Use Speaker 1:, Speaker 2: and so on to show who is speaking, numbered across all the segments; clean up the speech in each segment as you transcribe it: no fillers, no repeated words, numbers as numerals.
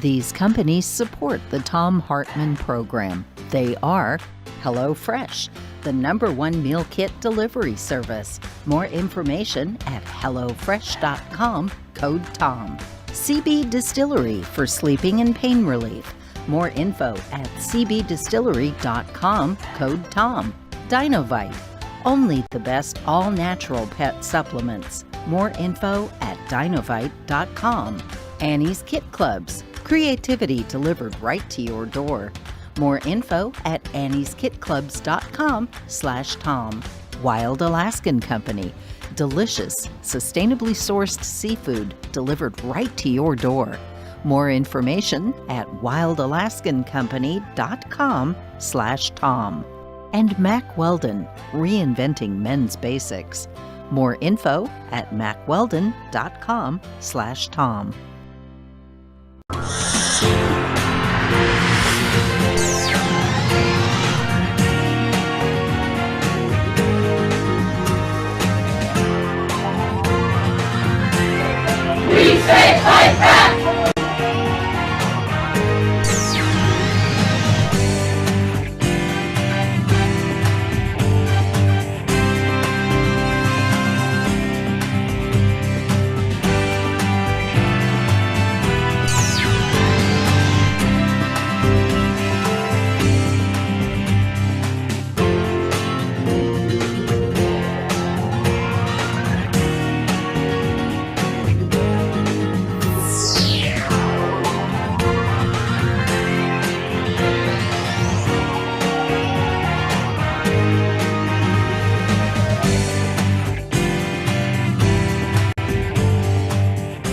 Speaker 1: These companies support the Thom Hartmann Program. They are HelloFresh, the #1 meal kit delivery service. More information at hellofresh.com, code TOM. CB Distillery for sleeping and pain relief. More info at cbdistillery.com, code TOM. Dinovite, only the best all-natural pet supplements. More info at dinovite.com. Annie's Kit Clubs, creativity delivered right to your door. More info at annieskitclubs.com/Tom. Wild Alaskan Company, delicious, sustainably sourced seafood delivered right to your door. More information at wildalaskancompany.com/Tom. And Mack Weldon, reinventing men's basics. More info at mackweldon.com/Tom.
Speaker 2: Research like that!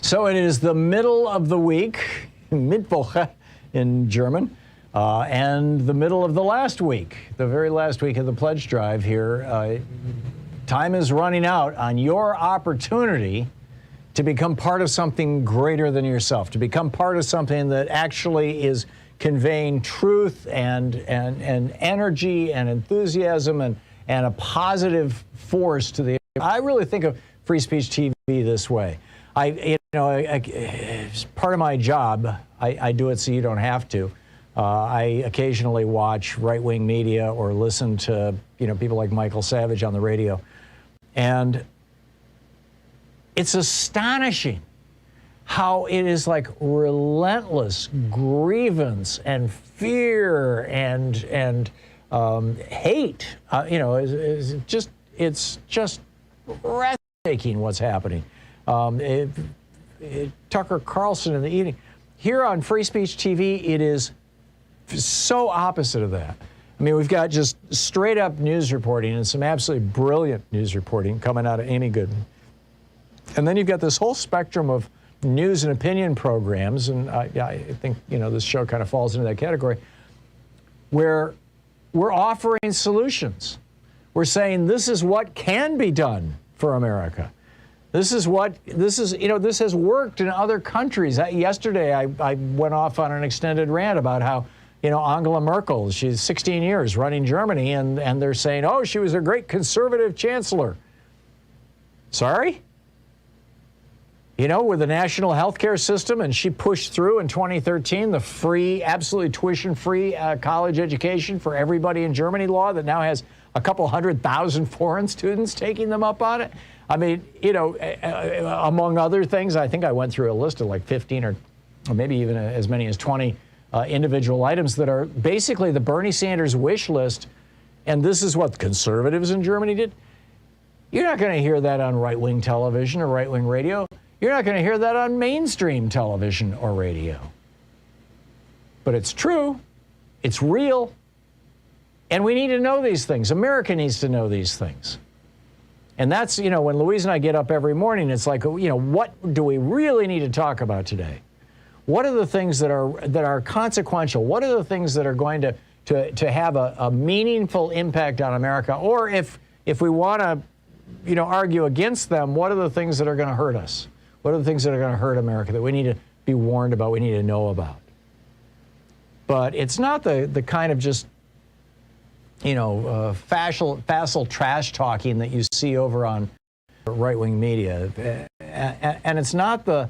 Speaker 3: So it is the middle of the week, Mittwoch in German, and the middle of the last week, the very last week of the pledge drive here. Time is running out on your opportunity to become part of something greater than yourself, to become part of something that actually is conveying truth and energy and enthusiasm and a positive force to the. I really think of Free Speech TV this way. It's part of my job. I do it so you don't have to. I occasionally watch right-wing media or listen to people like Michael Savage on the radio, and it's astonishing how it is like relentless grievance and fear and hate. It's just breathtaking what's happening. Tucker Carlson in the evening. Here on Free Speech TV, it is so opposite of that. I mean, we've got just straight up news reporting and some absolutely brilliant news reporting coming out of Amy Goodman. And then you've got this whole spectrum of news and opinion programs, and I think this show kind of falls into that category, where we're offering solutions. We're saying this is what can be done for America. This has worked in other countries. Yesterday, I went off on an extended rant about how, Angela Merkel, she's 16 years running Germany, and they're saying, oh, she was a great conservative chancellor. Sorry? With the national health care system, and she pushed through in 2013 the free, absolutely tuition-free college education for everybody in Germany law that now has a couple 100,000 foreign students taking them up on it. I mean, among other things, I think I went through a list of like 15 or maybe even as many as 20 individual items that are basically the Bernie Sanders wish list, and this is what conservatives in Germany did. You're not going to hear that on right-wing television or right-wing radio. You're not going to hear that on mainstream television or radio. But it's true. It's real. And we need to know these things. America needs to know these things. And that's, when Louise and I get up every morning, it's like, what do we really need to talk about today? What are the things that are consequential? What are the things that are going to have a meaningful impact on America? Or if we want to, argue against them, what are the things that are going to hurt us? What are the things that are going to hurt America that we need to be warned about, we need to know about? But it's not the kind of just, facile trash talking that you see over on right-wing media. And it's not the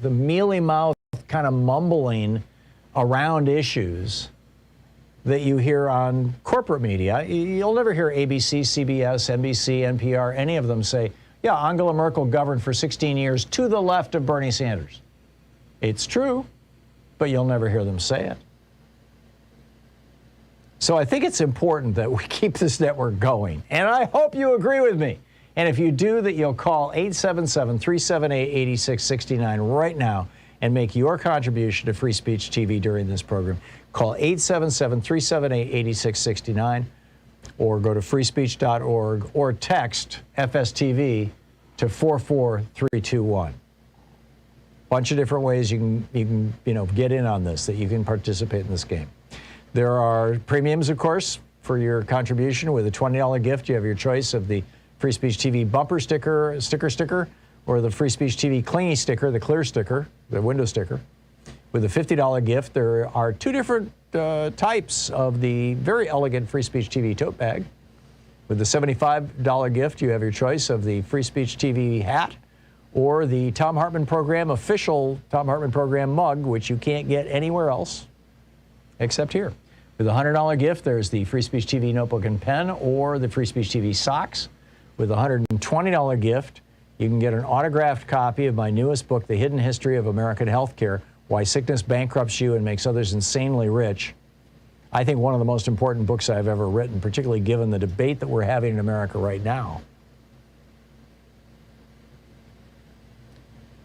Speaker 3: mealy-mouthed kind of mumbling around issues that you hear on corporate media. You'll never hear ABC, CBS, NBC, NPR, any of them say, yeah, Angela Merkel governed for 16 years to the left of Bernie Sanders. It's true, but you'll never hear them say it. So I think it's important that we keep this network going, and I hope you agree with me. And if you do, that you'll call 877-378-8669 right now and make your contribution to Free Speech TV during this program. Call 877-378-8669 or go to freespeech.org or text FSTV to 44321. Bunch of different ways you can get in on this, that you can participate in this game. There are premiums, of course, for your contribution. With a $20 gift, you have your choice of the Free Speech TV bumper sticker, or the Free Speech TV clingy sticker, the clear sticker, the window sticker. With a $50 gift, there are two different types of the very elegant Free Speech TV tote bag. With the $75 gift, you have your choice of the Free Speech TV hat or the Thom Hartmann Program official Thom Hartmann Program mug, which you can't get anywhere else except here. With a $100 gift, there's the Free Speech TV notebook and pen or the Free Speech TV socks. With a $120 gift, you can get an autographed copy of my newest book, The Hidden History of American Healthcare, Why Sickness Bankrupts You and Makes Others Insanely Rich. I think one of the most important books I've ever written, particularly given the debate that we're having in America right now.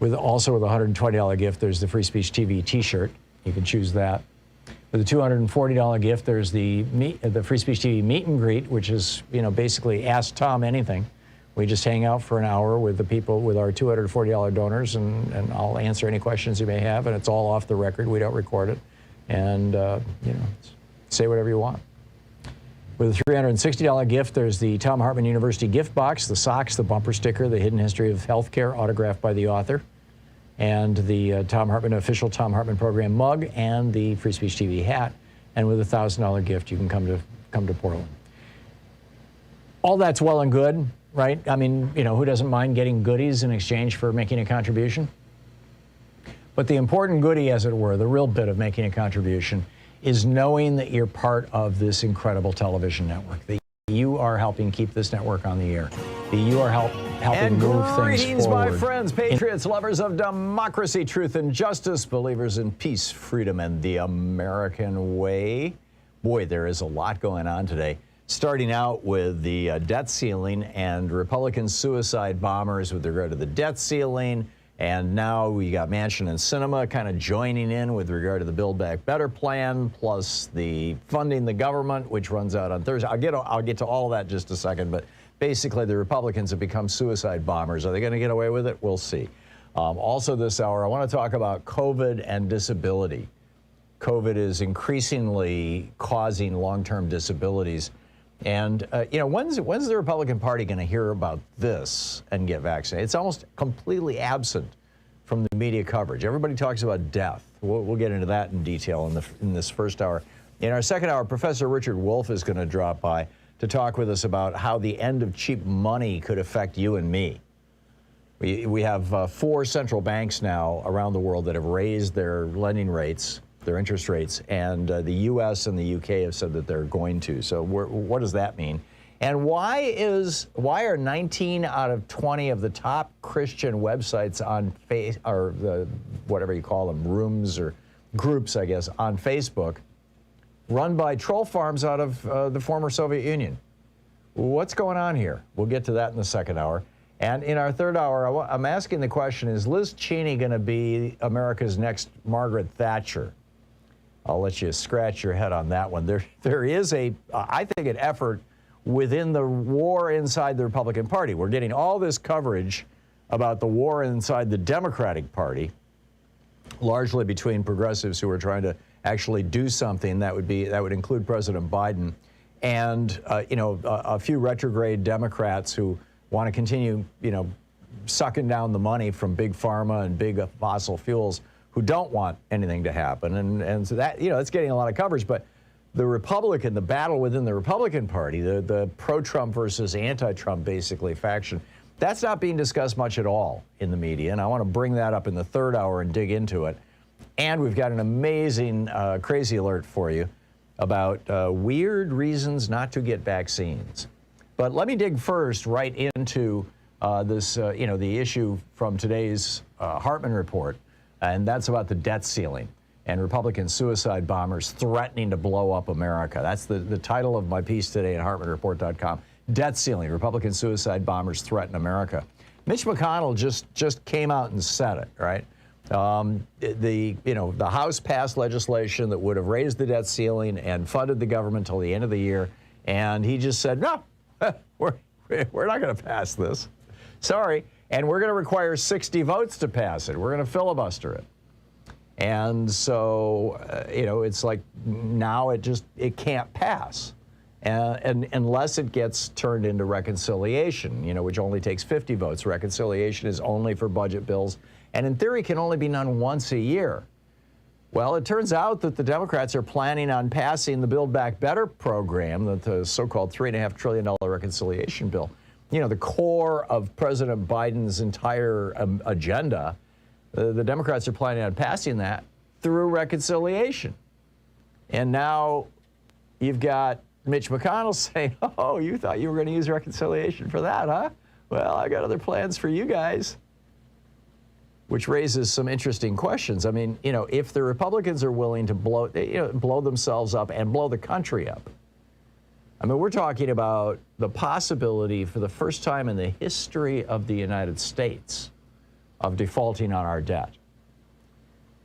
Speaker 3: Also with a $120 gift, there's the Free Speech TV t-shirt. You can choose that. With a $240 gift, there's the Free Speech TV meet and greet, which is, basically Ask Tom Anything, We just hang out for an hour with the people, with our $240 donors, and I'll answer any questions you may have, and it's all off the record. We don't record it. And, say whatever you want. With a $360 gift, there's the Thom Hartmann University gift box, the socks, the bumper sticker, the hidden history of healthcare autographed by the author, and the Thom Hartmann official Thom Hartmann Program mug, and the Free Speech TV hat. And with a $1,000 gift, you can come to Portland. All that's well and good, right? I mean, who doesn't mind getting goodies in exchange for making a contribution? But the important goodie, as it were, the real bit of making a contribution, is knowing that you're part of this incredible television network, that you are helping keep this network on the air, that you are helping move things forward.
Speaker 4: My friends, patriots, lovers of democracy, truth, and justice, believers in peace, freedom, and the American way. Boy, there is a lot going on today. Starting out with the debt ceiling and Republican suicide bombers with regard to the debt ceiling. And now we got Manchin and Sinema kind of joining in with regard to the Build Back Better plan, plus the funding the government, which runs out on Thursday. I'll get to all of that in just a second, but basically the Republicans have become suicide bombers. Are they going to get away with it? We'll see. Also this hour, I want to talk about COVID and disability. COVID is increasingly causing long-term disabilities. And, when's the Republican Party going to hear about this and get vaccinated? It's almost completely absent from the media coverage. Everybody talks about death. We'll get into that in detail in this first hour. In our second hour, Professor Richard Wolff is going to drop by to talk with us about how the end of cheap money could affect you and me. We have 4 central banks now around the world that have raised their lending rates, their interest rates, and the U.S. and the U.K. have said that they're going to. So what does that mean? And why are 19 out of 20 of the top Christian websites on whatever you call them, rooms or groups, I guess, on Facebook, run by troll farms out of the former Soviet Union? What's going on here? We'll get to that in the second hour. And in our third hour, I'm asking the question, is Liz Cheney going to be America's next Margaret Thatcher? I'll let you scratch your head on that one. There is I think, an effort within the war inside the Republican Party. We're getting all this coverage about the war inside the Democratic Party, largely between progressives who are trying to actually do something that would include President Biden, and a few retrograde Democrats who want to continue sucking down the money from big pharma and big fossil fuels, who don't want anything to happen. And so that, it's getting a lot of coverage. But the battle within the Republican Party, the pro-Trump versus anti-Trump, basically, faction, that's not being discussed much at all in the media. And I want to bring that up in the third hour and dig into it. And we've got an amazing crazy alert for you about weird reasons not to get vaccines. But let me dig first right into the issue from today's Hartmann report. And that's about the debt ceiling and Republican suicide bombers threatening to blow up America. That's the title of my piece today at HartmannReport.com. Debt ceiling, Republican suicide bombers threaten America. Mitch McConnell just came out and said it, right? The House passed legislation that would have raised the debt ceiling and funded the government till the end of the year, and he just said, no, we're not going to pass this. Sorry. And we're going to require 60 votes to pass it. We're going to filibuster it. And so, it's like now it can't pass and unless it gets turned into reconciliation, which only takes 50 votes. Reconciliation is only for budget bills and in theory can only be done once a year. Well, it turns out that the Democrats are planning on passing the Build Back Better program, the so-called $3.5 trillion reconciliation bill. The core of President Biden's entire agenda, the Democrats are planning on passing that through reconciliation. And now you've got Mitch McConnell saying, oh, you thought you were going to use reconciliation for that, huh? Well, I got other plans for you guys. Which raises some interesting questions. I mean, if the Republicans are willing to blow themselves up and blow the country up, I mean, we're talking about the possibility for the first time in the history of the United States of defaulting on our debt,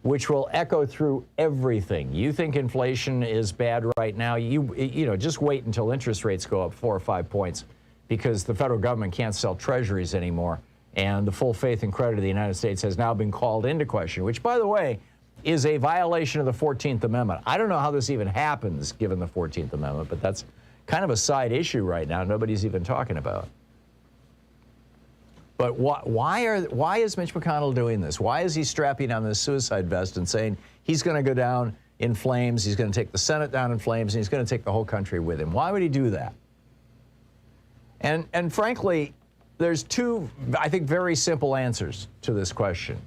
Speaker 4: which will echo through everything. You think inflation is bad right now? Just wait until interest rates go up 4 or 5 points.
Speaker 3: because the federal government can't sell treasuries anymore. And the full faith and credit of the United States has now been called into question, which, by the way, is a violation of the 14th Amendment. I don't know how this even happens, given the 14th Amendment, but that's kind of a side issue right now. Nobody's even talking about. But why is Mitch McConnell doing this? Why is he strapping on this suicide vest and saying he's going to go down in flames, he's going to take the Senate down in flames, and he's going to take the whole country with him? Why would he do that? And frankly, there's two, I think, very simple answers to this question.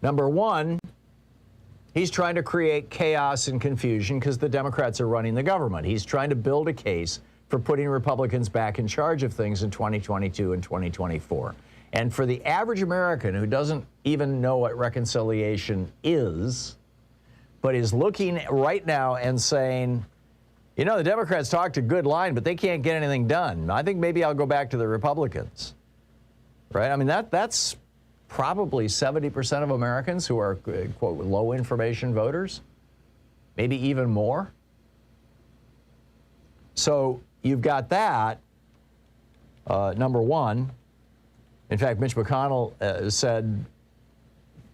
Speaker 3: Number one, he's trying to create chaos and confusion because the Democrats are running the government. He's trying to build a case for putting Republicans back in charge of things in 2022 and 2024. And for the average American who doesn't even know what reconciliation is, but is looking right now and saying, you know, the Democrats talked a good line, but they can't get anything done. I think maybe I'll go back to the Republicans, right? I mean, that's probably 70% of Americans who are, quote, low information voters, maybe even more. So you've got that, number one. In fact, Mitch McConnell said,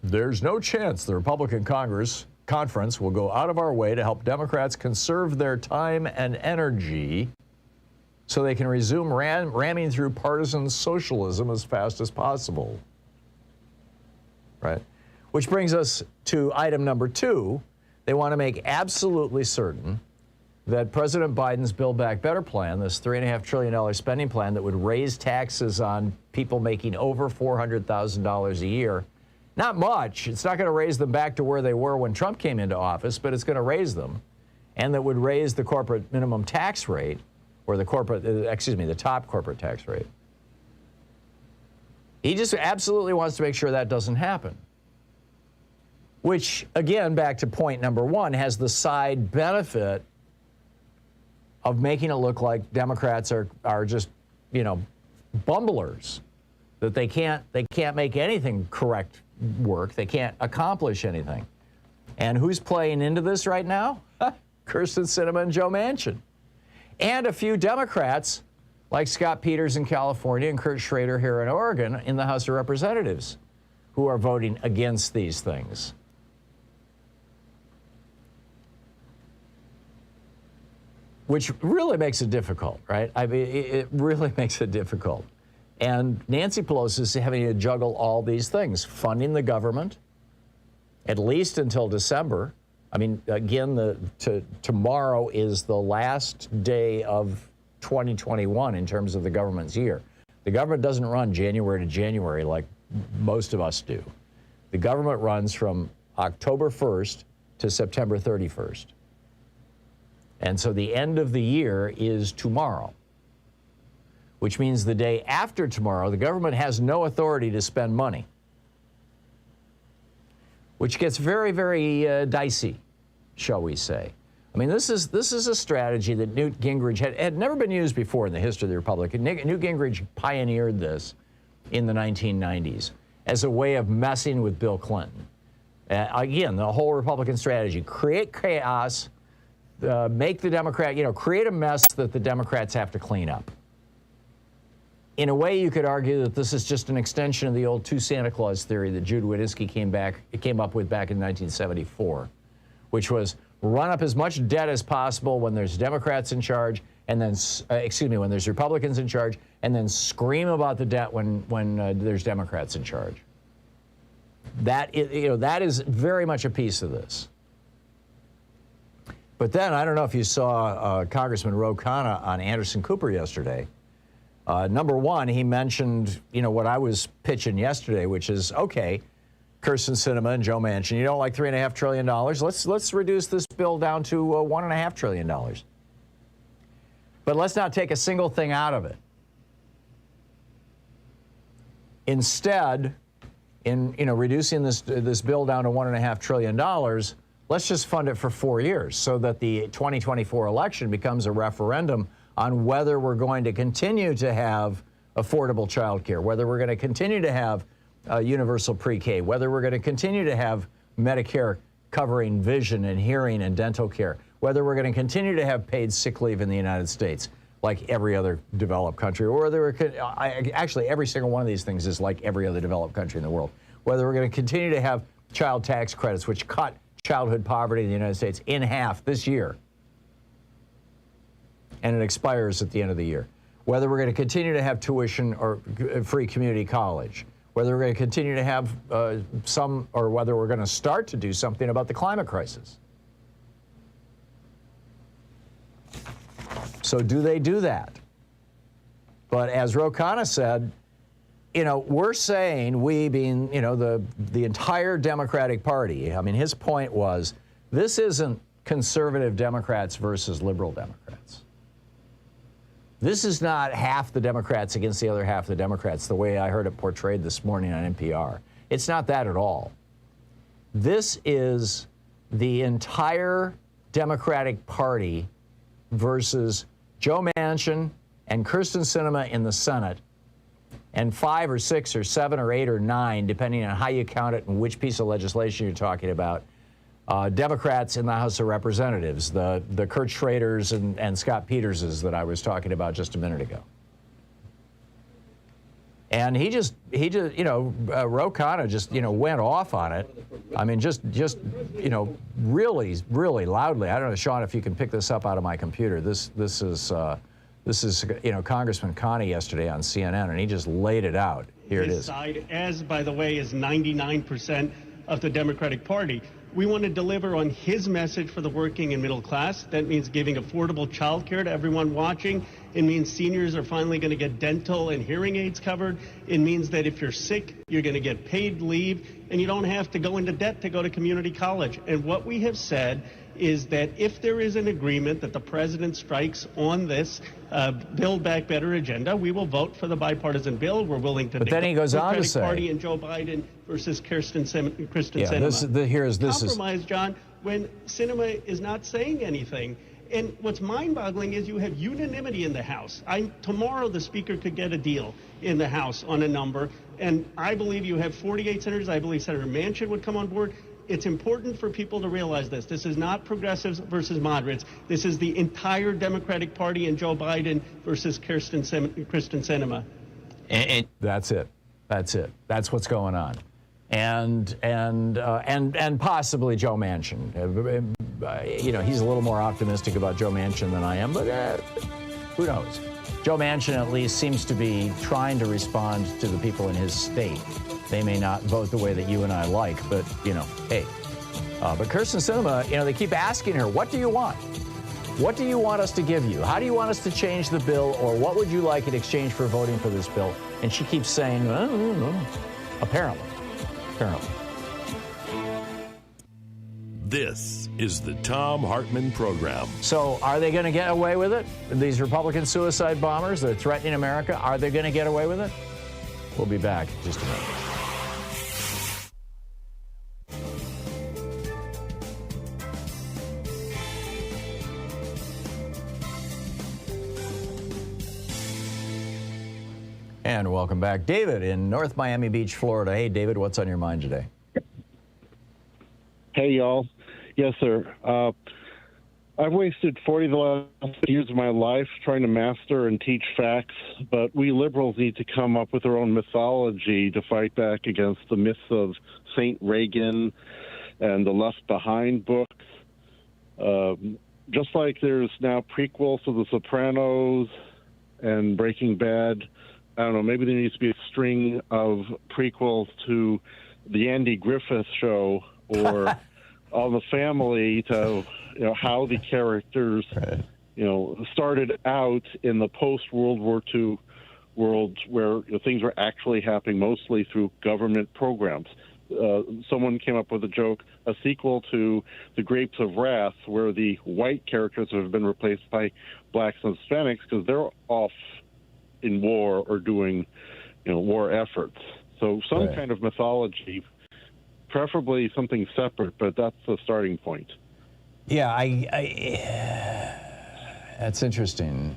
Speaker 3: there's no chance the Republican Conference will go out of our way to help Democrats conserve their time and energy so they can resume ramming through partisan socialism as fast as possible. Right? Which brings us to item number two. They want to make absolutely certain that President Biden's Build Back Better plan, this $3.5 trillion spending plan that would raise taxes on people making over $400,000 a year, not much. It's not going to raise them back to where they were when Trump came into office, but it's going to raise them. And that would raise the corporate minimum tax rate, or the top corporate tax rate. He just absolutely wants to make sure that doesn't happen. Which, again, back to point number one, has the side benefit of making it look like Democrats are just, you know, bumblers, that they can't make anything correct work. They can't accomplish anything. And who's playing into this right now? Kyrsten Sinema and Joe Manchin. And a few Democrats like Scott Peters in California and Kurt Schrader here in Oregon in the House of Representatives who are voting against these things. Which really makes it difficult, right? I mean, it really makes it difficult. And Nancy Pelosi is having to juggle all these things, funding the government, at least until December. I mean, again, tomorrow is the last day of 2021 in terms of the government's year. The government doesn't run January to January like most of us do. The government runs from October 1st to September 31st. And so the end of the year is tomorrow, which means the day after tomorrow, the government has no authority to spend money, which gets very, very dicey, shall we say. I mean, this is a strategy that Newt Gingrich had never been used before in the history of the Republic. Newt Gingrich pioneered this in the 1990s as a way of messing with Bill Clinton. Again, the whole Republican strategy, create chaos, make the Democrat, create a mess that the Democrats have to clean up. In a way, you could argue that this is just an extension of the old two Santa Claus theory that Jude Winiski came up with back in 1974, which was run up as much debt as possible when there's Democrats in charge, and then, when there's Republicans in charge, and then scream about the debt when there's Democrats in charge. That is very much a piece of this. But then, I don't know if you saw Congressman Ro Khanna on Anderson Cooper yesterday. Number one, he mentioned, what I was pitching yesterday, which is, okay, Kyrsten Sinema and Joe Manchin, you don't like $3.5 trillion? Let's reduce this bill down to $1.5 trillion. But let's not take a single thing out of it. Instead, in reducing this bill down to $1.5 trillion, let's just fund it for 4 years so that the 2024 election becomes a referendum on whether we're going to continue to have affordable child care, whether we're going to continue to have universal pre-K, whether we're going to continue to have Medicare covering vision and hearing and dental care, whether we're going to continue to have paid sick leave in the United States,
Speaker 4: like every other developed country, or whether actually every single one of these things is like every other developed country in the world. Whether we're going to continue to have child tax credits, which cut childhood poverty in the United States in half this year, and it expires at the end of the year. Whether we're going to continue to have tuition or free community college, whether we're going to continue to have or whether we're going to start to do something about the climate crisis. So do they do that? But as Ro Khanna said, we're saying, we being, the entire Democratic Party, I mean, his point was, this isn't conservative Democrats versus liberal Democrats. This is not half the Democrats against the other half of the Democrats, the way I heard it portrayed this morning on NPR. It's not that at all. This is the entire Democratic Party versus Joe Manchin and Kyrsten Sinema in the Senate, and 5 or 6 or 7 or 8 or 9, depending on how you count it and which piece of legislation you're talking about, Democrats in the House of Representatives, the Kurt Schraders and Scott Peterses that I was talking about just a minute ago. And he just Ro Khanna just, went off on it. I mean, just really, really loudly. I don't know, Sean, if you can pick this up out of my computer. This is Congressman Connie yesterday on CNN, and he just laid it out. Here it is.
Speaker 5: Side, as by the way, is 99% of the Democratic Party. We want to deliver on his message for the working and middle class. That means giving affordable child care to everyone watching. It means seniors are finally going to get dental and hearing aids covered. It means that if you're sick, you're going to get paid leave, and you don't have to go into debt to go to community college. And what we have said is that if there is an agreement that the president strikes on this Build Back Better agenda, we will vote for the bipartisan bill. We're willing to.
Speaker 4: But then he goes on to say,
Speaker 5: Party and Joe Biden versus Kyrsten Sinema.
Speaker 4: This
Speaker 5: compromise, John, when Sinema is not saying anything. And what's mind-boggling is you have unanimity in the House. Tomorrow the Speaker could get a deal in the House on a number, and I believe you have 48 senators. I believe Senator Manchin would come on board. It's important for people to realize this. This is not progressives versus moderates. This is the entire Democratic Party and Joe Biden versus Kyrsten Sinema.
Speaker 4: And that's it. That's it. That's what's going on. And possibly Joe Manchin. He's a little more optimistic about Joe Manchin than I am, but who knows? Joe Manchin at least seems to be trying to respond to the people in his state. They may not vote the way that you and I like, but, hey. But Kyrsten Sinema, they keep asking her, what do you want? What do you want us to give you? How do you want us to change the bill? Or what would you like in exchange for voting for this bill? And she keeps saying, apparently.
Speaker 6: This is the Thom Hartmann Program.
Speaker 4: So are they going to get away with it? These Republican suicide bombers, they're threatening America. Are they going to get away with it? We'll be back in just a minute. And welcome back. David in North Miami Beach, Florida. Hey, David, what's on your mind today?
Speaker 7: Hey, y'all. Yes, sir. I've wasted 40 of the last years of my life trying to master and teach facts, but we liberals need to come up with our own mythology to fight back against the myths of St. Reagan and the Left Behind books. Just like there's now prequels to The Sopranos and Breaking Bad, I don't know, maybe there needs to be a string of prequels to the Andy Griffith Show or All the Family to, how the characters, started out in the post-World War II world where things were actually happening mostly through government programs. Someone came up with a joke, a sequel to The Grapes of Wrath, where the white characters have been replaced by blacks and Hispanics because they're off in war or doing, war efforts. So some kind of mythology, preferably something separate, but that's the starting point.
Speaker 4: Yeah, that's interesting.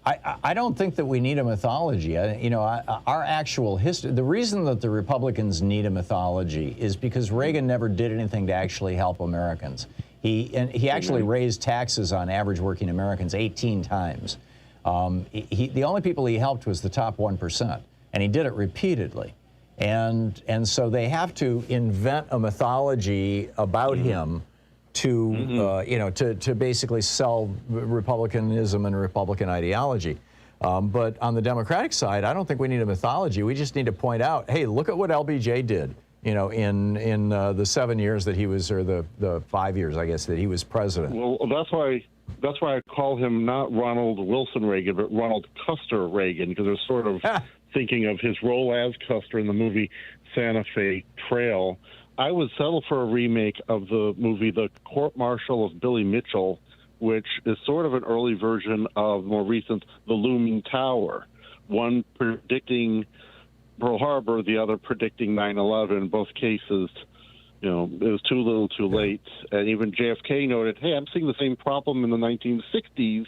Speaker 4: I don't think that we need a mythology. Our actual history, the reason that the Republicans need a mythology is because Reagan never did anything to actually help Americans. He actually raised taxes on average working Americans 18 times. The only people he helped was the top 1%, and he did it repeatedly. And so they have to invent a mythology about him to, to basically sell Republicanism and Republican ideology. But on the Democratic side, I don't think we need a mythology. We just need to point out, hey, look at what LBJ did, in the 7 years that he was, or the 5 years, I guess, that he was president.
Speaker 7: Well, that's why I call him not Ronald Wilson Reagan, but Ronald Custer Reagan, because they're sort of thinking of his role as Custer in the movie Santa Fe Trail. I would settle for a remake of the movie The Court Martial of Billy Mitchell, which is sort of an early version of more recent The Looming Tower, one predicting Pearl Harbor, the other predicting 9/11. Both cases, it was too little too late. And even JFK noted, hey, I'm seeing the same problem in the 1960s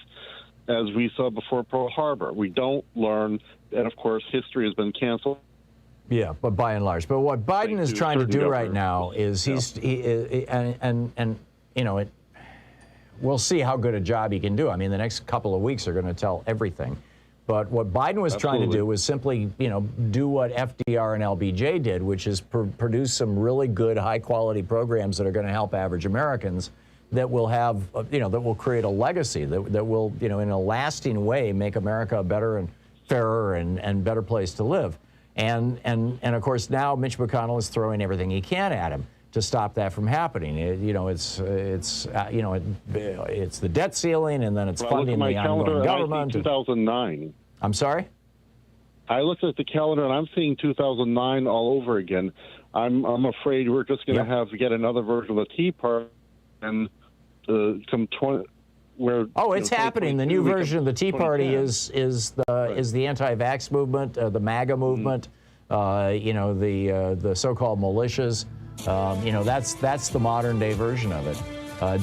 Speaker 7: as we saw before Pearl Harbor. We don't learn, and of course, history has been canceled.
Speaker 4: Yeah, but by and large. But what Biden is trying to do right now is we'll see how good a job he can do. I mean, the next couple of weeks are going to tell everything. But what Biden was trying to do was simply, do what FDR and LBJ did, which is produce some really good, high-quality programs that are going to help average Americans, that will have, that will create a legacy, that will, in a lasting way, make America a better and fairer and better place to live. And of course, now Mitch McConnell is throwing everything he can at him to stop that from happening. It's the debt ceiling, and then it's funding the ongoing government.
Speaker 7: 2009.
Speaker 4: I'm sorry?
Speaker 7: I looked at the calendar and I'm seeing 2009 all over again. I'm afraid we're just going to have to get another version of the Tea Party and come 20. Where,
Speaker 4: it's happening. The new version of the Tea Party is the anti-vax movement, the MAGA movement, the so-called militias. That's the modern day version of it.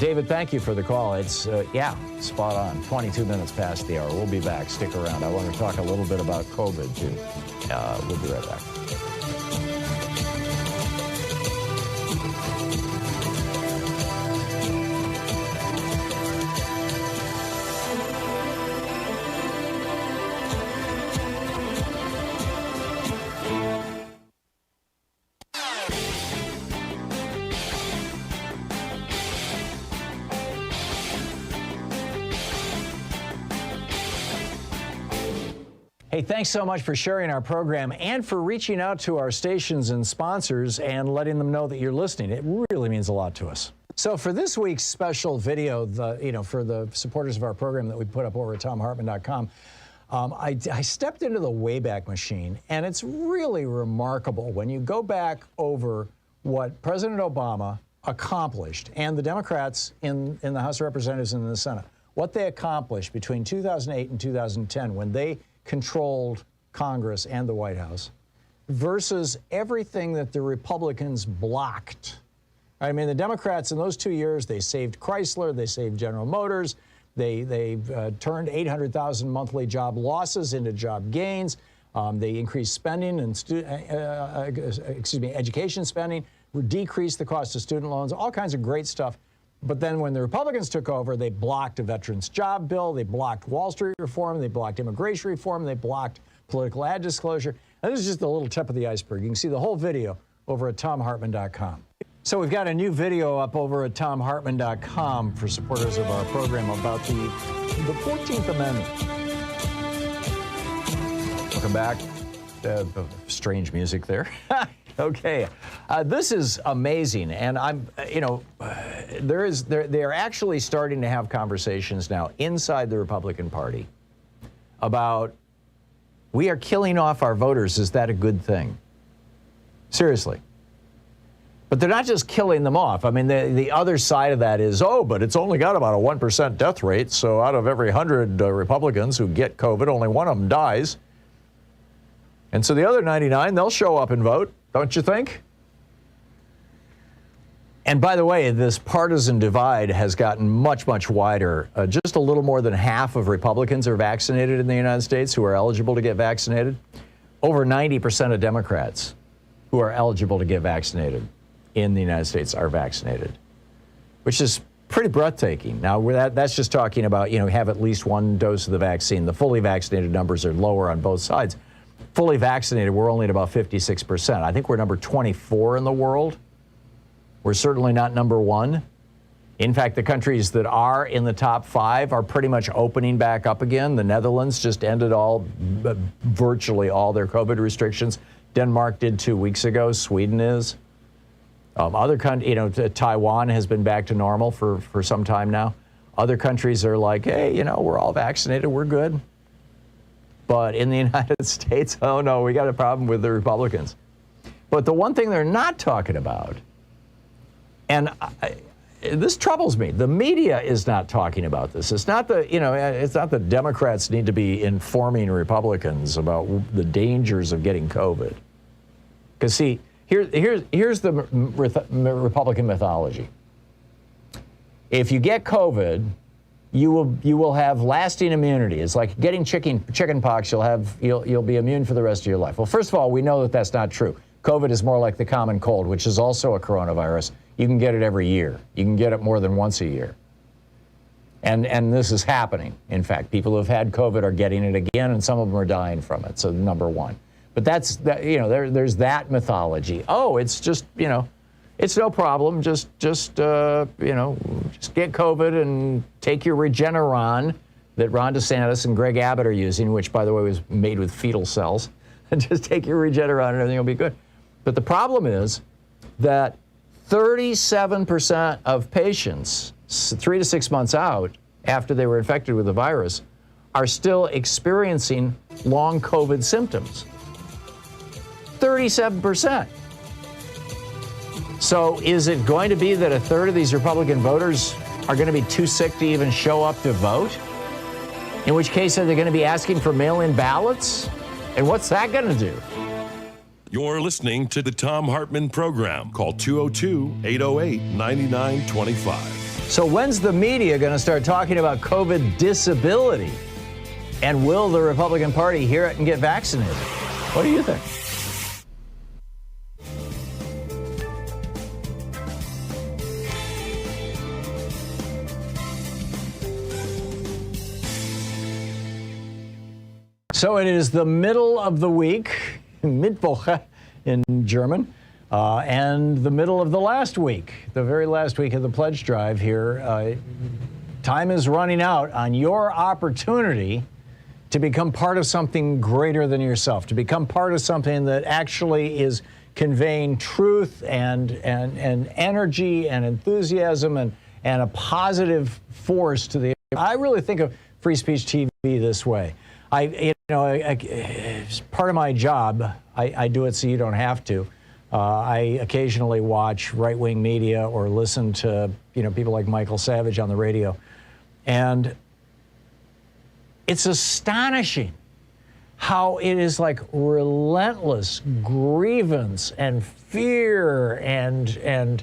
Speaker 4: David, thank you for the call. It's spot on. 22 minutes past the hour. We'll be back. Stick around. I want to talk a little bit about COVID too. We'll be right back. Hey, thanks so much for sharing our program and for reaching out to our stations and sponsors and letting them know that you're listening. It really means a lot to us. So for this week's special video, for the supporters of our program that we put up over at ThomHartmann.com, I stepped into the Wayback Machine, and it's really remarkable when you go back over what President Obama accomplished and the Democrats in the House of Representatives and in the Senate, what they accomplished between 2008 and 2010 when they controlled Congress and the White House versus everything that the Republicans blocked. I mean, the Democrats in those 2 years, they saved Chrysler, they saved General Motors, they turned 800,000 monthly job losses into job gains. They increased spending and education spending, decreased the cost of student loans, all kinds of great stuff. But then when the Republicans took over, they blocked a veterans job bill, they blocked Wall Street reform, they blocked immigration reform, they blocked political ad disclosure. And this is just a little tip of the iceberg. You can see the whole video over at ThomHartmann.com. So we've got a new video up over at ThomHartmann.com for supporters of our program about the 14th Amendment. Welcome back. Strange music there. Okay, this is amazing, and they're actually starting to have conversations now inside the Republican Party about, we are killing off our voters. Is that a good thing? Seriously. But they're not just killing them off. I mean, the other side of that is, but it's only got about a 1% death rate, so out of every 100 Republicans who get COVID, only one of them dies. And so the other 99, they'll show up and vote. Don't you think? And by the way, this partisan divide has gotten much, much wider. Just a little more than half of Republicans are vaccinated in the United States who are eligible to get vaccinated. Over 90% of Democrats who are eligible to get vaccinated in the United States are vaccinated, which is pretty breathtaking. Now, that's just talking about, have at least one dose of the vaccine. The fully vaccinated numbers are lower on both sides. Fully vaccinated, we're only at about 56%. I think we're number 24 in the world. We're certainly not number one. In fact, the countries that are in the top 5 are pretty much opening back up again. The Netherlands just ended virtually all their COVID restrictions. Denmark did 2 weeks ago. Sweden is. Other countries, Taiwan has been back to normal for some time now. Other countries are like, hey, we're all vaccinated, we're good. But in the United States, oh no, we got a problem with the Republicans. But the one thing they're not talking about, and this troubles me, the media is not talking about this. It's not it's not that Democrats need to be informing Republicans about the dangers of getting COVID. Because see, here's the Republican mythology. If you get COVID, you will have lasting immunity. It's like getting chicken pox. You'll be immune for the rest of your life. Well, first of all, we know that that's not true. COVID is more like the common cold, which is also a coronavirus. You can get it every year. You can get it more than once a year. And this is happening. In fact, people who have had COVID are getting it again, and some of them are dying from it. So number one. But there's that mythology. Oh, it's just, it's no problem. Just get COVID and take your Regeneron that Ron DeSantis and Greg Abbott are using, which, by the way, was made with fetal cells. And just take your Regeneron and everything will be good. But the problem is that 37% of patients 3 to 6 months out after they were infected with the virus are still experiencing long COVID symptoms. 37%. So is it going to be that a third of these Republican voters are going to be too sick to even show up to vote? In which case, are they going to be asking for mail-in ballots? And what's that going to do?
Speaker 6: You're listening to the Thom Hartmann Program. Call 202-808-9925.
Speaker 4: So when's the media going to start talking about COVID disability? And will the Republican Party hear it and get vaccinated? What do you think? So it is the middle of the week, Mittwoch in German, and the middle of the last week, the very last week of the pledge drive here. Time is running out on your opportunity to become part of something greater than yourself, to become part of something that actually is conveying truth and energy and enthusiasm and a positive force to the. I really think of Free Speech TV this way. It's part of my job. I do it so you don't have to. I occasionally watch right-wing media or listen to, people like Michael Savage on the radio. And it's astonishing how it is like relentless grievance and fear and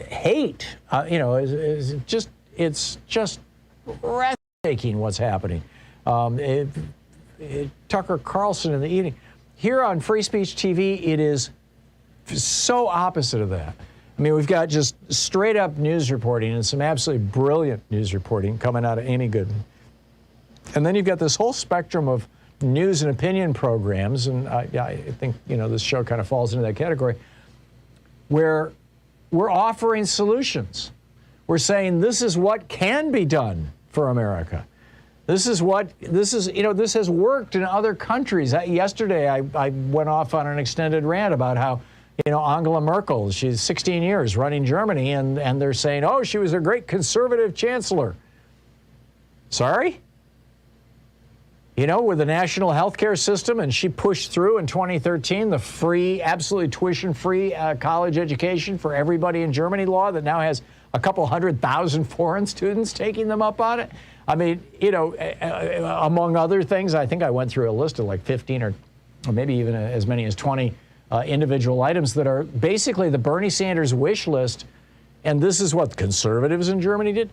Speaker 4: hate. It's just breathtaking what's happening. Tucker Carlson in the evening. Here on Free Speech TV, it is so opposite of that. I mean, we've got just straight up news reporting and some absolutely brilliant news reporting coming out of Amy Goodman. And then you've got this whole spectrum of news and opinion programs, and I think, this show kind of falls into that category, where we're offering solutions. We're saying this is what can be done for America. This has worked in other countries. Yesterday, I went off on an extended rant about how, Angela Merkel, she's 16 years running Germany, and they're saying, oh, she was a great conservative chancellor. Sorry? With the national health care system, and she pushed through in 2013 the free, absolutely tuition-free college education for everybody in Germany law that now has a couple 100,000 foreign students taking them up on it. I mean, among other things, I think I went through a list of like 15 or maybe even as many as 20 individual items that are basically the Bernie Sanders wish list. And this is what conservatives in Germany did.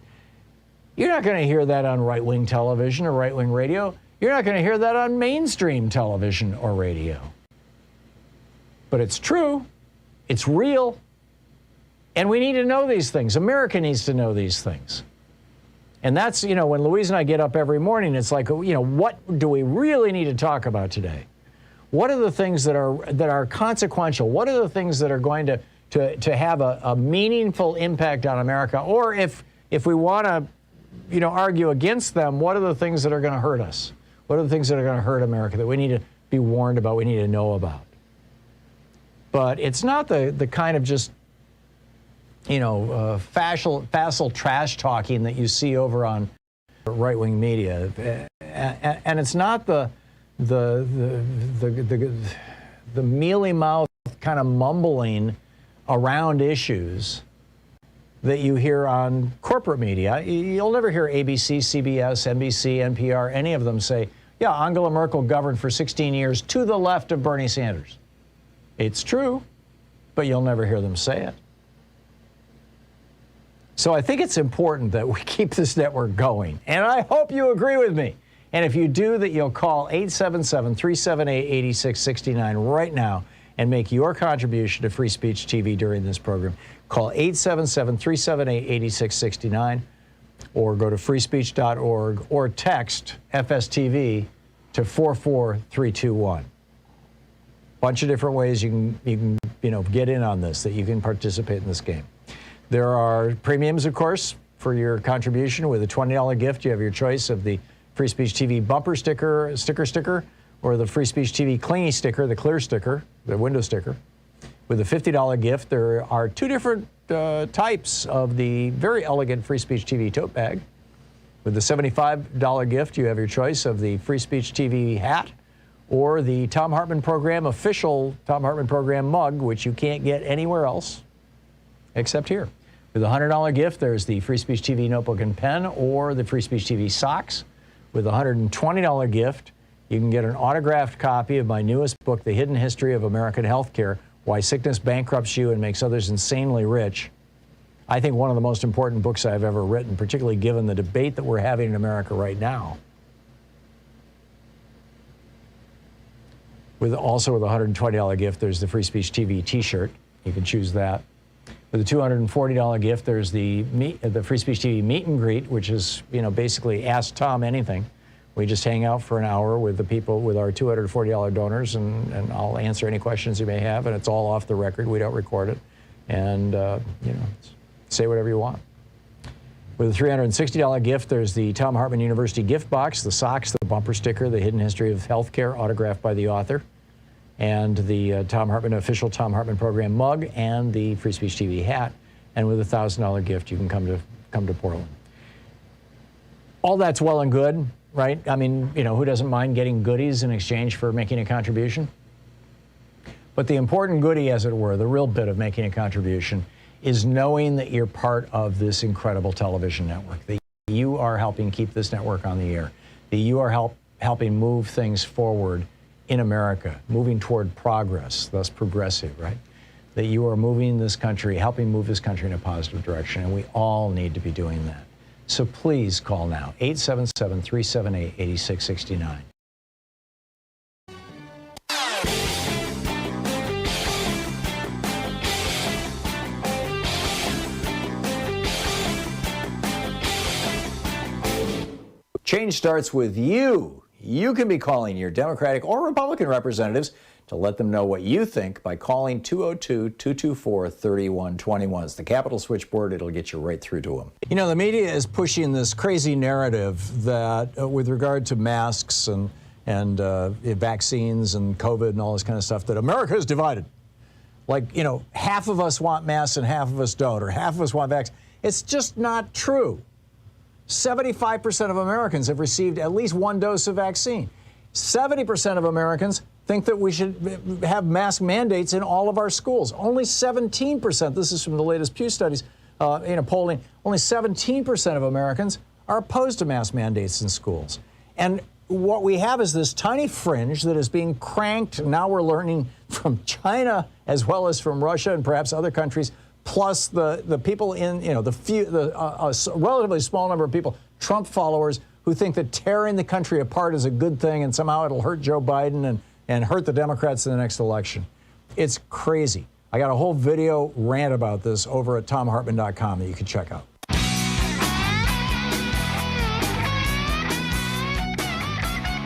Speaker 4: You're not going to hear that on right-wing television or right-wing radio. You're not going to hear that on mainstream television or radio. But it's true. It's real.
Speaker 3: And we need to know these things. America needs to know these things. And that's, you know, when Louise and I get up every morning, it's like, you know, what do we really need to talk about today? What are the things that are consequential? What are the things that are going to have a meaningful impact on America? Or if we want to, you know, argue against them, what are the things that are going to hurt us? What are the things that are going to hurt America that we need to be warned about, we need to know about? But it's not the kind of just, you know, facile trash talking that you see over on right-wing media, and it's not the mealy-mouthed kind of mumbling around issues that you hear on corporate media. You'll never hear ABC, CBS, NBC, NPR, any of them say, yeah, Angela Merkel governed for 16 years to the left of Bernie Sanders. It's true, but you'll never hear them say it. So I think it's important that we keep this network going, and I hope you agree with me. And if you do, that you'll call 877-378-8669 right now and make your contribution to Free Speech TV during this program. Call 877-378-8669 or go to freespeech.org or text FSTV to 44321. Bunch of different ways you can get in on this, that you can participate in this game. There are premiums, of course, for your contribution. With a $20 gift, you have your choice of the Free Speech TV bumper sticker, or the Free Speech TV clingy sticker, the clear sticker, the window sticker. With a $50 gift, there are two different types of the very elegant Free Speech TV tote bag. With the $75 gift, you have your choice of the Free Speech TV hat or the Thom Hartmann Program official Thom Hartmann Program mug, which you can't get anywhere else except here. With a $100 gift, there's the Free Speech TV notebook and pen or the Free Speech TV socks. With a $120 gift, you can get an autographed copy of my newest book, The Hidden History of American Healthcare, Why Sickness Bankrupts You and Makes Others Insanely Rich. I think one of the most important books I've ever written, particularly given the debate that we're having in America right now. Also with a $120 gift, there's the Free Speech TV t-shirt. You can choose that. With a $240 gift, there's the Free Speech TV meet and greet, which is, you know, basically Ask Tom Anything. We just hang out for an hour with the people, with our $240 donors, and I'll answer any questions you may have, and it's all off the record. We don't record it. And, you know, say whatever you want. With a $360 gift, there's the Thom Hartmann University gift box, the socks, the bumper sticker, The Hidden History of Healthcare, autographed by the author, and the official Thom Hartmann Program mug, and the Free Speech TV hat. And with a $1,000 gift, you can come to Portland. All that's well and good, right? I mean, you know, who doesn't mind getting goodies in exchange for making a contribution? But the important goodie, as it were, the real bit of making a contribution, is knowing that you're part of this incredible television network, that you are helping keep this network on the air, that you are helping move things forward in America, moving toward progress, thus progressive, right? That you are moving this country, helping move this country in a positive direction, and we all need to be doing that. So please call now, 877-378-8669. Change starts with you. You can be calling your Democratic or Republican representatives to let them know what you think by calling 202-224-3121. It's the Capitol switchboard. It'll get you right through to them. You know, the media is pushing this crazy narrative that with regard to masks and vaccines and COVID and all this kind of stuff, that America is divided. Like, you know, half of us want masks and half of us don't, or half of us want vaccines. It's just not true. 75% of Americans have received at least one dose of vaccine. 70% of Americans think that we should have mask mandates in all of our schools. Only 17%, this is from the latest Pew studies, polling, only 17% of Americans are opposed to mask mandates in schools. And what we have is this tiny fringe that is being cranked. Now we're learning from China as well as from Russia and perhaps other countries, plus the people in, you know, a relatively small number of people, Trump followers, who think that tearing the country apart is a good thing and somehow it'll hurt Joe Biden and hurt the Democrats in the next election. It's crazy. I got a whole video rant about this over at thomhartmann.com that you can check out.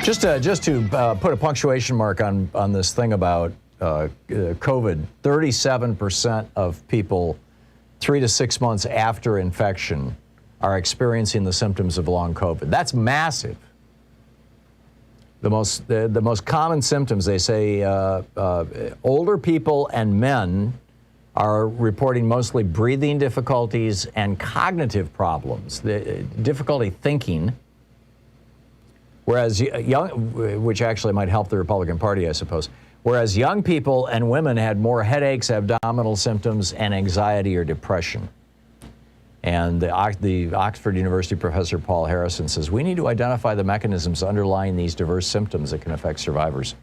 Speaker 3: Just to put a punctuation mark on this thing about COVID, 37% of people 3 to 6 months after infection are experiencing the symptoms of long COVID. That's massive. The most common symptoms, they say, older people and men are reporting mostly breathing difficulties and cognitive problems, the difficulty thinking. Whereas young, which actually might help the Republican Party, I suppose. Whereas young people and women had more headaches, abdominal symptoms, and anxiety or depression. And the Oxford University professor Paul Harrison says, we need to identify the mechanisms underlying these diverse symptoms that can affect survivors.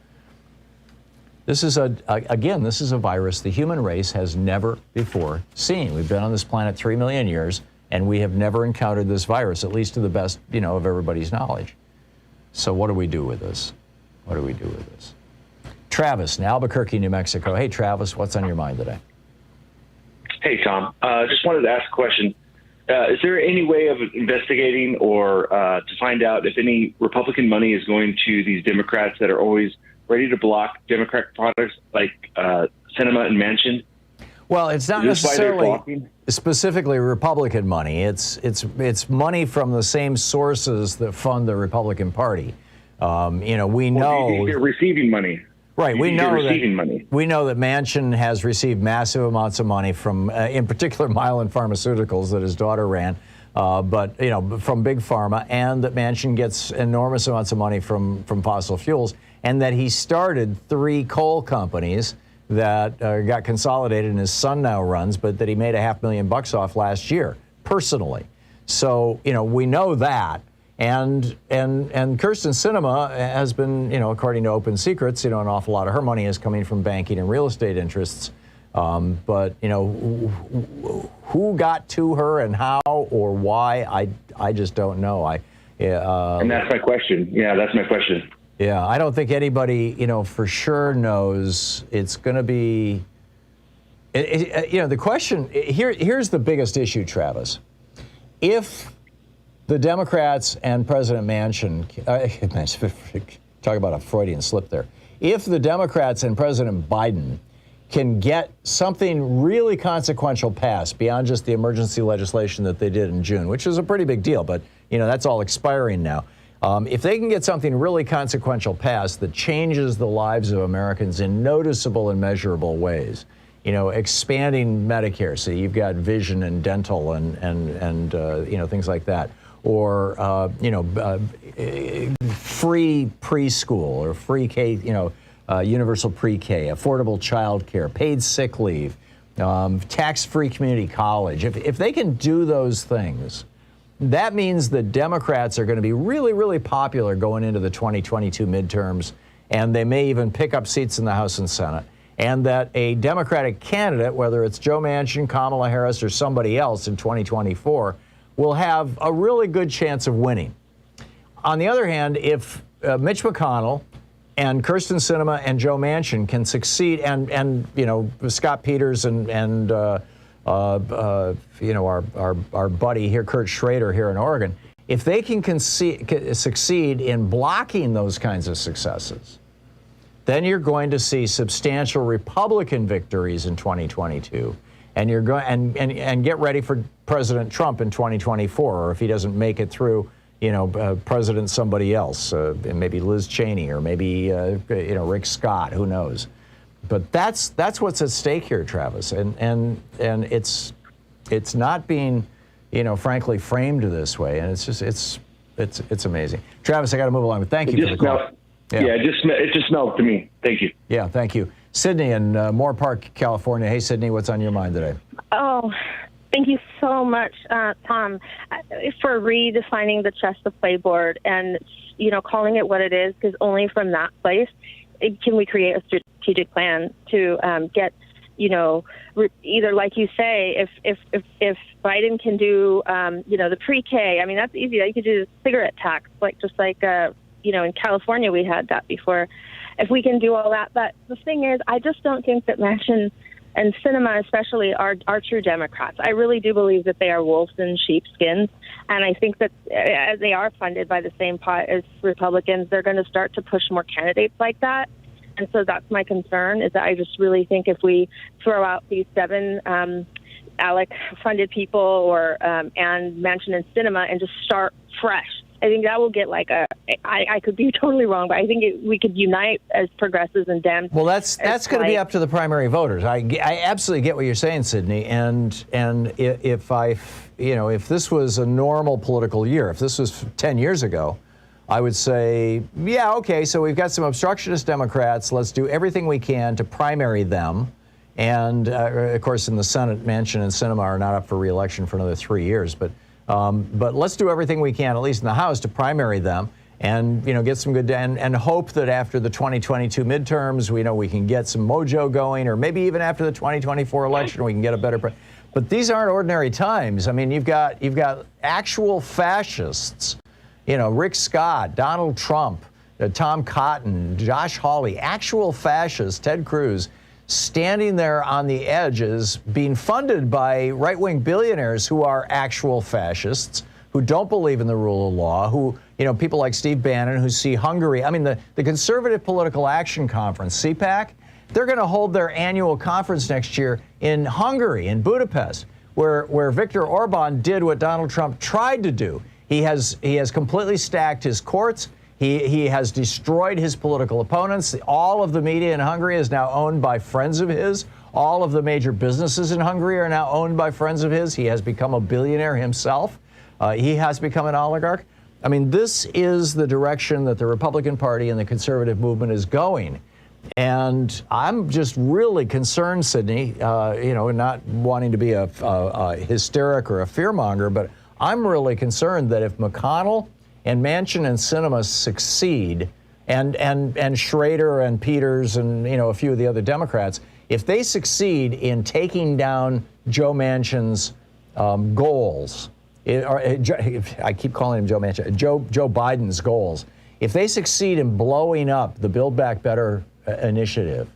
Speaker 3: This is again, this is a virus the human race has never before seen. We've been on this planet 3 million years, and we have never encountered this virus, at least to the best, of everybody's knowledge. So what do we do with this? What do we do with this? Travis in Albuquerque, New Mexico. Hey, Travis, what's on your mind today?
Speaker 8: Hey, Tom. Just wanted to ask a question. Is there any way of investigating or to find out if any Republican money is going to these Democrats that are always ready to block Democratic products like Cinema and Manchin?
Speaker 3: Well, it's not necessarily specifically Republican money. It's money from the same sources that fund the Republican Party. We know
Speaker 8: they're receiving money.
Speaker 3: Right, we know that Manchin has received massive amounts of money from, in particular, Mylan Pharmaceuticals that his daughter ran, but from Big Pharma, and that Manchin gets enormous amounts of money from fossil fuels, and that he started 3 coal companies that got consolidated and his son now runs, but that he made $500,000 off last year personally. So we know that. And Kyrsten Sinema has been, according to Open Secrets, an awful lot of her money is coming from banking and real estate interests. But who got to her and how or why, I just don't know.
Speaker 8: And that's my question. Yeah, that's my question.
Speaker 3: Yeah, I don't think anybody, for sure knows. It's going to be, the question, here's the biggest issue, Travis. If the Democrats and President Manchin, talk about a Freudian slip there. If the Democrats and President Biden can get something really consequential passed beyond just the emergency legislation that they did in June, which is a pretty big deal, but that's all expiring now. If they can get something really consequential passed that changes the lives of Americans in noticeable and measurable ways, expanding Medicare, so you've got vision and dental and things like that, or free preschool or free K, universal pre-K, affordable child care, paid sick leave, tax-free community college. If they can do those things, that means the Democrats are going to be really, really popular going into the 2022 midterms, and they may even pick up seats in the House and Senate. And that a Democratic candidate, whether it's Joe Manchin, Kamala Harris, or somebody else in 2024, will have a really good chance of winning. On the other hand, if Mitch McConnell and Kyrsten Sinema and Joe Manchin can succeed, and Scott Peters and our buddy here, Kurt Schrader here in Oregon, if they can succeed in blocking those kinds of successes, then you're going to see substantial Republican victories in 2022. And you're going and get ready for President Trump in 2024, or if he doesn't make it through, President somebody else, maybe Liz Cheney, or maybe Rick Scott, who knows? But that's what's at stake here, Travis, and it's not being, frankly, framed this way, and it's amazing. Travis, I got to move along, but thank you for the call.
Speaker 8: It just smelled to me. Thank you.
Speaker 3: Yeah, thank you. Sydney in Moore Park, California. Hey, Sydney, what's on your mind today?
Speaker 9: Oh, thank you so much, Tom, for redefining the chess to play board and, calling it what it is, because only from that place can we create a strategic plan to get, either, like you say, if Biden can do, the pre-K, that's easy. You could do the cigarette tax, in California we had that before. If we can do all that, but the thing is, I just don't think that Manchin and Sinema especially are true Democrats. I really do believe that they are wolves in sheepskins, and I think that as they are funded by the same pot as Republicans, they're going to start to push more candidates like that. And so that's my concern, is that I just really think if we throw out these 7 ALEC-funded people or and Manchin and Sinema and just start fresh, I think that will get like I could be totally wrong, but I think we could unite as progressives and Dems.
Speaker 4: Well, that's going to be up to the primary voters. I absolutely get what you're saying, Sydney. And if this was a normal political year, if this was 10 years ago, I would say, yeah, okay, so we've got some obstructionist Democrats. Let's do everything we can to primary them. And, of course, in the Senate, Manchin and Sinema are not up for re-election for another 3 years. But let's do everything we can, at least in the House, to primary them and, get some good, and hope that after the 2022 midterms, we can get some mojo going, or maybe even after the 2024 election, we can get a better. But these aren't ordinary times. I mean, you've got actual fascists. Rick Scott, Donald Trump, Tom Cotton, Josh Hawley, actual fascists, Ted Cruz, standing there on the edges, being funded by right-wing billionaires who are actual fascists, who don't believe in the rule of law, who, people like Steve Bannon, who see Hungary. I mean, the Conservative Political Action Conference, CPAC, they're going to hold their annual conference next year in Hungary, in Budapest, where Viktor Orban did what Donald Trump tried to do. He has completely stacked his courts. He has destroyed his political opponents. All of the media in Hungary is now owned by friends of his. All of the major businesses in Hungary are now owned by friends of his. He has become a billionaire himself. He has become an oligarch. I mean, this is the direction that the Republican Party and the conservative movement is going. And I'm just really concerned, Sydney, not wanting to be a hysteric or a fearmonger, but I'm really concerned that if McConnell and Manchin and Sinema succeed, and Schrader and Peters and a few of the other Democrats, if they succeed in taking down Joe Manchin's goals, I keep calling him Joe Manchin, Joe Biden's goals, if they succeed in blowing up the Build Back Better initiative,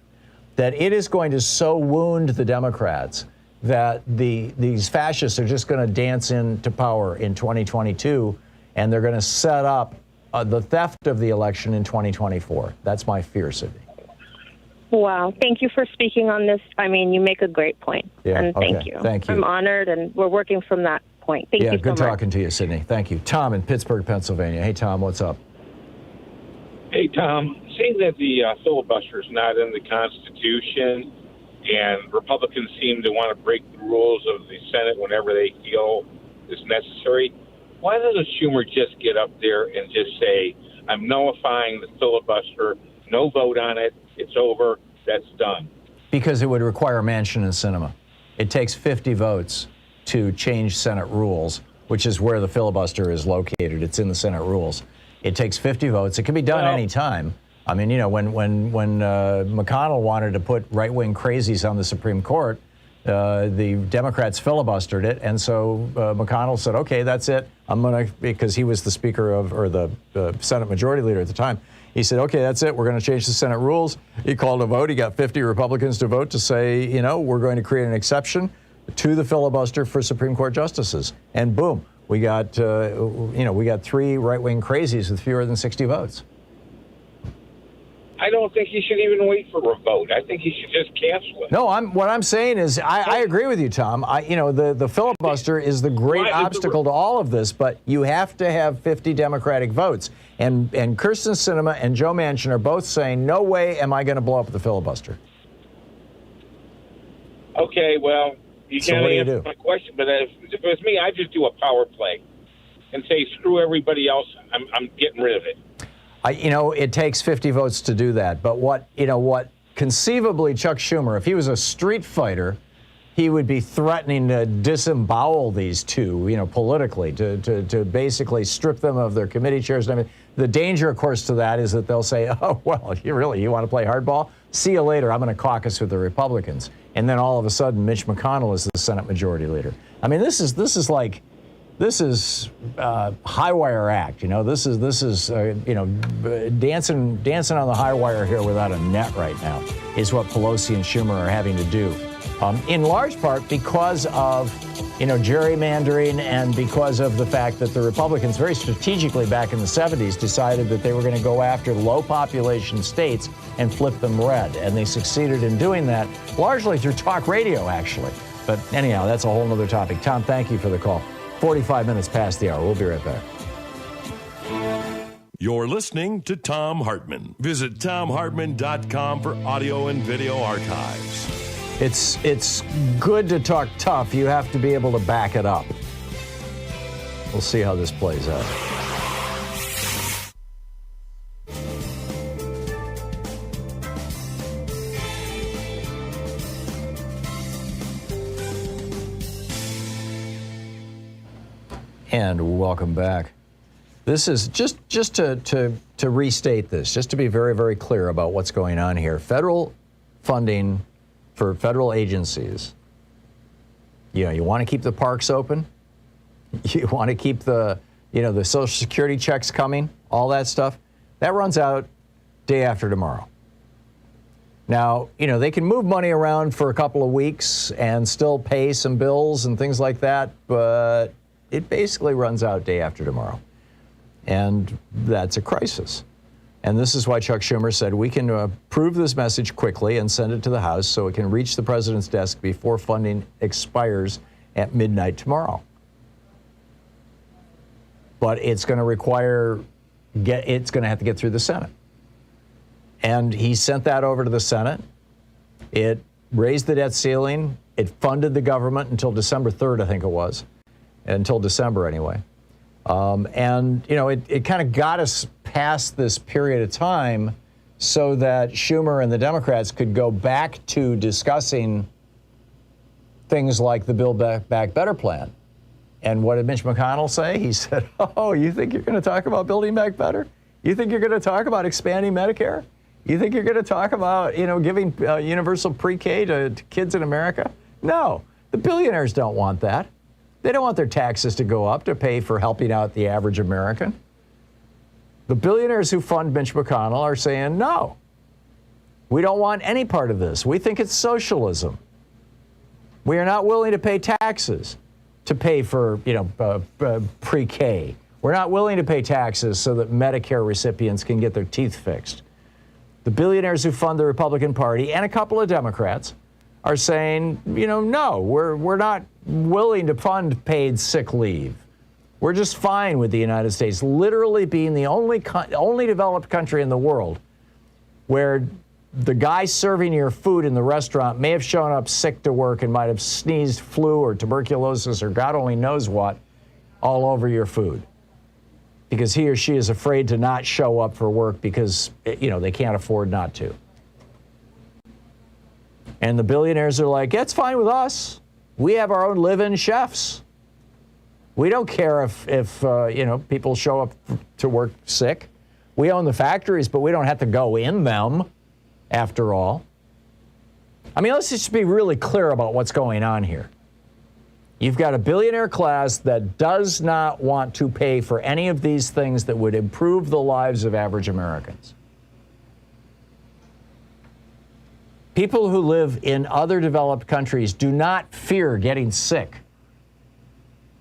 Speaker 4: that it is going to so wound the Democrats that these fascists are just going to dance into power in 2022, and they're going to set up the theft of the election in 2024. That's my fear, Sydney.
Speaker 9: Wow. Thank you for speaking on this. I mean, you make a great point.
Speaker 4: Yeah,
Speaker 9: and thank you.
Speaker 4: Thank you.
Speaker 9: I'm honored, and we're working from that point. Thank you so much.
Speaker 4: Yeah, good talking to you, Sydney. Thank you. Tom in Pittsburgh, Pennsylvania. Hey, Tom, what's up?
Speaker 10: Hey, Tom. Seeing that the filibuster is not in the Constitution, and Republicans seem to want to break the rules of the Senate whenever they feel is necessary, why doesn't Schumer just get up there and just say, I'm nullifying the filibuster, no vote on it, it's over, that's done?
Speaker 4: Because it would require Manchin and Sinema. It takes 50 votes to change Senate rules, which is where the filibuster is located. It's in the Senate rules. It takes 50 votes. It can be done any time. I mean, when McConnell wanted to put right-wing crazies on the Supreme Court, the Democrats filibustered it, and so McConnell said, "Okay, that's it. I'm gonna," because he was the Speaker of, or the Senate Majority Leader at the time. He said, "Okay, that's it. We're going to change the Senate rules." He called a vote. He got 50 Republicans to vote to say, we're going to create an exception to the filibuster for Supreme Court justices, and boom, we got 3 right-wing crazies with fewer than 60 votes.
Speaker 10: I don't think he should even wait for a vote. I think he should just cancel it.
Speaker 4: No, what I'm saying is I agree with you, Tom. The filibuster is the great obstacle to all of this, but you have to have 50 Democratic votes. And Kyrsten Sinema and Joe Manchin are both saying, no way am I going to blow up the filibuster.
Speaker 10: Okay, well, you
Speaker 4: So
Speaker 10: can't
Speaker 4: what do you
Speaker 10: answer
Speaker 4: do?
Speaker 10: my question, but if it was me, I'd just do a power play and say, screw everybody else, I'm getting rid of it.
Speaker 4: It takes 50 votes to do that. But what conceivably Chuck Schumer, if he was a street fighter, he would be threatening to disembowel these two, politically, to basically strip them of their committee chairs. I mean, the danger, of course, to that is that they'll say, oh, well, you want to play hardball? See you later. I'm going to caucus with the Republicans. And then all of a sudden, Mitch McConnell is the Senate Majority Leader. I mean, this is high wire act. This is dancing on the high wire here without a net right now is what Pelosi and Schumer are having to do
Speaker 3: in large part because of, gerrymandering and because of the fact that the Republicans very strategically back in the 70s decided that they were going to go after low population states and flip them red. And they succeeded in doing that largely through talk radio, actually. But anyhow, that's a whole other topic. Tom, thank you for the call. 45 minutes past the hour. We'll be right back.
Speaker 6: You're listening to Thom Hartmann. Visit thomhartmann.com for audio and video archives.
Speaker 3: It's good to talk tough. You have to be able to back it up. We'll see how this plays out. And welcome back. This is just to restate this, just to be very, very clear about what's going on here. Federal funding for federal agencies. You want to keep the parks open. You want to keep the Social Security checks coming, all that stuff. That runs out day after tomorrow. Now, they can move money around for a couple of weeks and still pay some bills and things like that, but it basically runs out day after tomorrow. And that's a crisis. And this is why Chuck Schumer said we can approve this message quickly and send it to the House so it can reach the president's desk before funding expires at midnight tomorrow. But it's going to it's going to have to get through the Senate. And he sent that over to the Senate. It raised the debt ceiling. It funded the government until December 3rd, I think it was. Until December, anyway. It kind of got us past this period of time so that Schumer and the Democrats could go back to discussing things like the Build Back Better plan. And what did Mitch McConnell say? He said, oh, you think you're going to talk about building back better? You think you're going to talk about expanding Medicare? You think you're going to talk about, giving universal pre-K to kids in America? No, the billionaires don't want that. They don't want their taxes to go up to pay for helping out the average American. The billionaires who fund Mitch McConnell are saying, no, we don't want any part of this. We think it's socialism. We are not willing to pay taxes to pay for, pre-K. We're not willing to pay taxes so that Medicare recipients can get their teeth fixed. The billionaires who fund the Republican Party and a couple of Democrats are saying, no, we're not willing to fund paid sick leave. We're just fine with the United States literally being the only developed country in the world where the guy serving your food in the restaurant may have shown up sick to work and might have sneezed flu or tuberculosis or God only knows what all over your food because he or she is afraid to not show up for work because, they can't afford not to. And the billionaires are like, it's fine with us. We have our own live-in chefs. We don't care if people show up to work sick. We own the factories, but we don't have to go in them, after all. I mean, let's just be really clear about what's going on here. You've got a billionaire class that does not want to pay for any of these things that would improve the lives of average Americans. People who live in other developed countries do not fear getting sick.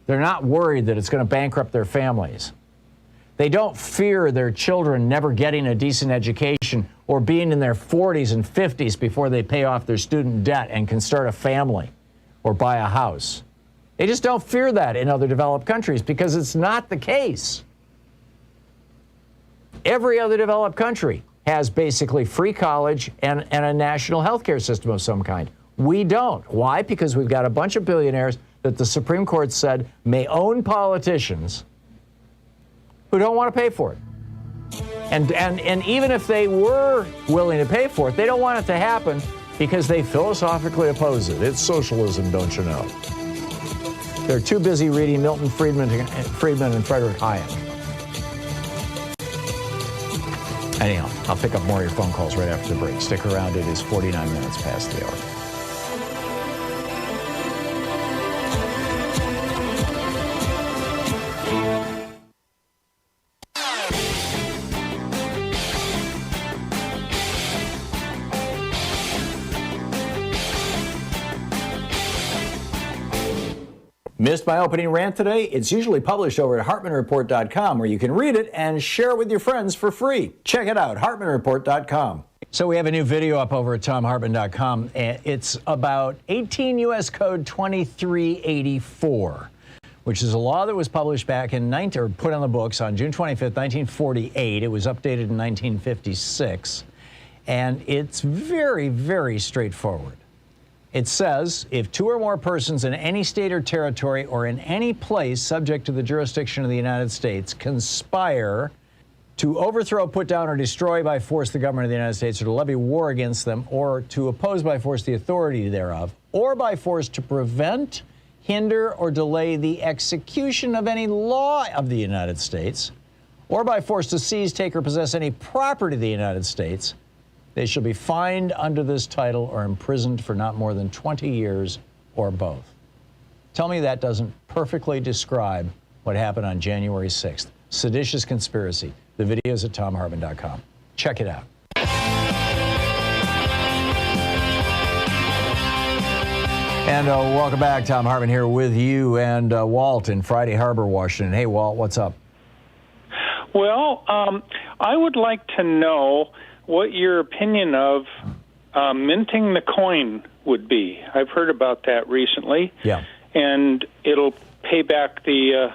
Speaker 3: They're not worried that it's going to bankrupt their families. They don't fear their children never getting a decent education or being in their 40s and 50s before they pay off their student debt and can start a family or buy a house. They just don't fear that in other developed countries because it's not the case. Every other developed country has basically free college and a national health care system of some kind. We don't. Why? Because we've got a bunch of billionaires that the Supreme Court said may own politicians who don't want to pay for it. And even if they were willing to pay for it, they don't want it to happen because they philosophically oppose it. It's socialism, don't you know? They're too busy reading Milton Friedman and Frederick Hayek. Anyhow, I'll pick up more of your phone calls right after the break. Stick around. It is 49 minutes past the hour.
Speaker 4: Missed my opening rant today? It's usually published over at HartmannReport.com, where you can read it and share it with your friends for free. Check it out, HartmannReport.com. So we have a new video up over at ThomHartmann.com. It's about 18 U.S. Code 2384, which is a law that was published back in put on the books on June 25th, 1948. It was updated in 1956, and it's very, very straightforward. It says, if two or more persons in any state or territory or in any place subject to the jurisdiction of the United States conspire to overthrow, put down, or destroy by force the government of the United States, or to levy war against them, or to oppose by force the authority thereof, or by force to prevent, hinder, or delay the execution of any law of the United States, or by force to seize, take, or possess any property of the United States, they shall be fined under this title or imprisoned for not more than 20 years or both. Tell me that doesn't perfectly describe what happened on January 6th. Seditious conspiracy. The video's at ThomHartmann.com. Check it out. And welcome back. Thom Hartmann here with you and Walt in Friday Harbor, Washington. Hey, Walt, what's up?
Speaker 11: Well, I would like to know what your opinion of minting the coin would be. I've heard about that recently.
Speaker 4: Yeah.
Speaker 11: And it'll pay back the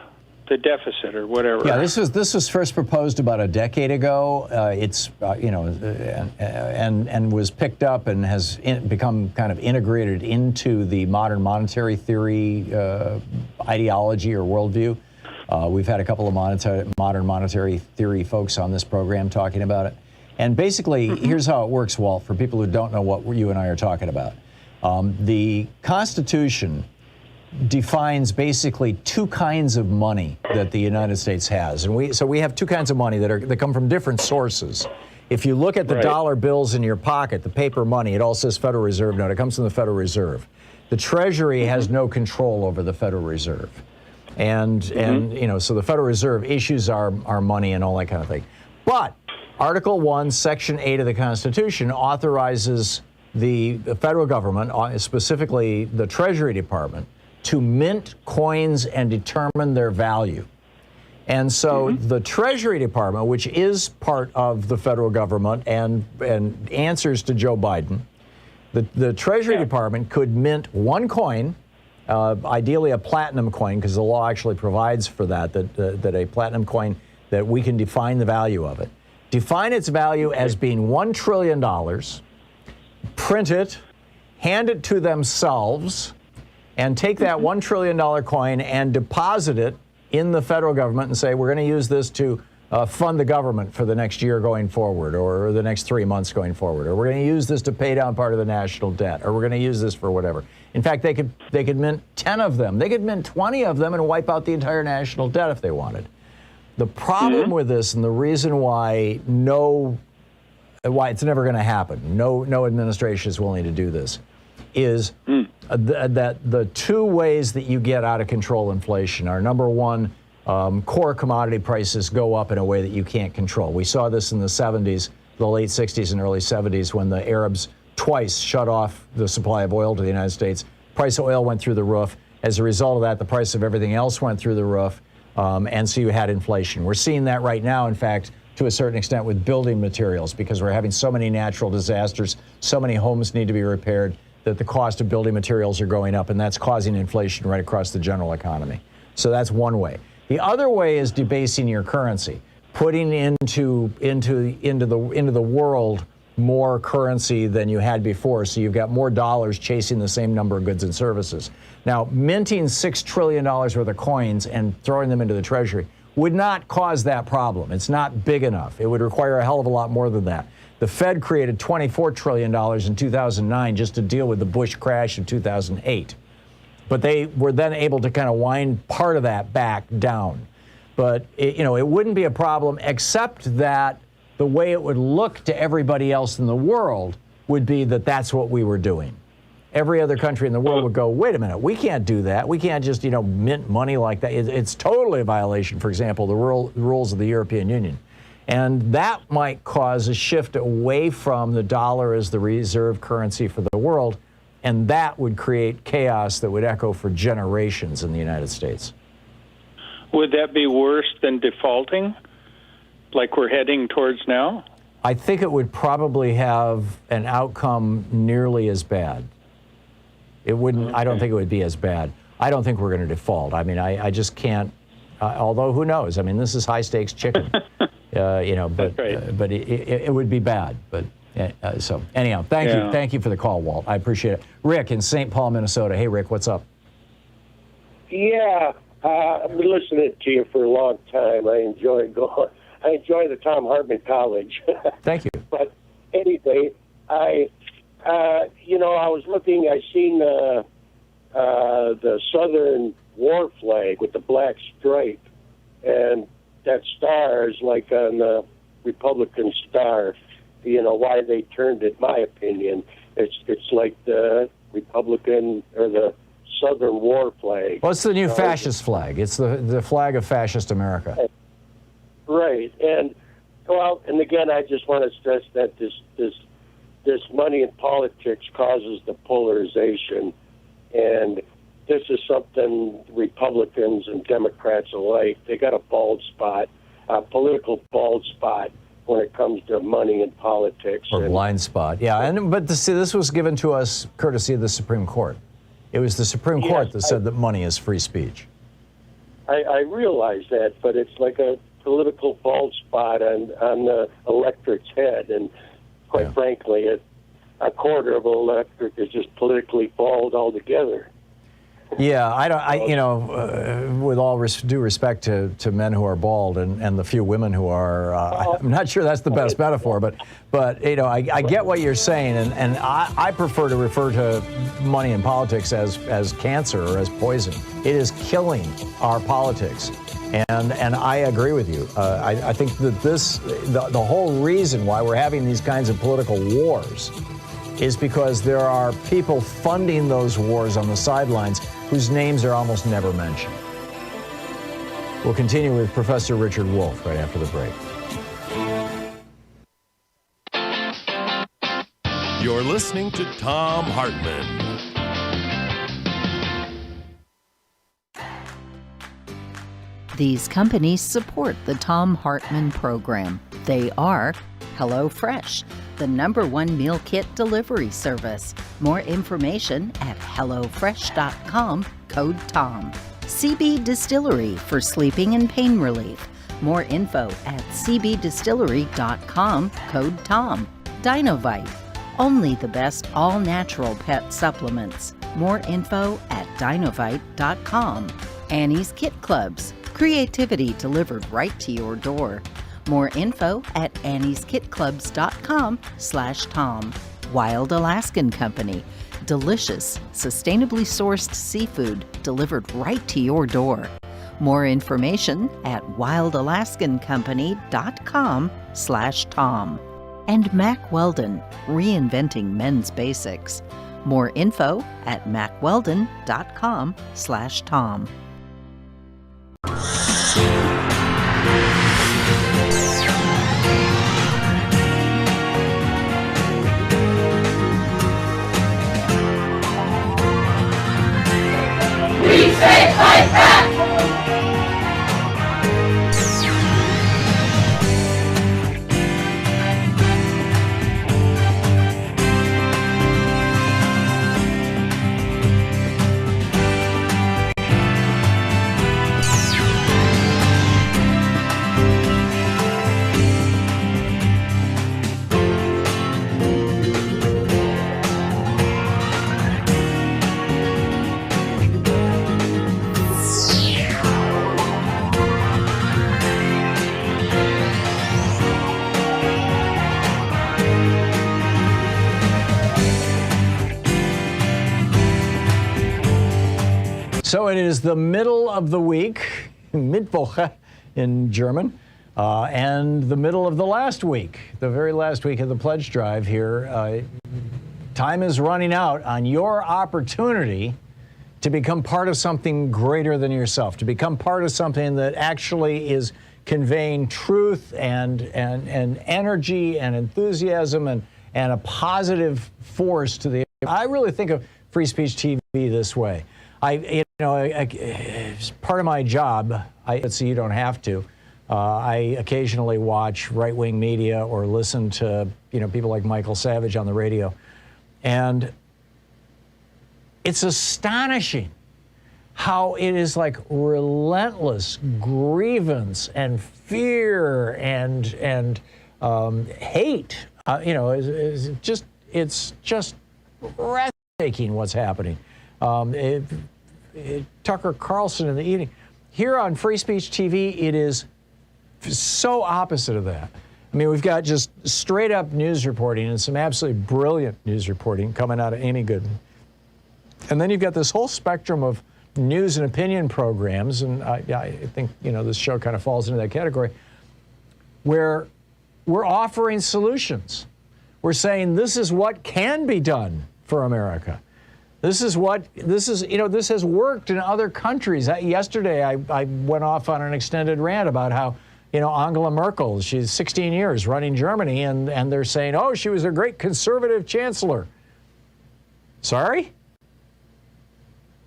Speaker 11: deficit or whatever.
Speaker 4: Yeah, this was first proposed about a decade ago. It's and was picked up and has become kind of integrated into the modern monetary theory ideology or worldview. We've had a couple of modern monetary theory folks on this program talking about it. And basically, here's how it works, Walt, for people who don't know what you and I are talking about. The Constitution defines basically two kinds of money that the United States has. And we have two kinds of money that come from different sources. If you look at the dollar bills in your pocket, the paper money, it all says Federal Reserve note. It comes from the Federal Reserve. The Treasury has no control over the Federal Reserve. And so the Federal Reserve issues our money and all that kind of thing. But Article 1, Section 8 of the Constitution authorizes the federal government, specifically the Treasury Department, to mint coins and determine their value. And so the Treasury Department, which is part of the federal government and answers to Joe Biden, the Treasury Department could mint one coin, ideally a platinum coin, because the law actually provides for that a platinum coin, that we can define the value of it. Define its value as being $1 trillion, print it, hand it to themselves, and take that $1 trillion coin and deposit it in the federal government and say, we're going to use this to fund the government for the next year going forward, or the next 3 months going forward, or we're going to use this to pay down part of the national debt, or we're going to use this for whatever. In fact, they could mint 10 of them. They could mint 20 of them and wipe out the entire national debt if they wanted. The problem with this, and the reason why it's never going to happen, no administration is willing to do this, is that the two ways that you get out of control inflation are, number one, core commodity prices go up in a way that you can't control. We saw this in the 70s, the late 60s and early 70s, when the Arabs twice shut off the supply of oil to the United States. Price of oil went through the roof. As a result of that, the price of everything else went through the roof. And so you had inflation. We're seeing that right now, in fact, to a certain extent with building materials, because we're having so many natural disasters, so many homes need to be repaired, that the cost of building materials are going up, and that's causing inflation right across the general economy. So that's one way. The other way is debasing your currency, putting into the world more currency than you had before, so you've got more dollars chasing the same number of goods and services. Now, minting $6 trillion worth of coins and throwing them into the Treasury would not cause that problem. It's not big enough. It would require a hell of a lot more than that. The Fed created $24 trillion in 2009 just to deal with the Bush crash of 2008. But they were then able to kind of wind part of that back down. But it wouldn't be a problem, except that the way it would look to everybody else in the world would be that that's what we were doing. Every other country in the world would go, wait a minute, we can't do that. We can't just, mint money like that. It's totally a violation, for example, the rules of the European Union. And that might cause a shift away from the dollar as the reserve currency for the world
Speaker 3: And that would create chaos that would echo for generations in the United States.
Speaker 11: Would that be worse than defaulting, like we're heading towards now?
Speaker 3: I think it would probably have an outcome nearly as bad. It wouldn't,
Speaker 11: Okay.
Speaker 3: I don't think it would be as bad. I don't think we're going to default. I mean, I just can't, although who knows? I mean, this is high stakes chicken, you know, but,
Speaker 11: right.
Speaker 3: But it would be bad. But so anyhow, thank you. Thank you for the call, Walt. I appreciate it. Rick in St. Paul, Minnesota. Hey, Rick, what's up?
Speaker 12: Yeah, I've been listening to you for a long time. I enjoy the Thom Hartmann College.
Speaker 3: Thank you.
Speaker 12: But anyway, I was looking. I seen the Southern war flag with the black stripe, and that star is like on the Republican star. You know why they turned it? My opinion, it's like the Republican or the Southern war flag.
Speaker 3: Well, it's the new fascist flag. It's the flag of fascist America.
Speaker 12: Right, and again, I just want to stress that this money in politics causes the polarization, and this is something Republicans and Democrats alike, they got a bald spot, a political bald spot when it comes to money in politics.
Speaker 3: Or blind spot, yeah. But this was given to us courtesy of the Supreme Court. It was the Supreme Court that said that money is free speech.
Speaker 12: I realize that, but it's like a political bald spot on the electorate's head, and quite frankly, a quarter of the electorate is just politically bald altogether.
Speaker 3: Yeah, with all due respect to men who are bald and the few women who are, I'm not sure that's the best metaphor, but you know, I get what you're saying, and I prefer to refer to money in politics as cancer or as poison. It is killing our politics, and I agree with you. I think that the whole reason why we're having these kinds of political wars is because there are people funding those wars on the sidelines whose names are almost never mentioned. We'll continue with Professor Richard Wolff right after the break.
Speaker 6: You're listening to Thom Hartmann.
Speaker 1: These companies support the Thom Hartmann Program. They are HelloFresh, the #1 meal kit delivery service. More information at HelloFresh.com, code TOM. CB Distillery for sleeping and pain relief. More info at cbdistillery.com, code TOM. Dinovite, only the best all-natural pet supplements. More info at dinovite.com. Annie's Kit Clubs, creativity delivered right to your door. More info at annieskitclubs.com/Tom. Wild Alaskan Company, delicious, sustainably sourced seafood delivered right to your door. More information at wildalaskancompany.com/Tom. And Mack Weldon, reinventing men's basics. More info at mackweldon.com/Tom.
Speaker 2: We say fight back!
Speaker 3: So it is the middle of the week, Mittwoch in German, and the middle of the last week, the very last week of the pledge drive here. Time is running out on your opportunity to become part of something greater than yourself, to become part of something that actually is conveying truth and energy and enthusiasm and a positive force to the I really think of Free Speech TV this way. It's part of my job. So you don't have to. I occasionally watch right-wing media or listen to people like Michael Savage on the radio, and it's astonishing how it is like relentless grievance and fear and hate. It's just breathtaking what's happening. Tucker Carlson in the evening. Here on Free Speech TV, it is so opposite of that. I mean, we've got just straight up news reporting and some absolutely brilliant news reporting coming out of Amy Goodman. And then you've got this whole spectrum of news and opinion programs, and I think, this show kind of falls into that category, where we're offering solutions. We're saying this is what can be done for America. This has worked in other countries. Yesterday, I went off on an extended rant about how, Angela Merkel, she's 16 years running Germany, and they're saying, oh, she was a great conservative chancellor. Sorry?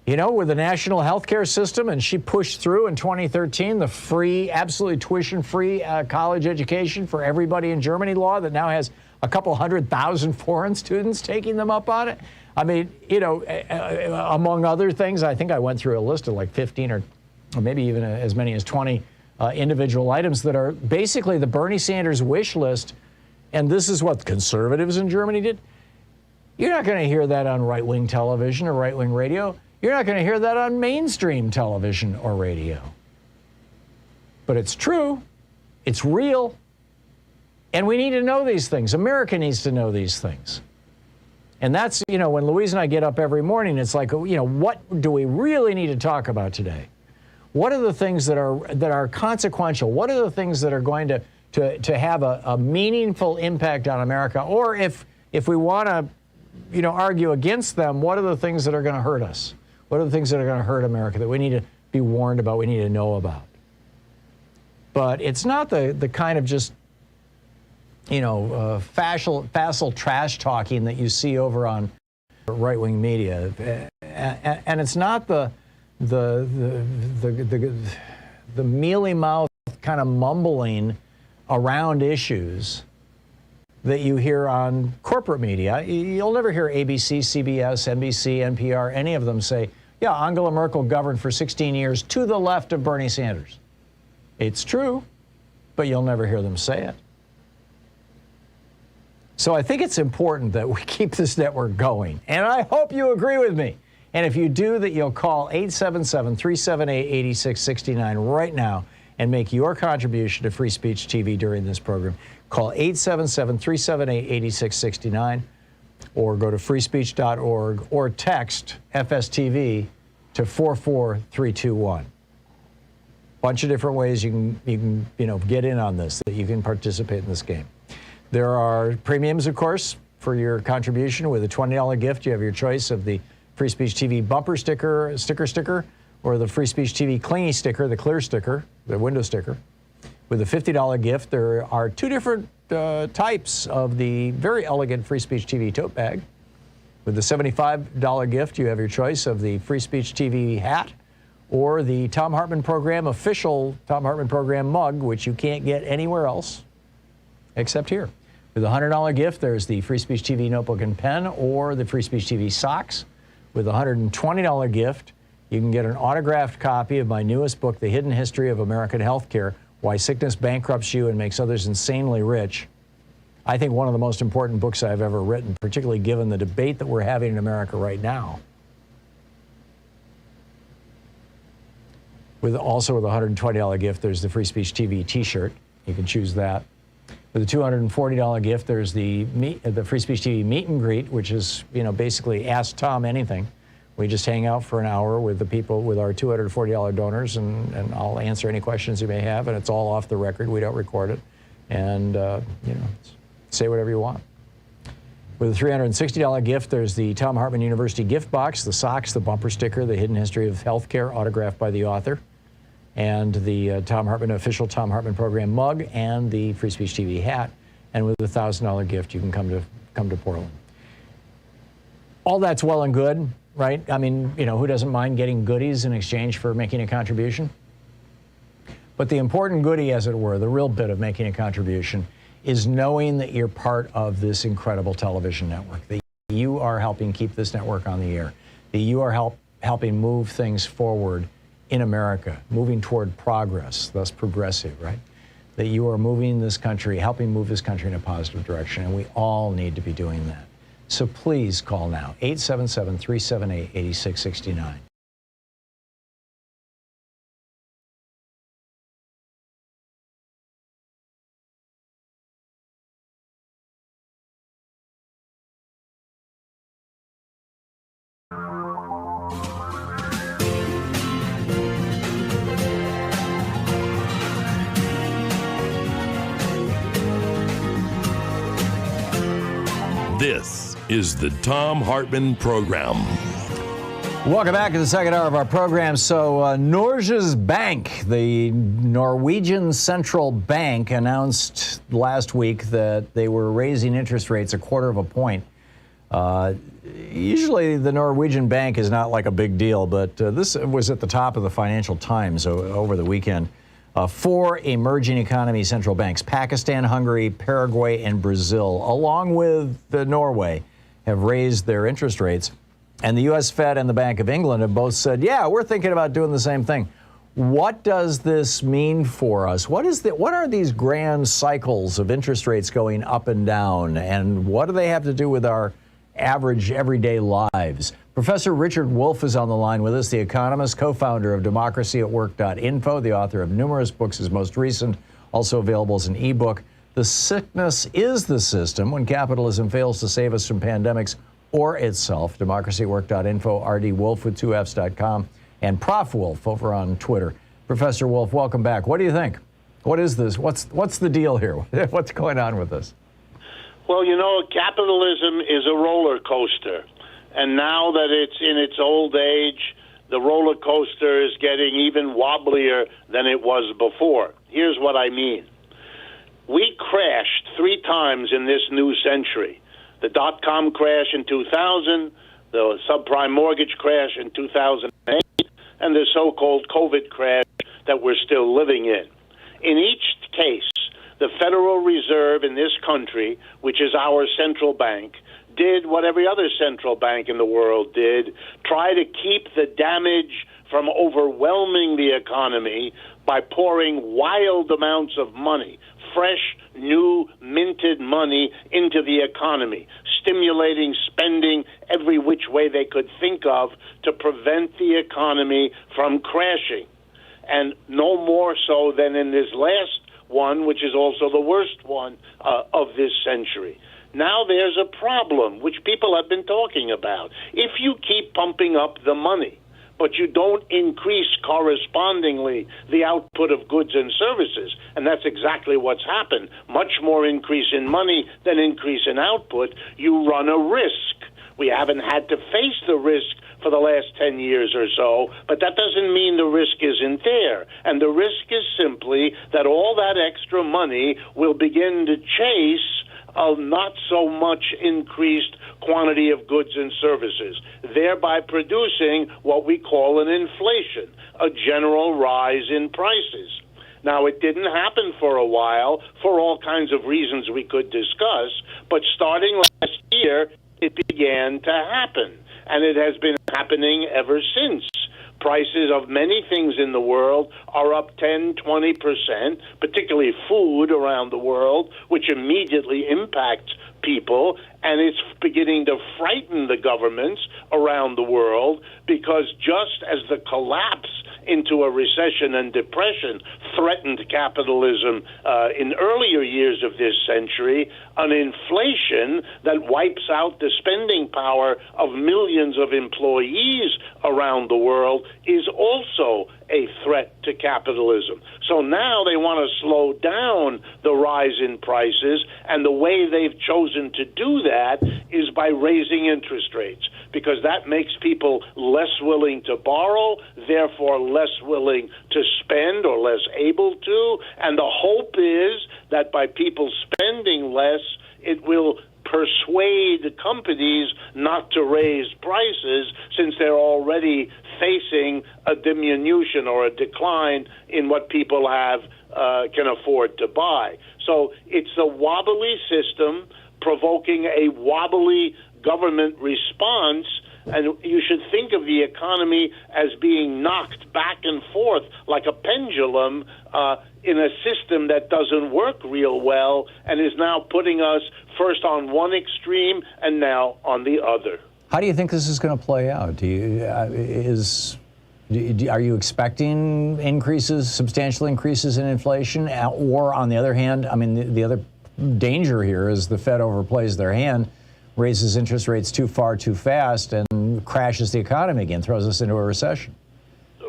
Speaker 3: With the national health care system, and she pushed through in 2013 the free, absolutely tuition-free college education for everybody in Germany law that now has a couple 100,000 foreign students taking them up on it. I mean, among other things, I think I went through a list of like 15 or maybe even as many as 20 individual items that are basically the Bernie Sanders wish list, and this is what conservatives in Germany did. You're not going to hear that on right-wing television or right-wing radio. You're not going to hear that on mainstream television or radio. But it's true. It's real. And we need to know these things. America needs to know these things. And that's, when Louise and I get up every morning, it's like, what do we really need to talk about today? What are the things that are consequential? What are the things that are going to have a meaningful impact on America? Or if we want to, argue against them, what are the things that are going to hurt us? What are the things that are going to hurt America that we need to be warned about, we need to know about? But it's not the kind of just, facile trash talking that you see over on right-wing media. And it's not the mealy-mouthed kind of mumbling around issues that you hear on corporate media. You'll never hear ABC, CBS, NBC, NPR, any of them say, yeah, Angela Merkel governed for 16 years to the left of Bernie Sanders. It's true, but you'll never hear them say it. So I think it's important that we keep this network going, and I hope you agree with me. And if you do, that you'll call 877-378-8669 right now and make your contribution to Free Speech TV during this program. Call 877-378-8669 or go to freespeech.org or text FSTV to 44321. Bunch of different ways you can get in on this, that you can participate in this game. There are premiums, of course, for your contribution. With a $20 gift, you have your choice of the Free Speech TV bumper sticker, or the Free Speech TV clingy sticker, the clear sticker, the window sticker. With a $50 gift, there are two different types of the very elegant Free Speech TV tote bag. With the $75 gift, you have your choice of the Free Speech TV hat or the Thom Hartmann Program official Thom Hartmann Program mug, which you can't get anywhere else except here. With a $100 gift, there's the Free Speech TV notebook and pen or the Free Speech TV socks. With a $120 gift, you can get an autographed copy of my newest book, The Hidden History of American Healthcare, Why Sickness Bankrupts You and Makes Others Insanely Rich. I think one of the most important books I've ever written, particularly given the debate that we're having in America right now. Also with a $120 gift, there's the Free Speech TV t-shirt. You can choose that. With a $240 gift, there's the Free Speech TV meet and greet, which is, basically Ask Tom Anything. We just hang out for an hour with the people, with our $240 donors, and I'll answer any questions you may have, and it's all off the record. We don't record it. And, say whatever you want. With a $360 gift, there's the Thom Hartmann University gift box, the socks, the bumper sticker, The Hidden History of Healthcare, autographed by the author, and the Thom Hartmann official Thom Hartmann Program mug, and the Free Speech TV hat. And with a $1,000 gift, you can come to Portland. All that's well and good, right? I mean, who doesn't mind getting goodies in exchange for making a contribution? But the important goodie, as it were, the real bit of making a contribution, is knowing that you're part of this incredible television network, that you are helping keep this network on the air, that you are helping move things forward in America, moving toward progress, thus progressive, right? That you are moving this country, helping move this country in a positive direction, and we all need to be doing that. So please call now, 877-378-8669.
Speaker 6: This is the Thom Hartmann Program.
Speaker 3: Welcome back to the second hour of our program. So Norges Bank, the Norwegian central bank, announced last week that they were raising interest rates 1/4 point. Usually the Norwegian bank is not like a big deal, but this was at the top of the Financial Times over the weekend. 4 emerging economy central banks, Pakistan, Hungary, Paraguay, and Brazil, along with Norway, have raised their interest rates. And the U.S. Fed and the Bank of England have both said, yeah, we're thinking about doing the same thing. What does this mean for us? What are these grand cycles of interest rates going up and down? And what do they have to do with our average everyday lives? Professor Richard Wolff is on the line with us, the economist, co-founder of democracyatwork.info, the author of numerous books, his most recent, also available as an ebook, The Sickness is the System, When Capitalism Fails to Save Us from Pandemics or Itself, democracyatwork.info, rdwolf with 2fs.com, and Prof. Wolff over on Twitter. Professor Wolff, welcome back. What do you think? What is this? What's the deal here? What's going on with this?
Speaker 13: Well, capitalism is a roller coaster. And now that it's in its old age, the roller coaster is getting even wobblier than it was before. Here's what I mean. We crashed 3 times in this new century. The dot-com crash in 2000, the subprime mortgage crash in 2008, and the so-called COVID crash that we're still living in. In each case, the Federal Reserve in this country, which is our central bank, did what every other central bank in the world did, try to keep the damage from overwhelming the economy by pouring wild amounts of money, fresh, new, minted money into the economy, stimulating spending every which way they could think of to prevent the economy from crashing. And no more so than in this last one, which is also the worst one of this century. Now there's a problem, which people have been talking about. If you keep pumping up the money, but you don't increase correspondingly the output of goods and services, and that's exactly what's happened, much more increase in money than increase in output, you run a risk. We haven't had to face the risk for the last 10 years or so, but that doesn't mean the risk isn't there. And the risk is simply that all that extra money will begin to chase a not so much increased quantity of goods and services, thereby producing what we call an inflation, a general rise in prices. Now, it didn't happen for a while for all kinds of reasons we could discuss, but starting last year, it began to happen, and it has been happening ever since. Prices of many things in the world are up 10, 20%, particularly food around the world, which immediately impacts people, and it's beginning to frighten the governments around the world because just as the collapse into a recession and depression threatened capitalism in earlier years of this century, an inflation that wipes out the spending power of millions of employees around the world is also a threat to capitalism. So now they want to slow down the rise in prices, and the way they've chosen to do that is by raising interest rates, because that makes people less willing to borrow, therefore less willing to spend or less able to, and the hope is that by people spending less, it will persuade companies not to raise prices since they're already facing a diminution or a decline in what people have can afford to buy. So it's a wobbly system provoking a wobbly government response, and you should think of the economy as being knocked back and forth like a pendulum in a system that doesn't work real well and is now putting us first on one extreme and now on the other.
Speaker 4: How do you think this is going to play out? Are you expecting increases, substantial increases in inflation? Or on the other hand, I mean, the other danger here is the Fed overplays their hand, raises interest rates too far, too fast, and crashes the economy again, throws us into a recession.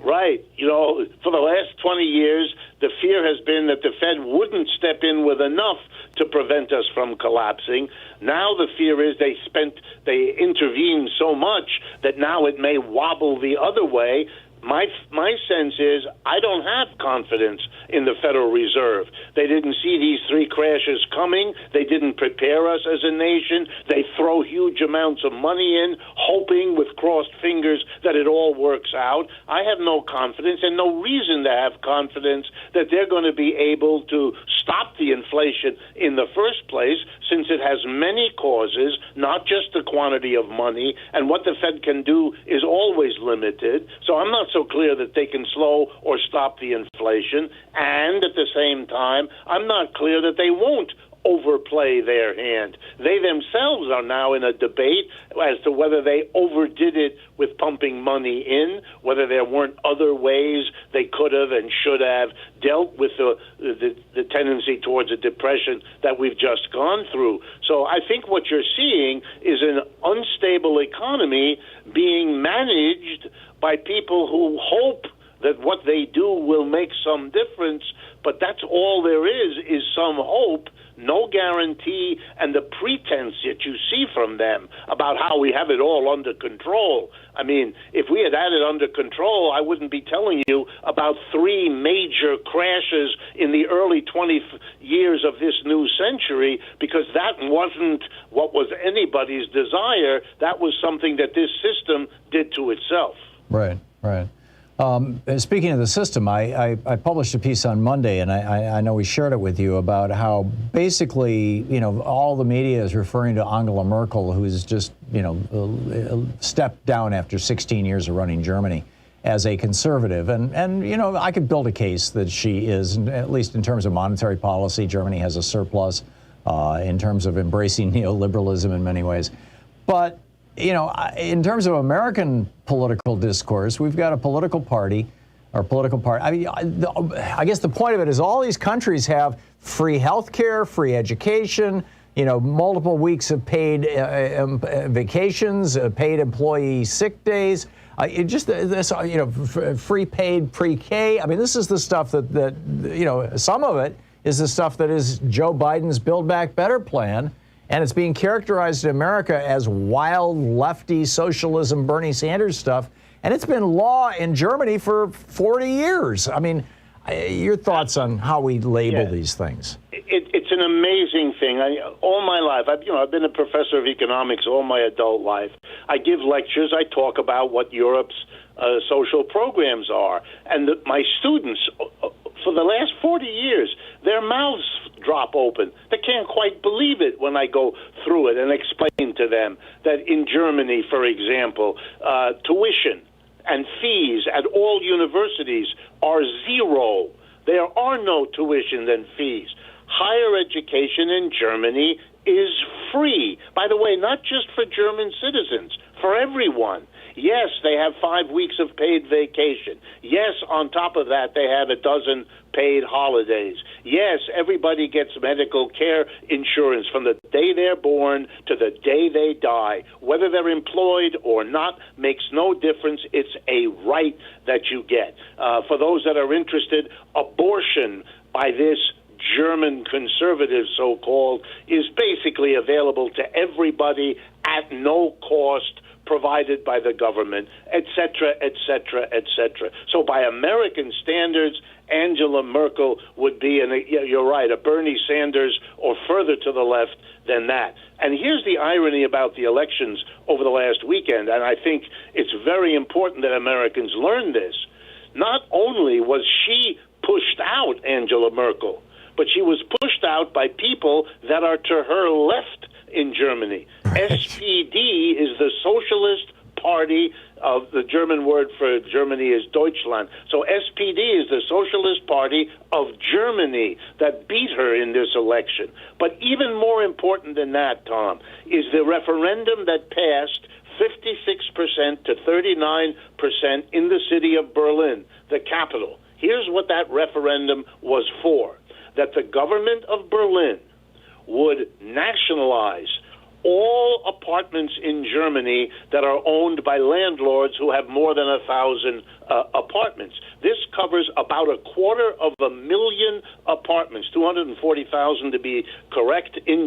Speaker 13: Right. You know, for the last 20 years, the fear has been that the Fed wouldn't step in with enough to prevent us from collapsing. Now the fear is they intervene so much that now it may wobble the other way. My sense is I don't have confidence in the Federal Reserve. They didn't see these three crashes coming. They didn't prepare us as a nation. They throw huge amounts of money in, hoping with crossed fingers that it all works out. I have no confidence and no reason to have confidence that they're going to be able to stop the inflation in the first place, since it has many causes, not just the quantity of money, and what the Fed can do is always limited. So I'm not so clear that they can slow or stop the inflation, and at the same time, I'm not clear that they won't overplay their hand. They themselves are now in a debate as to whether they overdid it with pumping money in, whether there weren't other ways they could have and should have dealt with the tendency towards a depression that we've just gone through. So I think what you're seeing is an unstable economy being managed by people who hope that what they do will make some difference, but that's all there is some hope, no guarantee, and the pretense that you see from them about how we have it all under control. I mean, if we had it under control, I wouldn't be telling you about three major crashes in the early 20 years of this new century, because that wasn't what was anybody's desire. That was something that this system did to itself.
Speaker 4: Right, right. Speaking of the system, I published a piece on Monday, and I know we shared it with you, about how basically, you know, all the media is referring to Angela Merkel, who's just, you know, stepped down after 16 years of running Germany, as a conservative. And you know, I could build a case that she is, at least in terms of monetary policy. Germany has a surplus in terms of embracing neoliberalism in many ways. But you know, in terms of American political discourse, we've got a political party, or political party. I mean, I guess the point of it is all these countries have free health care, free education, you know, multiple weeks of paid vacations, paid employee sick days. Just this, you know, free paid pre-K. I mean, this is the stuff that, you know, some of it is the stuff that is Joe Biden's Build Back Better plan. And it's being characterized in America as wild, lefty, socialism, Bernie Sanders stuff. And it's been law in Germany for 40 years. I mean, your thoughts on how we label these things?
Speaker 13: It's an amazing thing. All my life, I've been a professor of economics all my adult life. I give lectures. I talk about what Europe's social programs are. And my students, for the last 40 years, their mouths drop open. They can't quite believe it when I go through it and explain to them that in Germany, for example, tuition and fees at all universities are zero. There are no tuition and fees. Higher education in Germany is free. By the way, not just for German citizens, for everyone. Yes, they have 5 weeks of paid vacation. Yes, on top of that, they have a dozen paid holidays. Yes, everybody gets medical care insurance from the day they're born to the day they die. Whether they're employed or not makes no difference. It's a right that you get. For those that are interested, abortion by this German conservative, so-called, is basically available to everybody at no cost, provided by the government, et cetera, et cetera, et cetera. So by American standards, Angela Merkel would be, and you're right, a Bernie Sanders or further to the left than that. And here's the irony about the elections over the last weekend, and I think it's very important that Americans learn this. Not only was she pushed out, Angela Merkel, but she was pushed out by people that are to her left in Germany. SPD is the Socialist Party of the German word for Germany is Deutschland. So SPD is the Socialist Party of Germany that beat her in this election. But even more important than that, Tom, is the referendum that passed 56% to 39% in the city of Berlin, the capital. Here's what that referendum was for: that the government of Berlin would nationalize all apartments in Germany that are owned by landlords who have more than 1,000 apartments. This covers about 250,000 apartments, 240,000 to be correct, in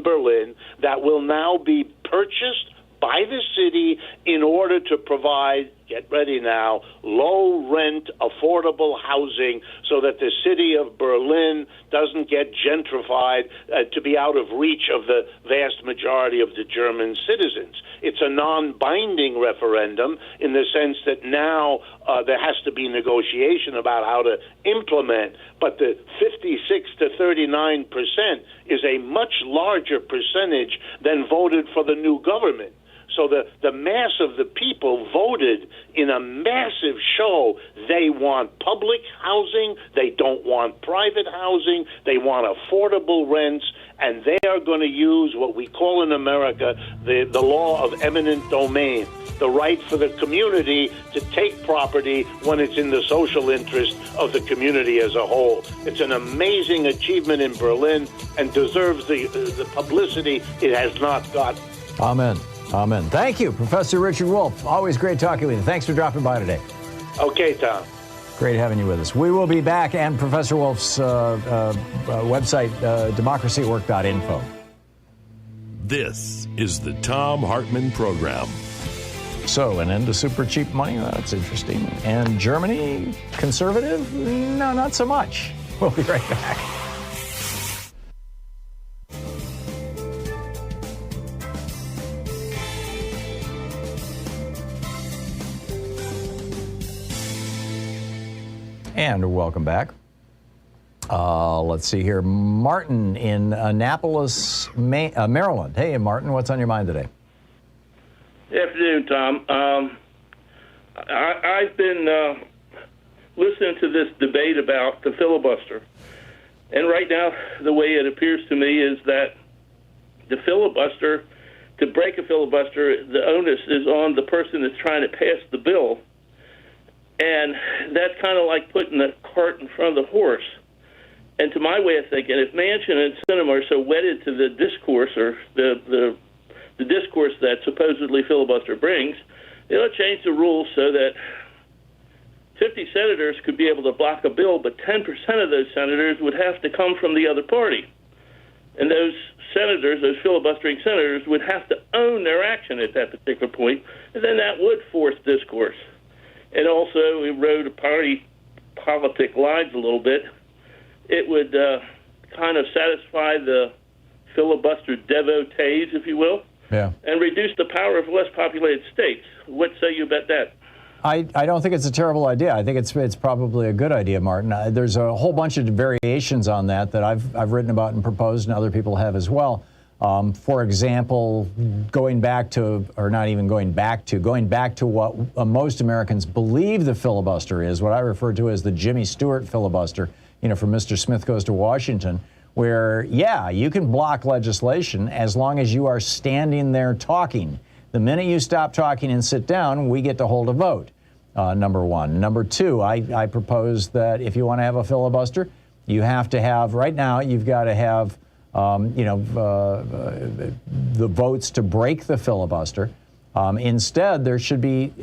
Speaker 13: Berlin, that will now be purchased by the city in order to provide, get ready now, low-rent, affordable housing so that the city of Berlin doesn't get gentrified to be out of reach of the vast majority of the German citizens. It's a non-binding referendum in the sense that now there has to be negotiation about how to implement, but the 56 to 39% is a much larger percentage than voted for the new government. So the mass of the people voted in a massive show. They want public housing. They don't want private housing. They want affordable rents. And they are going to use what we call in America the law of eminent domain, the right for the community to take property when it's in the social interest of the community as a whole. It's an amazing achievement in Berlin and deserves the publicity it has not gotten.
Speaker 4: Amen. Amen. Thank you, Professor Richard Wolff. Always great talking with you. Thanks for dropping by today.
Speaker 13: Okay, Tom.
Speaker 4: Great having you with us. We will be back, and Professor Wolff's website, democracyatwork.info.
Speaker 6: This is the Thom Hartmann Program.
Speaker 4: So, an end to super cheap money? That's interesting. And Germany, conservative? No, not so much. We'll be right back. And welcome back. Let's see here. Martin in Annapolis, Maryland. Hey, Martin, what's on your mind today?
Speaker 14: Good afternoon, Tom. I've been listening to this debate about the filibuster. And right now, the way it appears to me is that the filibuster, to break a filibuster, the onus is on the person that's trying to pass the bill. And that's kind of like putting the cart in front of the horse. And to my way of thinking, if Manchin and Sinema are so wedded to the discourse or the discourse that supposedly filibuster brings, they ought to change the rules so that 50 senators could be able to block a bill, but 10% of those senators would have to come from the other party. And those senators, those filibustering senators, would have to own their action at that particular point, and then that would force discourse. And also, we rode party politic lines a little bit. It would kind of satisfy the filibuster devotees, if you will, and reduce the power of less populated states. What say you about that?
Speaker 4: I don't think it's a terrible idea. I think it's probably a good idea, Martin. There's a whole bunch of variations on that I've written about and proposed, and other people have as well. For example, going back to what most Americans believe the filibuster is, what I refer to as the Jimmy Stewart filibuster, from Mr. Smith Goes to Washington, where, you can block legislation as long as you are standing there talking. The minute you stop talking and sit down, we get to hold a vote, number one. Number two, I propose that if you want to have a filibuster, you have to have, right now, you've got to have the votes to break the filibuster. Instead, there should be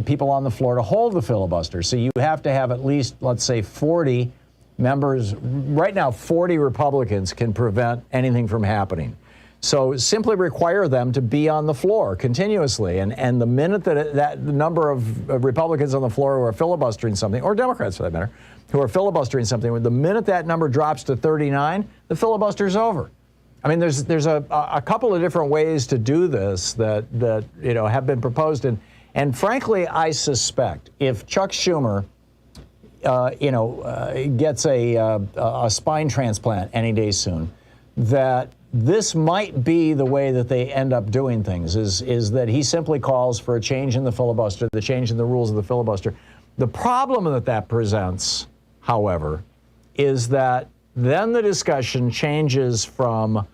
Speaker 4: people on the floor to hold the filibuster. So you have to have at least, let's say, 40 members. Right now, 40 Republicans can prevent anything from happening.
Speaker 3: So simply require them to be on the floor continuously. And the minute that the number of Republicans on the floor who are filibustering something, or Democrats for that matter, who are filibustering something, the minute that number drops to 39, the filibuster's over. I mean, there's a couple of different ways to do this that have been proposed. And frankly, I suspect if Chuck Schumer gets a spine transplant any day soon, that this might be the way that they end up doing things, is that he simply calls for a change in the filibuster, the change in the rules of the filibuster. The problem that presents, however, is that then the discussion changes from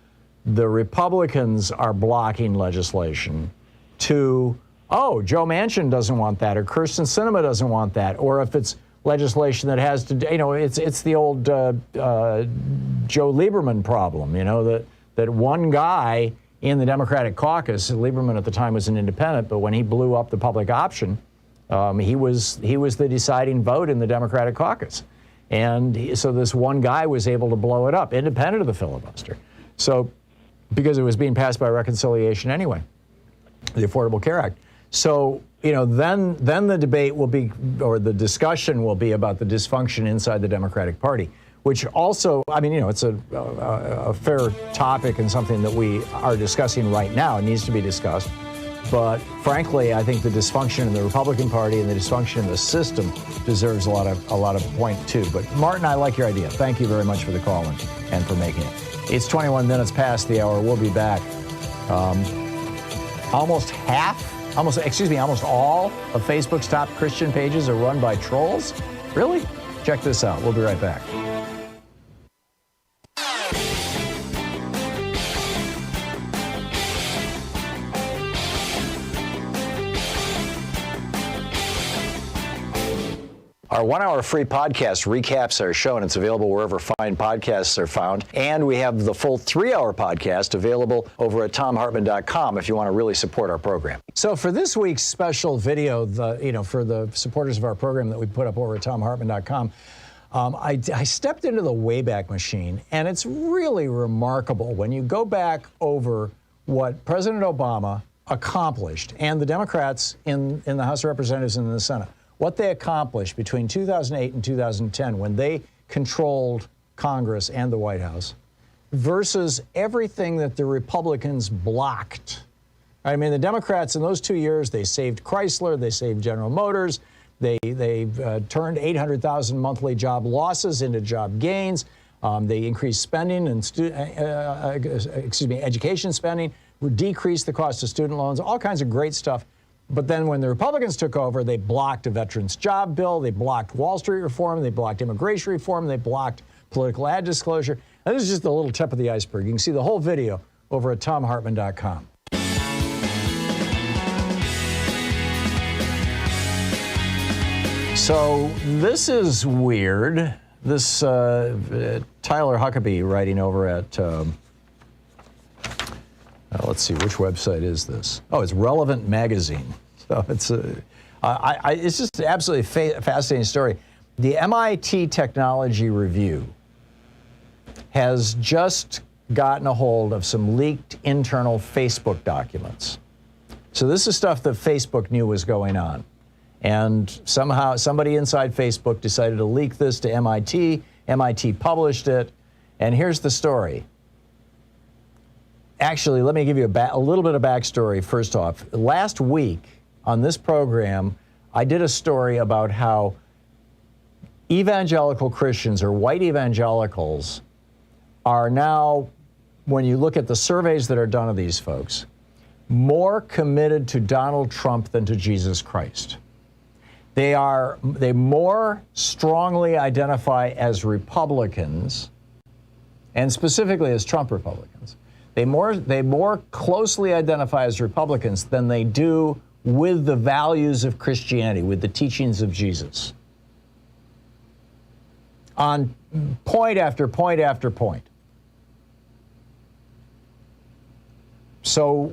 Speaker 3: the Republicans are blocking legislation to, oh, Joe Manchin doesn't want that, or Kyrsten Sinema doesn't want that, or if it's legislation that has to, it's the old Joe Lieberman problem, that one guy in the Democratic caucus, Lieberman at the time was an independent, but when he blew up the public option, he was the deciding vote in the Democratic caucus. And so this one guy was able to blow it up, independent of the filibuster. So, because it was being passed by reconciliation anyway, the Affordable Care Act. So, then the debate will be, or the discussion will be about the dysfunction inside the Democratic Party, which also, it's a fair topic and something that we are discussing right now. It needs to be discussed. But frankly, I think the dysfunction in the Republican Party and the dysfunction in the system deserves a lot of point too. But Martin, I like your idea. Thank you very much for the call and for making it. It's 21 minutes past the hour. We'll be back. Almost all of Facebook's top Christian pages are run by trolls. Really? Check this out. We'll be right back. Our 1 hour free podcast recaps our show, and it's available wherever fine podcasts are found. And we have the full 3 hour podcast available over at thomhartmann.com if you want to really support our program. So for this week's special video, for the supporters of our program that we put up over at thomhartmann.com, I stepped into the Wayback Machine, and it's really remarkable when you go back over what President Obama accomplished and the Democrats in the House of Representatives and in the Senate. What they accomplished between 2008 and 2010 when they controlled Congress and the White House versus everything that the Republicans blocked. I mean, the Democrats in those 2 years, they saved Chrysler, they saved General Motors, they turned 800,000 monthly job losses into job gains. They increased spending and education spending, decreased the cost of student loans, all kinds of great stuff. But then when the Republicans took over, they blocked a veterans job bill, they blocked Wall Street reform, they blocked immigration reform, they blocked political ad disclosure. And this is just a little tip of the iceberg. You can see the whole video over at thomhartmann.com. So this is weird. This Tyler Huckabee writing over at, let's see, which website is this? Oh, it's Relevant Magazine. So it's just an absolutely fascinating story. The MIT Technology Review has just gotten a hold of some leaked internal Facebook documents. So this is stuff that Facebook knew was going on. And somehow somebody inside Facebook decided to leak this to MIT. MIT published it. And here's the story. Actually, let me give you a little bit of backstory first off. Last week on this program, I did a story about how evangelical Christians or white evangelicals are now, when you look at the surveys that are done of these folks, more committed to Donald Trump than to Jesus Christ. They more strongly identify as Republicans, and specifically as Trump Republicans. They more closely identify as Republicans than they do with the values of Christianity, with the teachings of Jesus. On point after point after point. So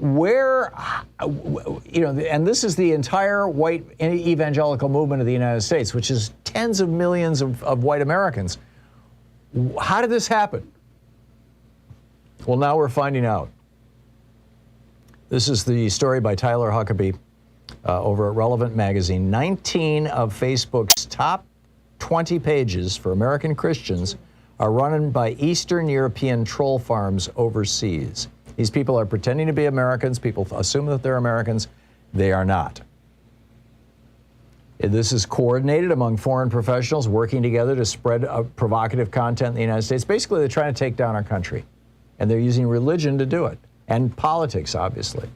Speaker 3: and this is the entire white evangelical movement of the United States, which is tens of millions of white Americans. How did this happen? Well, now we're finding out.
Speaker 4: This is the story by Tyler Huckabee over at Relevant Magazine. 19 of Facebook's top 20 pages for American Christians are run by Eastern European troll farms overseas. These people are pretending to be Americans. People assume that they're Americans. They are not. This is coordinated among foreign professionals working together to spread provocative content in the United States. Basically, they're trying to take down our country, and they're using religion to do it, and politics, obviously.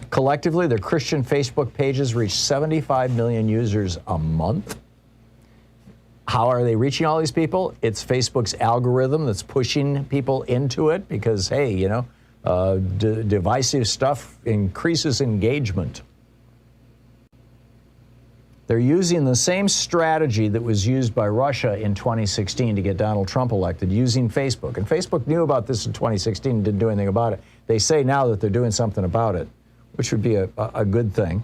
Speaker 4: Collectively, their Christian Facebook pages reach 75 million users a month. How are they reaching all these people? It's Facebook's algorithm that's pushing people into it because, hey, you know, divisive stuff increases engagement. They're using the same strategy that was used by Russia in 2016 to get Donald Trump elected, using Facebook. And Facebook knew about this in 2016 and didn't do anything about it. They say now that they're doing something about it, which would be a good thing.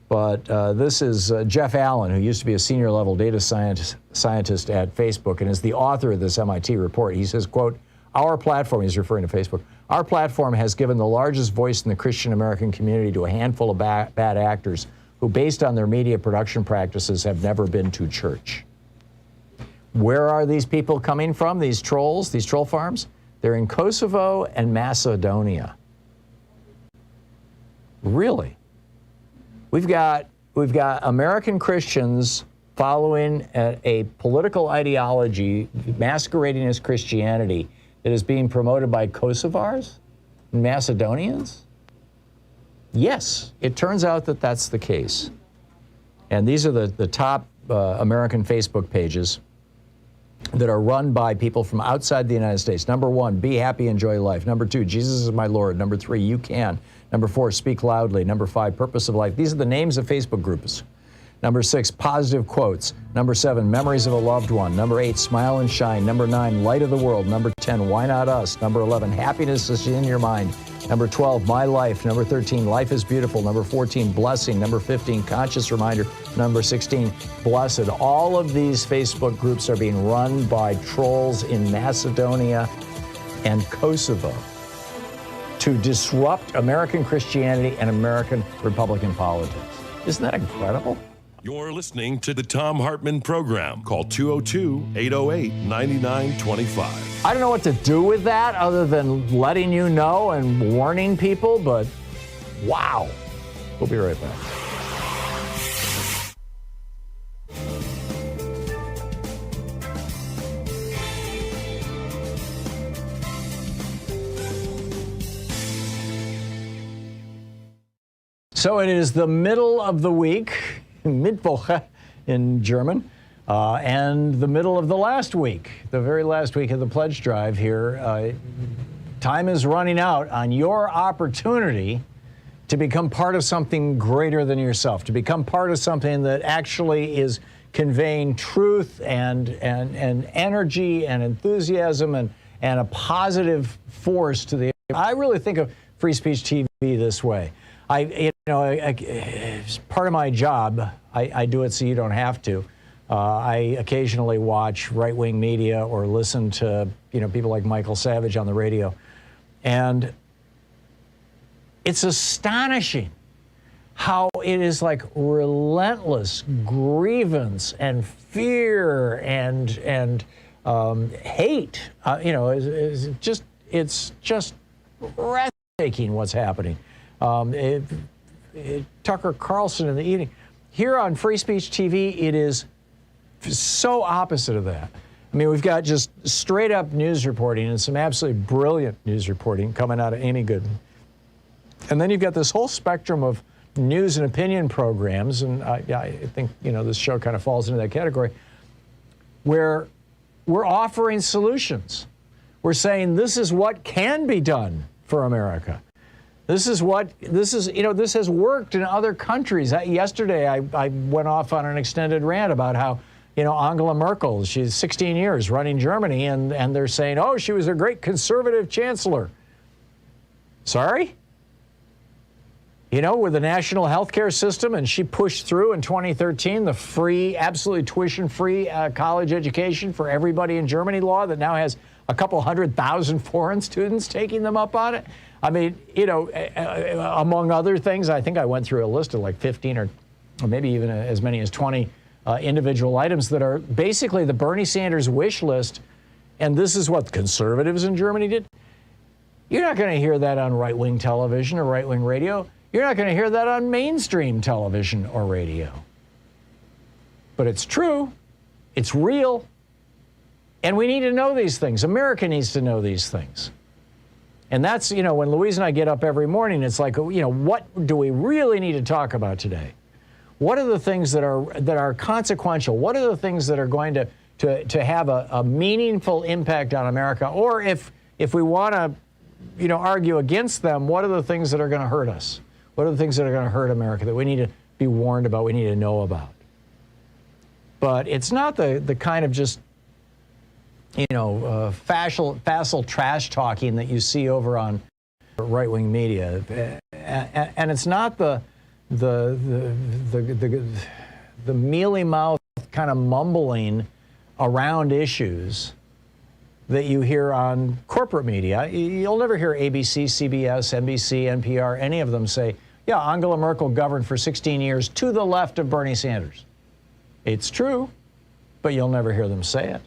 Speaker 4: But this is Jeff Allen, who used to be a senior level data scientist at Facebook and is the author of this MIT report. He says, quote, our platform, he's referring to Facebook, our platform has given the largest voice in the Christian American community to a handful of bad actors who, based on their media production practices, have never been to church. Where are these people coming from, these trolls, these troll farms? They're in Kosovo and Macedonia. Really? We've got American Christians following a political ideology masquerading as Christianity that is being promoted by Kosovars and Macedonians? Yes, it turns out that that's the case. And these are the top American Facebook pages that are run by people from outside the United States. Number 1, be happy, enjoy life. Number 2, Jesus is my Lord. Number 3, you can. Number 4, speak loudly. Number 5, purpose of life. These are the names of Facebook groups. Number 6, positive quotes. Number 7, memories of a loved one. Number 8, smile and shine. Number 9, light of the world. Number 10, why not us? Number 11, happiness is in your mind. Number 12, my life. Number 13, life is beautiful. Number 14, blessing. Number 15, conscious reminder. Number 16, blessed. All of these Facebook groups are being run by trolls in Macedonia and Kosovo to disrupt American Christianity and American Republican politics. Isn't that incredible?
Speaker 6: You're listening to the Thom Hartmann Program. Call 202-808-9925.
Speaker 4: I don't know what to do with that other than letting you know and warning people, but wow. We'll be right back. So it is the middle of the week, Mittwoch in German, and the middle of the last week, the very last week of the pledge drive here. Time is running out on your opportunity to become part of something greater than yourself, to become part of something that actually is conveying truth and energy and enthusiasm and a positive force to the. I really think of Free Speech TV this way. It's part of my job. I do it so you don't have to. I occasionally watch right-wing media or listen to, people like Michael Savage on the radio. And it's astonishing how it is like relentless grievance and fear and hate. It's just breathtaking what's happening. Tucker Carlson in the evening. Here on Free Speech TV, it is so opposite of that. I mean, we've got just straight up news reporting and some absolutely brilliant news reporting coming out of Amy Goodman. And then you've got this whole spectrum of news and opinion programs, and I think, this show kind of falls into that category, where we're offering solutions. We're saying this is what can be done for America. This has worked in other countries. Yesterday, I went off on an extended rant about how, Angela Merkel, she's 16 years running Germany, and they're saying, oh, she was a great conservative chancellor. Sorry? With the national health care system, and she pushed through in 2013 the free, absolutely tuition-free college education for everybody in Germany law that now has a couple 100,000 foreign students taking them up on it.
Speaker 3: I mean, you know, among other things, I think I went through a list of like 15 or maybe even as many as 20 individual items that are basically the Bernie Sanders wish list. And this is what conservatives in Germany did. You're not going to hear that on right-wing television or right-wing radio. You're not going to hear that on mainstream television or radio. But it's true. It's real. And we need to know these things. America needs to know these things. And that's, you know, when Louise and I get up every morning, it's like, you know, what do we really need to talk about today? What are the things that are consequential? What are the things that are going to have a meaningful impact on America? Or if we want to, you know, argue against them, what are the things that are going to hurt us? What are the things that are going to hurt America that we need to be warned about, we need to know about? But it's not the kind of just, you know, facile trash talking that you see over on right-wing media. And it's not the mealy-mouthed kind of mumbling around issues that you hear on corporate media. You'll never hear ABC, CBS, NBC, NPR, any of them say, yeah, Angela Merkel governed for 16 years to the left of Bernie Sanders. It's true, but you'll never hear them say it.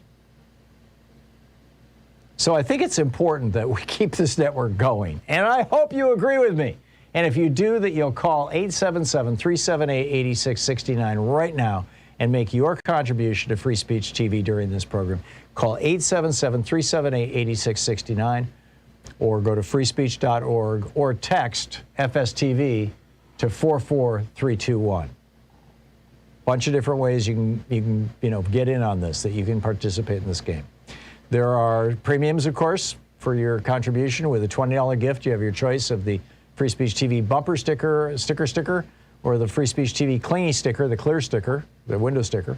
Speaker 3: So I think it's important that we keep this network going, and I hope you agree with me. And if you do, that you'll call 877-378-8669 right now and make your contribution to Free Speech TV during this program. Call 877-378-8669 or go to freespeech.org or text FSTV to 44321. Bunch of different ways you can get in on this, that you can participate in this game. There are premiums, of course, for your contribution. With a $20 gift, you have your choice of the Free Speech TV bumper sticker, or the Free Speech TV clingy sticker, the clear sticker, the window sticker.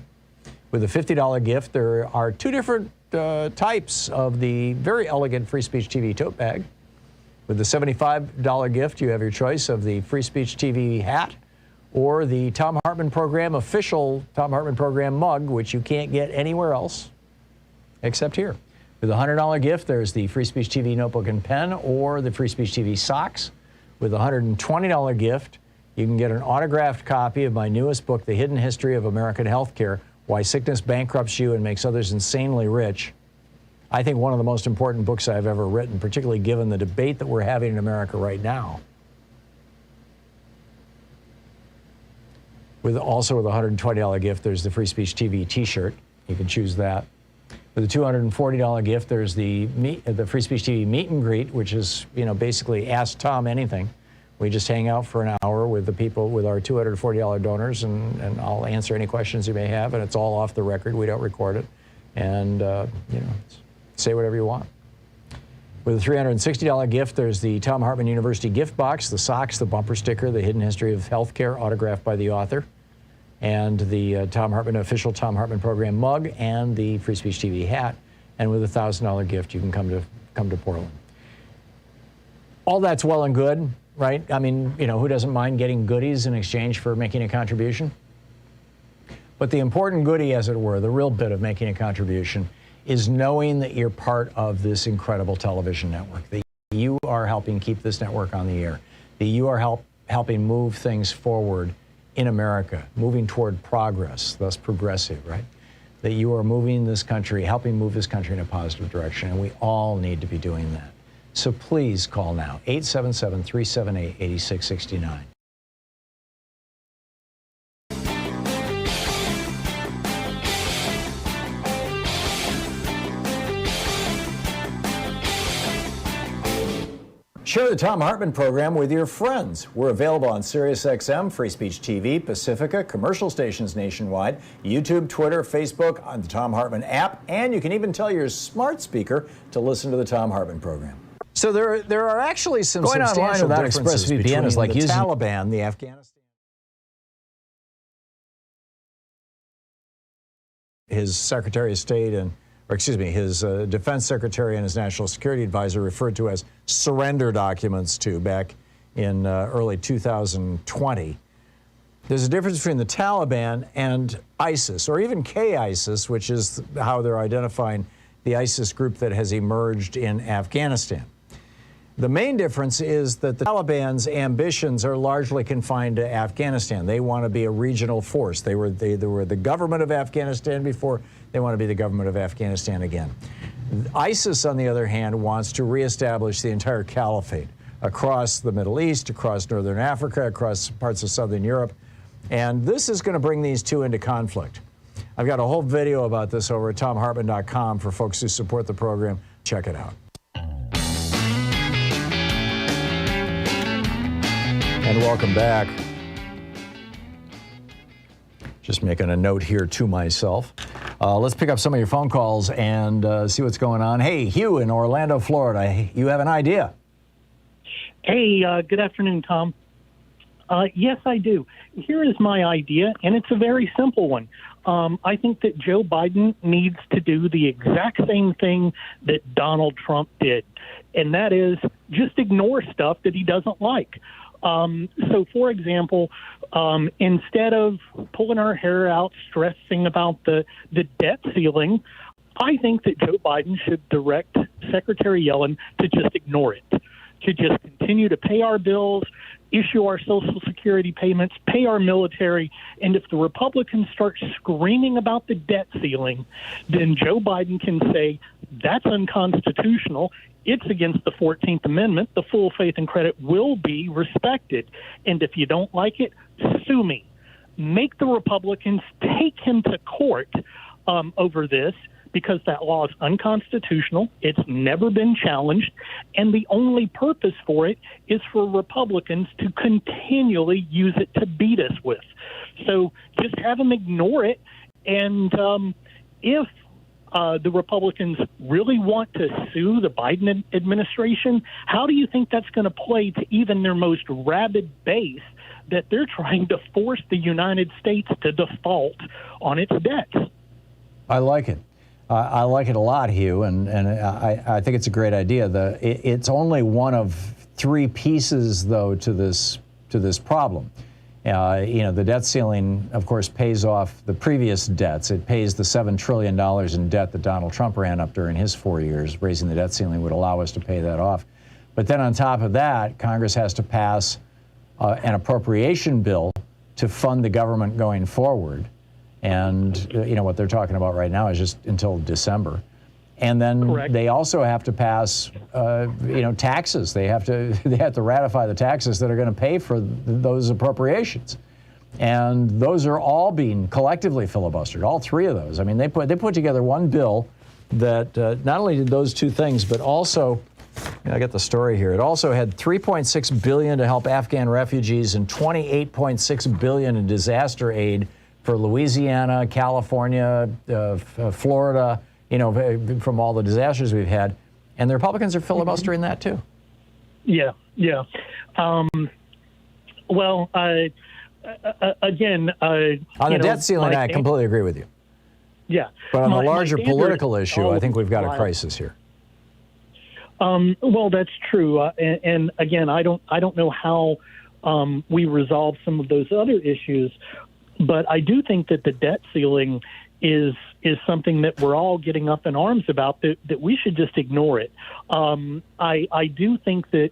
Speaker 3: With a $50 gift, there are two different types of the very elegant Free Speech TV tote bag. With the $75 gift, you have your choice of the Free Speech TV hat or the Thom Hartmann Program official Thom Hartmann Program mug, which you can't get anywhere else except here. With a $100 gift, there's the Free Speech TV notebook and pen or the Free Speech TV socks. With a $120 gift, you can get an autographed copy of my newest book, The Hidden History of American Healthcare, Why Sickness Bankrupts You and Makes Others Insanely Rich. I think one of the most important books I've ever written, particularly given the debate that we're having in America right now. Also with a $120 gift, there's the Free Speech TV t-shirt. You can choose that. With a $240 gift, there's the Free Speech TV meet and greet, which is, basically Ask Tom Anything. We just hang out for an hour with the people, with our $240 donors, and I'll answer any questions you may have, and it's all off the record. We don't record it. And, say whatever you want. With a $360 gift, there's the Thom Hartmann University gift box, the socks, the bumper sticker, The Hidden History of Healthcare, autographed by the author, and the official Thom Hartmann Program mug, and the Free Speech TV hat. And with a $1,000 gift, you can come to Portland. All that's well and good, right? I mean, who doesn't mind getting goodies in exchange for making a contribution? But the important goodie, as it were, the real bit of making a contribution, is knowing that you're part of this incredible television network, that you are helping keep this network on the air, that you are helping move things forward in America, moving toward progress, thus progressive, right? That you are moving this country, helping move this country in a positive direction, and we all need to be doing that. So please call now, 877-378-8669.
Speaker 4: Share the Thom Hartmann Program with your friends. We're available on SiriusXM, Free Speech TV, Pacifica, commercial stations nationwide, YouTube, Twitter, Facebook, on the Thom Hartmann app, and you can even tell your smart speaker to listen to the Thom Hartmann Program.
Speaker 3: So there are actually some substantial differences between the Taliban, the Afghanistan. His Secretary of State his Defense Secretary and his National Security Advisor referred to as surrender documents back in early 2020. There's a difference between the Taliban and ISIS, or even K-ISIS, which is how they're identifying the ISIS group that has emerged in Afghanistan. The main difference is that the Taliban's ambitions are largely confined to Afghanistan. They want to be a regional force. They were the government of Afghanistan before. They want to be the government of Afghanistan again. ISIS, on the other hand, wants to reestablish the entire caliphate across the Middle East, across Northern Africa, across parts of Southern Europe. And this is going to bring these two into conflict. I've got a whole video about this over at thomhartmann.com for folks who support the program. Check it out. And welcome back. Just making a note here to myself. Let's pick up some of your phone calls and see what's going on. Hey, Hugh in Orlando, Florida. You have an idea?
Speaker 15: Hey, good afternoon, Tom. Yes, I do. Here is my idea, and it's a very simple one. I think that Joe Biden needs to do the exact same thing that Donald Trump did, and that is just ignore stuff that he doesn't like. So, for example, instead of pulling our hair out, stressing about the debt ceiling, I think that Joe Biden should direct Secretary Yellen to just ignore it, to just continue to pay our bills, issue our Social Security payments, pay our military. And if the Republicans start screaming about the debt ceiling, then Joe Biden can say that's unconstitutional. It's against the 14th Amendment. The full faith and credit will be respected. And if you don't like it, sue me. Make the Republicans take him to court over this, because that law is unconstitutional. It's never been challenged. And the only purpose for it is for Republicans to continually use it to beat us with. So just have them ignore it. And if the Republicans really want to sue the Biden administration, how do you think that's going to play to even their most rabid base that they're trying to force the United States to default on its debts?
Speaker 3: I like it. I like it a lot, Hugh, and I think it's a great idea. It's only one of three pieces, though, to this problem. The debt ceiling, of course, pays off the previous debts. It pays the $7 trillion in debt that Donald Trump ran up during his 4 years. Raising the debt ceiling would allow us to pay that off. But then on top of that, Congress has to pass an appropriation bill to fund the government going forward. And, what they're talking about right now is just until December. And then
Speaker 15: Correct.
Speaker 3: They also have to pass, taxes. They have to ratify the taxes that are going to pay for those appropriations. And those are all being collectively filibustered, all three of those. I mean, they put together one bill that not only did those two things, but also, I got the story here. It also had $3.6 billion to help Afghan refugees and $28.6 billion in disaster aid for Louisiana, California, Florida, from all the disasters we've had. And the Republicans are filibustering that too.
Speaker 15: Yeah. Well, again...
Speaker 3: on the debt ceiling, I completely agree with you.
Speaker 15: Yeah.
Speaker 3: But on the larger political issue, I think we've got a crisis here.
Speaker 15: Well, that's true. And again, I don't know how we resolve some of those other issues. But I do think that the debt ceiling is something that we're all getting up in arms about, that we should just ignore it. I do think that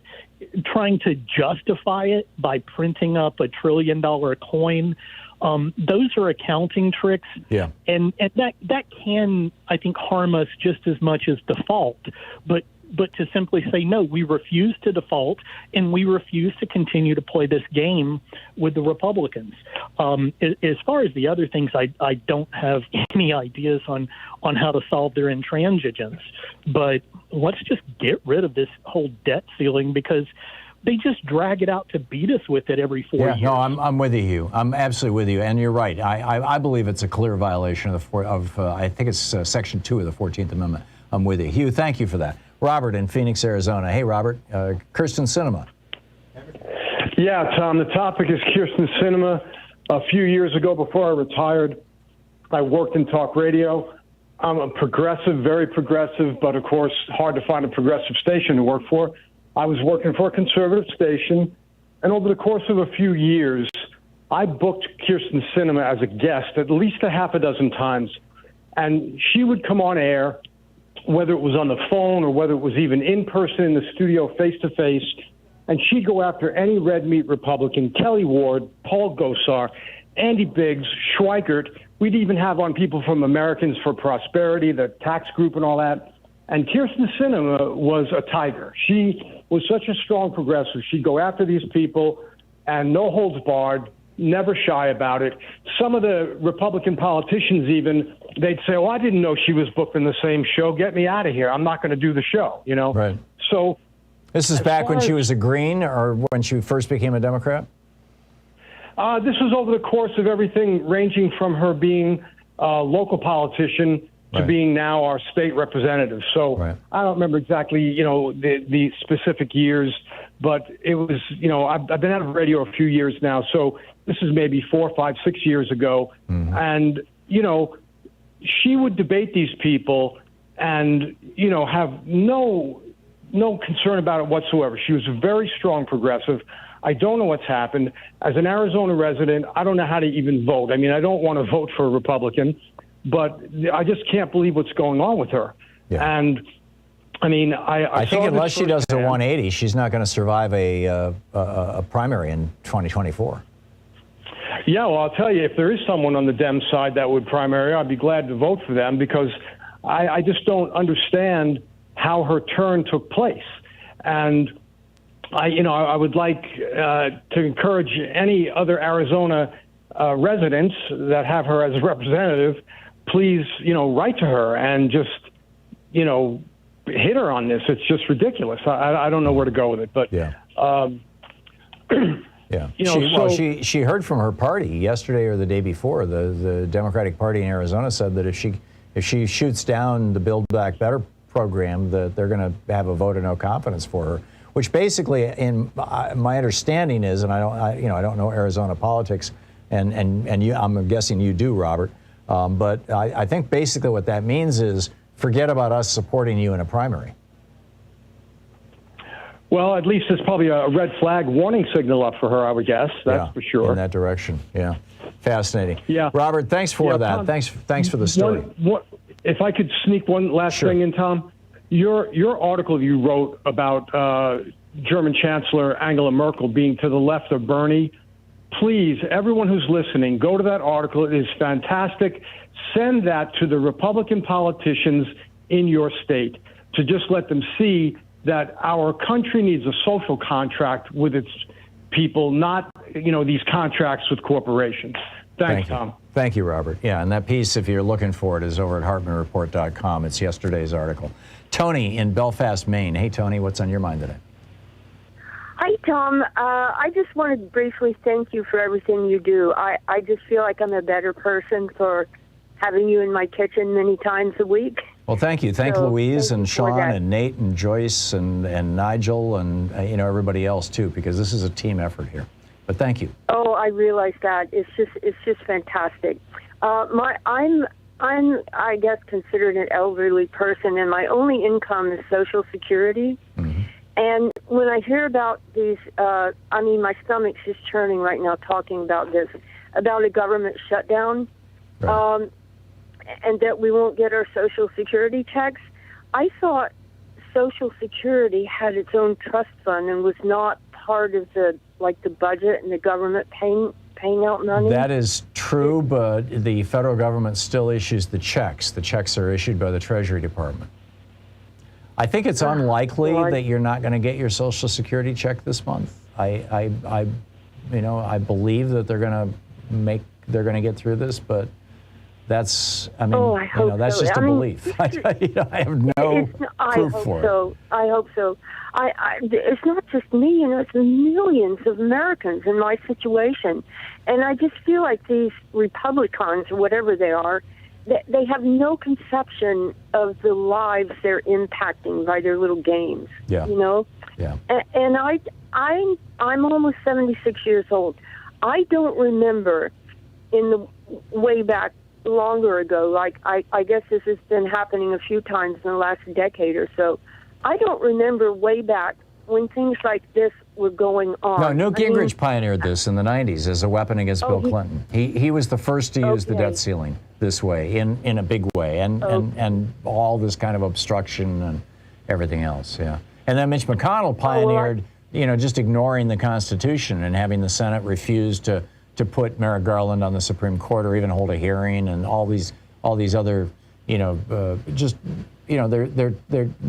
Speaker 15: trying to justify it by printing up $1 trillion coin, those are accounting tricks.
Speaker 3: Yeah.
Speaker 15: And that can, I think, harm us just as much as default. But to simply say, no, we refuse to default and we refuse to continue to play this game with the Republicans. As far as the other things, I don't have any ideas on how to solve their intransigence. But let's just get rid of this whole debt ceiling, because they just drag it out to beat us with it every 4 years.
Speaker 3: No, I'm with you, Hugh. I'm absolutely with you. And you're right. I believe it's a clear violation of I think it's Section 2 of the 14th Amendment. I'm with you. Hugh, thank you for that. Robert in Phoenix, Arizona. Hey, Robert. Kyrsten Sinema.
Speaker 16: Yeah, Tom, the topic is Kyrsten Sinema. A few years ago, before I retired, I worked in talk radio. I'm a progressive, very progressive, but of course, hard to find a progressive station to work for. I was working for a conservative station, and over the course of a few years, I booked Kyrsten Sinema as a guest at least a half a dozen times, and she would come on air whether it was on the phone or whether it was even in person in the studio face-to-face, and she'd go after any red meat Republican, Kelly Ward, Paul Gosar, Andy Biggs, Schweikert. We'd even have on people from Americans for Prosperity, the tax group and all that. And Kyrsten Sinema was a tiger. She was such a strong progressive. She'd go after these people and no holds barred, never shy about it. Some of the Republican politicians even, they'd say, I didn't know she was booked in the same show. Get me out of here. I'm not going to do the show, you know?
Speaker 4: Right.
Speaker 16: So
Speaker 4: this is back when she was a Green or when she first became a Democrat?
Speaker 16: This was over the course of everything ranging from her being a local politician to being now our state representative. So I don't remember exactly, the specific years, but it was, I've been out of radio a few years now. So this is maybe 4, 5, 6 years ago. And, she would debate these people and, have no concern about it whatsoever. She was a very strong progressive. I don't know what's happened. As an Arizona resident, I don't know how to even vote. I mean, I don't want to vote for a Republican, but I just can't believe what's going on with her. Yeah. And I mean, I
Speaker 4: think unless she does a 180, she's not going to survive a primary in 2024.
Speaker 16: Yeah, well, I'll tell you, if there is someone on the Dem side that would primary, I'd be glad to vote for them because I just don't understand how her turn took place. And I would like to encourage any other Arizona residents that have her as a representative, please, write to her and just, hit her on this. It's just ridiculous. I don't know where to go with it, but
Speaker 4: yeah. Yeah. She heard from her party yesterday or the day before. The Democratic Party in Arizona said that if she shoots down the Build Back Better program, that they're going to have a vote of no confidence for her. Which basically, in my understanding is, and I don't know Arizona politics, and you, I'm guessing you do, Robert, but I think basically what that means is forget about us supporting you in a primary.
Speaker 16: Well, at least there's probably a red flag warning signal up for her, I would guess. That's for sure.
Speaker 4: In that direction, yeah. Fascinating.
Speaker 16: Yeah.
Speaker 4: Robert, thanks for that.
Speaker 16: Tom,
Speaker 4: thanks for the story.
Speaker 16: If I could sneak one last thing in, Tom. Your article you wrote about German Chancellor Angela Merkel being to the left of Bernie, please, everyone who's listening, go to that article. It is fantastic. Send that to the Republican politicians in your state to just let them see that our country needs a social contract with its people, not, these contracts with corporations. Thanks, Tom.
Speaker 4: Thank you, Robert. Yeah, and that piece, if you're looking for it, is over at HartmannReport.com. It's yesterday's article. Tony in Belfast, Maine. Hey, Tony, what's on your mind today?
Speaker 17: Hi, Tom. I just wanted to briefly thank you for everything you do. I just feel like I'm a better person for having you in my kitchen many times a week.
Speaker 4: Well, thank you. Thank Louise and Sean and Nate and Joyce and Nigel and everybody else too, because this is a team effort here. But thank you.
Speaker 17: Oh, I realize that. It's just fantastic. I'm I guess considered an elderly person, and my only income is Social Security. Mm-hmm. And when I hear about these, my stomach's just churning right now talking about this, about a government shutdown. Right. And that we won't get our Social Security checks. I thought Social Security had its own trust fund and was not part of the budget and the government paying out money.
Speaker 4: That is true, but the federal government still issues the checks. The checks are issued by the Treasury Department. I think it's unlikely that you're not going to get your Social Security check this month. I believe that they're going to get through this, but that's, that's just a belief. I have no proof for it.
Speaker 17: I hope so. It's not just me, it's millions of Americans in my situation. And I just feel like these Republicans, or whatever they are, they have no conception of the lives they're impacting by their little games.
Speaker 4: Yeah.
Speaker 17: Yeah. And I'm almost 76 years old. I don't remember in the way back longer ago, I guess this has been happening a few times in the last decade or so. I don't remember way back when things like this were going on.
Speaker 4: No, Newt Gingrich pioneered this in the 90s as a weapon against Bill Clinton. He was the first to use the debt ceiling this way, in a big way, and all this kind of obstruction and everything else, yeah. And then Mitch McConnell pioneered, just ignoring the Constitution and having the Senate refuse to put Merrick Garland on the Supreme Court or even hold a hearing, and all these other, they're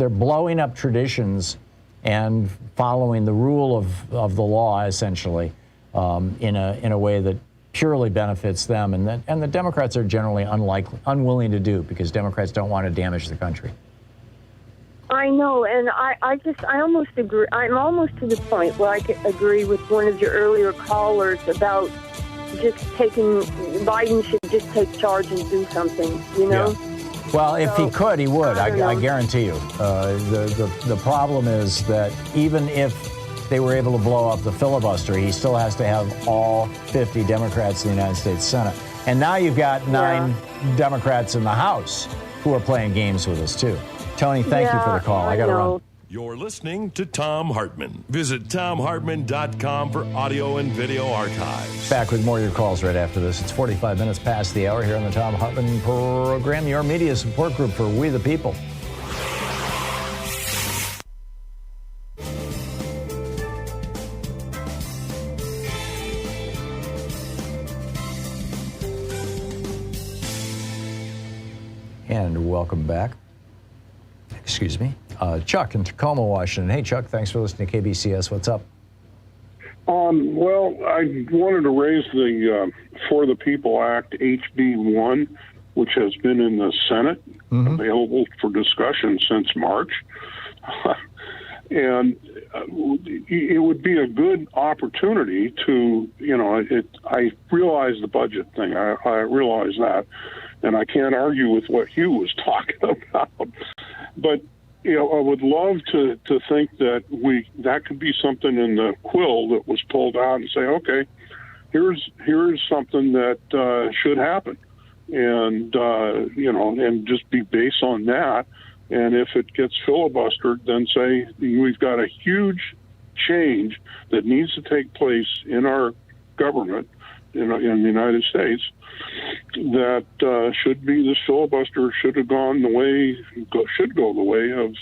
Speaker 4: blowing up traditions and following the rule of the law, essentially, in a way that purely benefits them, and the Democrats are generally unwilling to do, because Democrats don't want to damage the country.
Speaker 17: I know, and I almost agree. I'm almost to the point where I could agree with one of your earlier callers about Biden should just take charge and do something, Yeah.
Speaker 4: Well, if he could, he would. I guarantee you. The problem is that even if they were able to blow up the filibuster, he still has to have all 50 Democrats in the United States Senate. And now you've got 9 Democrats in the House who are playing games with us, too. Tony, thank you for the call. I got to run.
Speaker 6: You're listening to Thom Hartmann. Visit ThomHartmann.com for audio and video archives.
Speaker 4: Back with more of your calls right after this. It's 45 minutes past the hour here on the Thom Hartmann Program, your media support group for We the People. And welcome back. Excuse me. Chuck in Tacoma, Washington. Hey, Chuck, thanks for listening to KBCS. What's up?
Speaker 18: Well, I wanted to raise the For the People Act, HB 1, which has been in the Senate, available for discussion since March. And it would be a good opportunity to, I realize the budget thing. I realize that. And I can't argue with what Hugh was talking about. But I would love to think that that could be something in the quill that was pulled out and say, okay, here's something that should happen, and and just be based on that. And if it gets filibustered, then say we've got a huge change that needs to take place in our government in the United States. That should be this filibuster should go the way of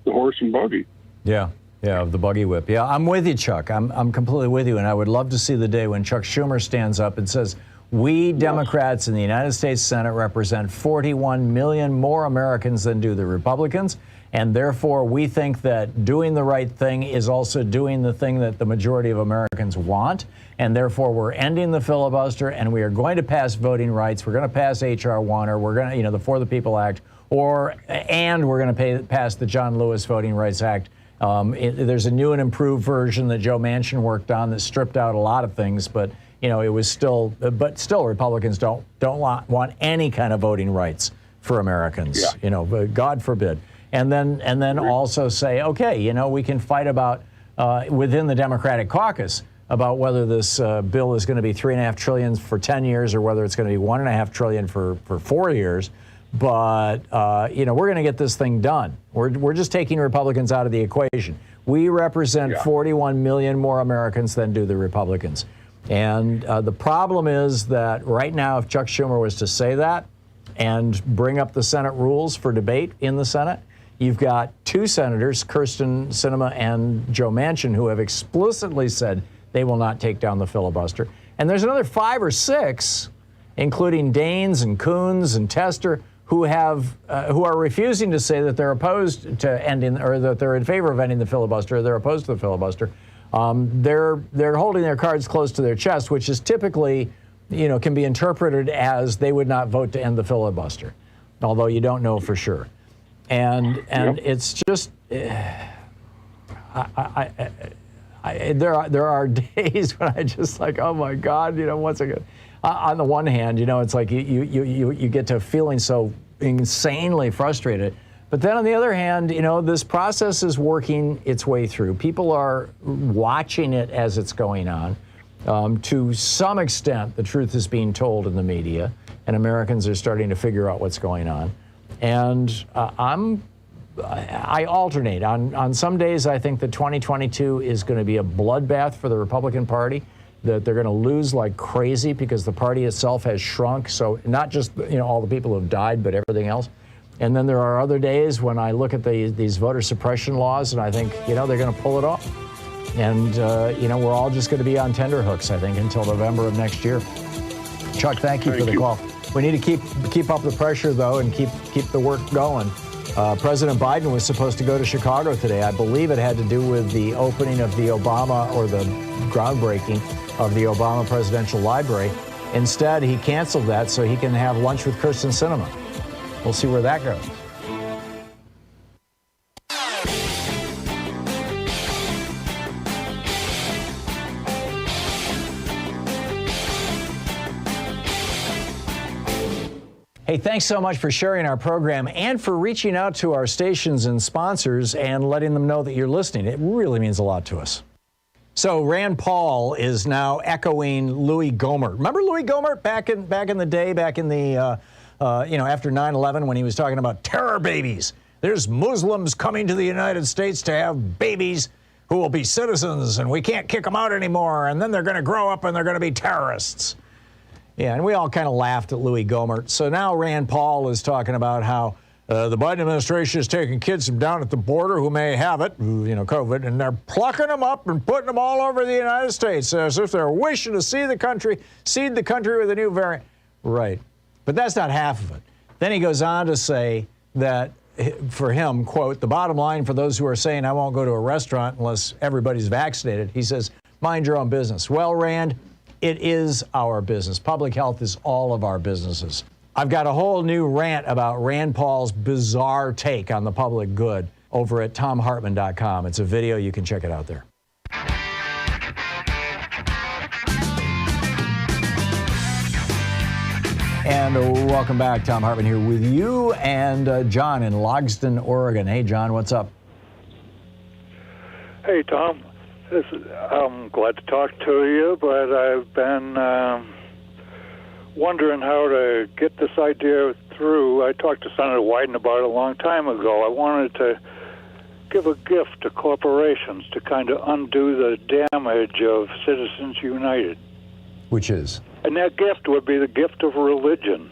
Speaker 18: the horse and buggy.
Speaker 4: Yeah, of the buggy whip. Yeah, I'm with you, Chuck. I'm completely with you, and I would love to see the day when Chuck Schumer stands up and says, "We Democrats in the United States Senate represent 41 million more Americans than do the Republicans, and therefore we think that doing the right thing is also doing the thing that the majority of Americans want, and therefore we're ending the filibuster, and we are going to pass voting rights. We're going to pass H.R. 1, or we're going to, the For the People Act, and we're going to pass the John Lewis Voting Rights Act." There's a new and improved version that Joe Manchin worked on that stripped out a lot of things, but it was still Republicans don't want any kind of voting rights for Americans. God forbid. And then also say, okay, we can fight about within the Democratic caucus about whether this bill is going to be $3.5 trillion for 10 years or whether it's going to be $1.5 trillion for 4 years. But we're going to get this thing done. We're just taking Republicans out of the equation. We represent 41 million more Americans than do the Republicans. And the problem is that right now, if Chuck Schumer was to say that and bring up the Senate rules for debate in the Senate, you've got 2 senators, Kyrsten Sinema and Joe Manchin, who have explicitly said they will not take down the filibuster. And there's another 5 or 6, including Daines and Coons and Tester, who are refusing to say that they're opposed to ending, or that they're in favor of ending the filibuster, or they're opposed to the filibuster. They're holding their cards close to their chest, which is typically, can be interpreted as they would not vote to end the filibuster, although you don't know for sure. And it's just, there are days when I just like, oh my God, once again. On the one hand, it's like you get to feeling so insanely frustrated. But then on the other hand, this process is working its way through. People are watching it as it's going on. To some extent, the truth is being told in the media, and Americans are starting to figure out what's going on. And I'm
Speaker 3: I alternate. On some days, I think that 2022 is going to be a bloodbath for the Republican Party, that they're going to lose like crazy because the party itself has shrunk. So not just all the people who have died, but everything else. And then there are other days when I look at these voter suppression laws and I think, they're going to pull it off. And, we're all just going to be on tenterhooks, I think, until November of next year. Chuck, thank you for the call. We need to keep up the pressure, though, and keep the work going. President Biden was supposed to go to Chicago today. I believe it had to do with the opening of the Obama, or the groundbreaking of the Obama Presidential Library. Instead, he canceled that so he can have lunch with Kyrsten Sinema. We'll see where that goes. Hey, thanks so much for sharing our program and for reaching out to our stations and sponsors and letting them know that you're listening. It really means a lot to us. So Rand Paul is now echoing Louis Gohmert. Remember Louis Gohmert back in the day, after 9/11, when he was talking about terror babies? There's Muslims coming to the United States to have babies who will be citizens, and we can't kick them out anymore, and then they're going to grow up and they're going to be terrorists. Yeah, and we all kind of laughed at Louis Gohmert. So now Rand Paul is talking about how the Biden administration is taking kids from down at the border who may have it, COVID, and they're plucking them up and putting them all over the United States as if they're wishing to seed the country with a new variant. Right. But that's not half of it. Then he goes on to say that, for him, quote, the bottom line for those who are saying I won't go to a restaurant unless everybody's vaccinated, he says, mind your own business. Well, Rand, it is our business. Public health is all of our businesses. I've got a whole new rant about Rand Paul's bizarre take on the public good over at thomhartmann.com. It's a video. You can check it out there. And welcome back. Thom Hartmann here with you and John in Logsdon, Oregon. Hey, John, what's up?
Speaker 19: Hey, Tom. I'm glad to talk to you, but I've been wondering how to get this idea through. I talked to Senator Wyden about it a long time ago. I wanted to give a gift to corporations to kind of undo the damage of Citizens United.
Speaker 3: Which is?
Speaker 19: And that gift would be the gift of religion,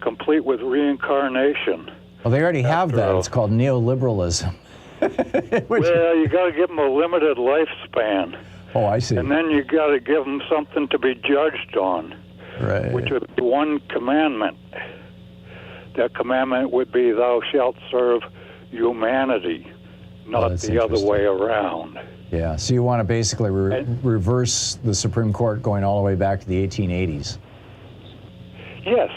Speaker 19: complete with reincarnation.
Speaker 3: Well, they already have that. It's called neoliberalism.
Speaker 19: Well, you got to give them a limited lifespan.
Speaker 3: Oh, I see.
Speaker 19: And then you got to give them something to be judged on,
Speaker 3: right?
Speaker 19: Which would be one commandment. That commandment would be, "Thou shalt serve humanity," not the other way around.
Speaker 3: Yeah. So you want to basically reverse the Supreme Court going all the way back to the 1880s.
Speaker 19: Yes.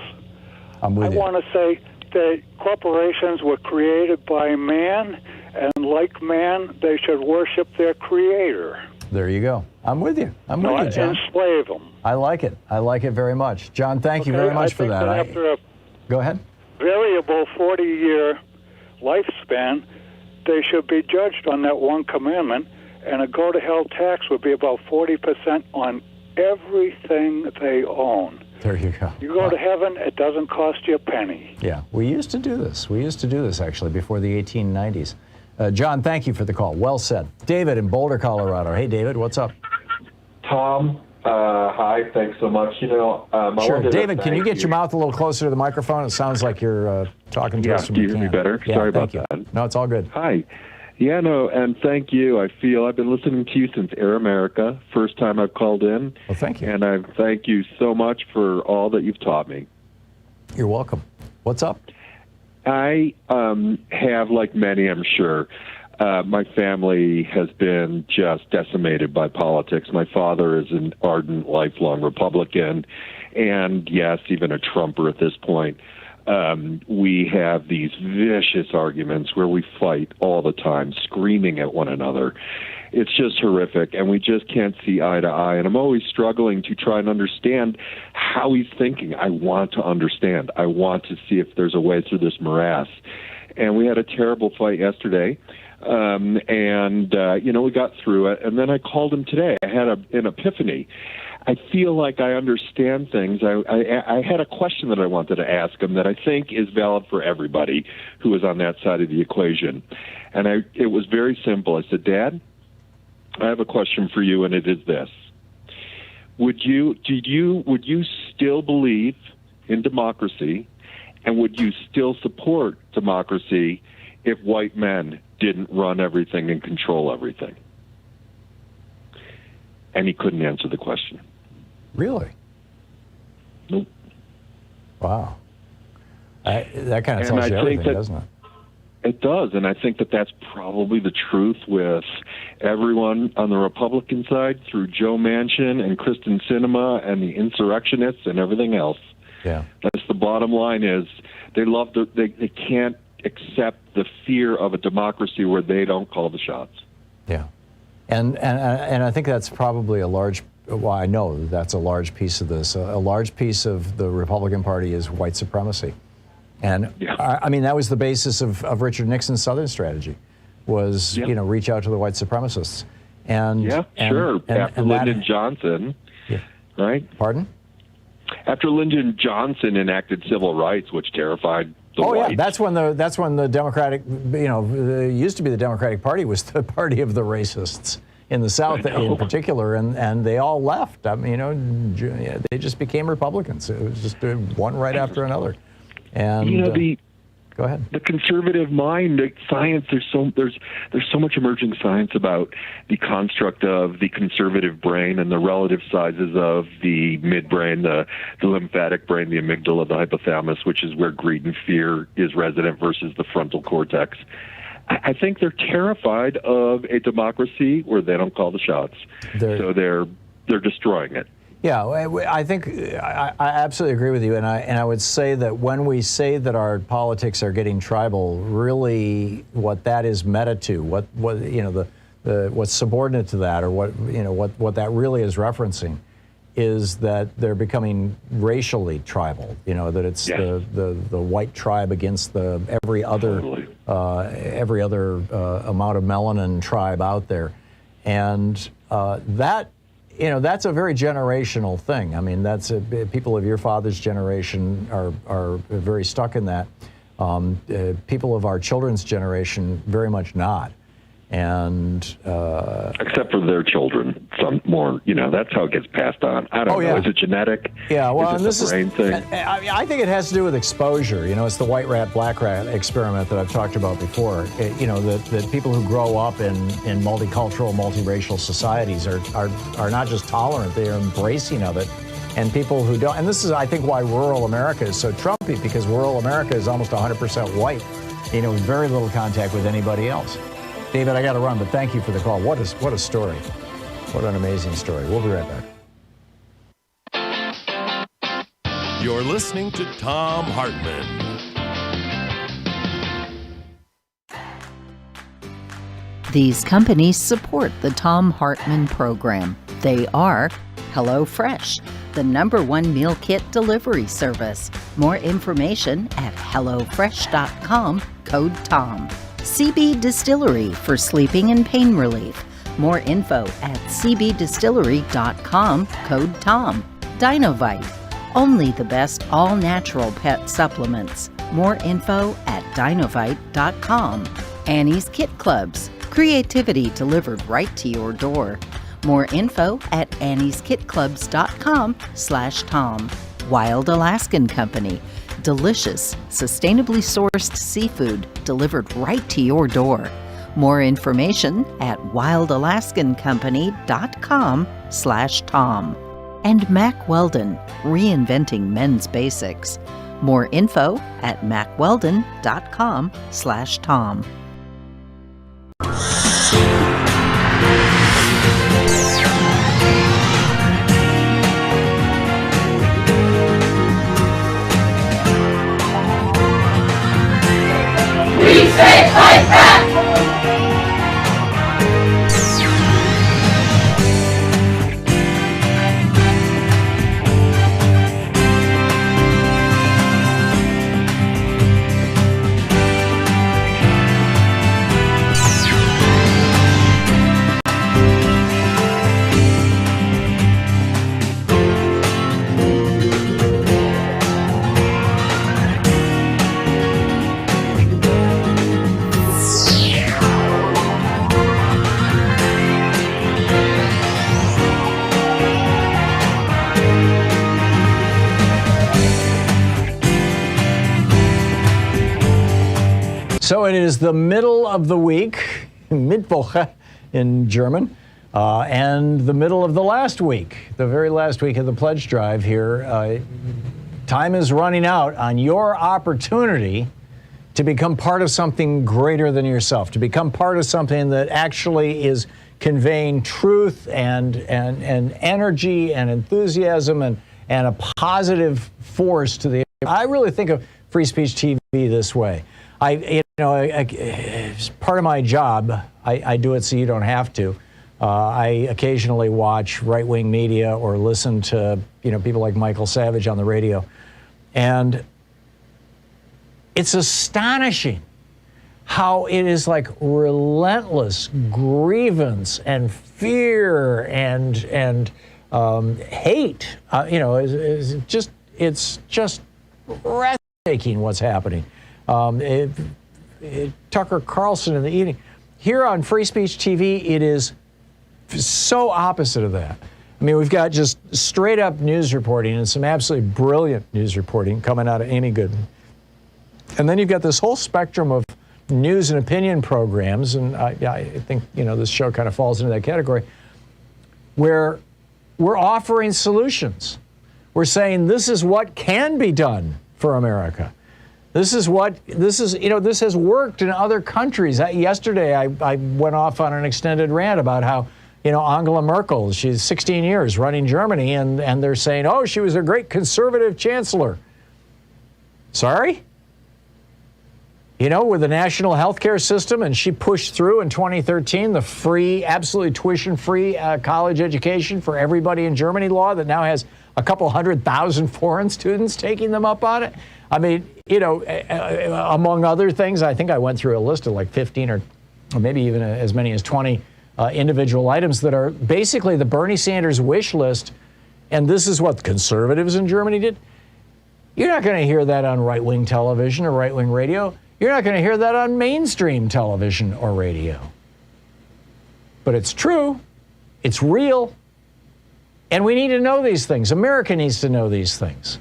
Speaker 3: I'm with you.
Speaker 19: I want to say that corporations were created by man, and like man, they should worship their creator.
Speaker 3: There you go. I'm with you. I'm with you, John.
Speaker 19: Not enslave them.
Speaker 3: I like it. I like it very much. John, thank you very much for that.
Speaker 19: After a
Speaker 3: Go ahead.
Speaker 19: variable 40-year lifespan, they should be judged on that one commandment, and a go-to-hell tax would be about 40% on everything they own.
Speaker 3: There you go.
Speaker 19: You go to heaven, it doesn't cost you a penny.
Speaker 3: Yeah, we used to do this. We used to do this, actually, before the 1890s. John, thank you for the call. Well said. David in Boulder, Colorado. Hey, David, what's up?
Speaker 20: Tom, hi. Thanks so much.
Speaker 3: Sure. David, can you get your mouth a little closer to the microphone? It sounds like you're talking to us from
Speaker 20: do you hear me better?
Speaker 3: Yeah,
Speaker 20: Sorry about
Speaker 3: you.
Speaker 20: that.
Speaker 3: No, it's all good.
Speaker 20: Hi. Yeah, no, and thank you. I've been listening to you since Air America, first time I've called in.
Speaker 3: Well, thank you.
Speaker 20: And I thank you so much for all that you've taught me.
Speaker 3: You're welcome. What's up?
Speaker 20: I have, like many, I'm sure, my family has been just decimated by politics. My father is an ardent, lifelong Republican, and yes, even a Trumper at this point. We have these vicious arguments where we fight all the time, screaming at one another. It's just horrific, and we just can't see eye to eye. And I'm always struggling to try and understand how he's thinking. I want to understand. I want to see if there's a way through this morass. And we had a terrible fight yesterday. We got through it. And then I called him today. I had an epiphany. I feel like I understand things. I had a question that I wanted to ask him that I think is valid for everybody who is on that side of the equation. And it was very simple. I said, Dad, I have a question for you, and it is this. Would you still believe in democracy, and would you still support democracy if white men didn't run everything and control everything? And he couldn't answer the question.
Speaker 3: Really?
Speaker 20: Nope.
Speaker 3: Wow. That kind of tells you everything, doesn't it?
Speaker 20: It does, and I think that that's probably the truth with everyone on the Republican side through Joe Manchin and Kristen Sinema and the insurrectionists and everything else.
Speaker 3: Yeah.
Speaker 20: That's the bottom line is they can't accept the fear of a democracy where they don't call the shots.
Speaker 3: Yeah. And I think that's probably I know that's a large piece of this. A large piece of the Republican Party is white supremacy. And I mean, that was the basis of Richard Nixon's Southern strategy, was, reach out to the white supremacists.
Speaker 20: After Lyndon Johnson, right?
Speaker 3: Pardon?
Speaker 20: After Lyndon Johnson enacted civil rights, which terrified the whites.
Speaker 3: That's when the Democratic, used to be the Democratic Party was the party of the racists in the South in particular, and they all left. I mean, they just became Republicans. It was just one right after another. And go ahead.
Speaker 20: The conservative mind, the science. There's so much emerging science about the construct of the conservative brain and the relative sizes of the midbrain, the lymphatic brain, the amygdala, the hypothalamus, which is where greed and fear is resident, versus the frontal cortex. I think they're terrified of a democracy where they don't call the shots. So they're destroying it.
Speaker 3: Yeah, I think I absolutely agree with you, and I would say that when we say that our politics are getting tribal, really what that is meta to, what's subordinate to that, or what that really is referencing, is that they're becoming racially tribal. That it's the white tribe against every other amount of melanin tribe out there, and that. That's a very generational thing. I mean, people of your father's generation are very stuck in that. People of our children's generation, very much not. And
Speaker 20: except for their children, some more. That's how it gets passed on. I don't know. Is it genetic?
Speaker 3: Yeah. Well,
Speaker 20: is this a brain thing?
Speaker 3: I think it has to do with exposure. It's the white rat, black rat experiment that I've talked about before. That people who grow up in multicultural, multiracial societies are not just tolerant; they are embracing of it. And people who don't, and this is, I think, why rural America is so Trumpy, because rural America is almost 100% white. With very little contact with anybody else. David, I got to run, but thank you for the call. What a story. What an amazing story. We'll be right
Speaker 6: back. You're listening to Thom Hartmann.
Speaker 1: These companies support the Thom Hartmann Program. They are HelloFresh, the #1 meal kit delivery service. More information at HelloFresh.com, code TOM. CB Distillery for sleeping and pain relief. More info at cbdistillery.com, code TOM. Dinovite, only the best all-natural pet supplements. More info at dinovite.com. Annie's Kit Clubs, creativity delivered right to your door. More info at annieskitclubs.com/Tom. Wild Alaskan Company, delicious, sustainably sourced seafood delivered right to your door. More information at wildalaskancompany.com/Tom. And Mack Weldon, reinventing men's basics. More info at mackweldon.com/Tom.
Speaker 2: We say fight back!
Speaker 3: So it is the middle of the week, Mittwoch in German, and the middle of the last week, the very last week of the pledge drive here. Time is running out on your opportunity to become part of something greater than yourself, to become part of something that actually is conveying truth and energy and enthusiasm and a positive force to the. I really think of Free Speech TV this way. It's part of my job. I do it so you don't have to. I occasionally watch right-wing media or listen to people like Michael Savage on the radio, and it's astonishing how it is like relentless grievance and fear and hate. It's just breathtaking what's happening. Tucker Carlson in the evening. Here on Free Speech TV, it is so opposite of that. I mean, we've got just straight up news reporting and some absolutely brilliant news reporting coming out of Amy Goodman. And then you've got this whole spectrum of news and opinion programs, and I think, this show kind of falls into that category, where we're offering solutions. We're saying this is what can be done for America. This has worked in other countries. Yesterday, I went off on an extended rant about how, Angela Merkel, she's 16 years running Germany, and they're saying, oh, she was a great conservative chancellor. Sorry? With the national health care system, and she pushed through in 2013 the free, absolutely tuition-free college education for everybody in Germany law that now has a couple 100,000 foreign students taking them up on it. I mean, among other things, I think I went through a list of like 15 or maybe even as many as 20 individual items that are basically the Bernie Sanders wish list, and this is what conservatives in Germany did. You're not going to hear that on right-wing television or right-wing radio. You're not going to hear that on mainstream television or radio. But it's true. It's real. And we need to know these things. America needs to know these things.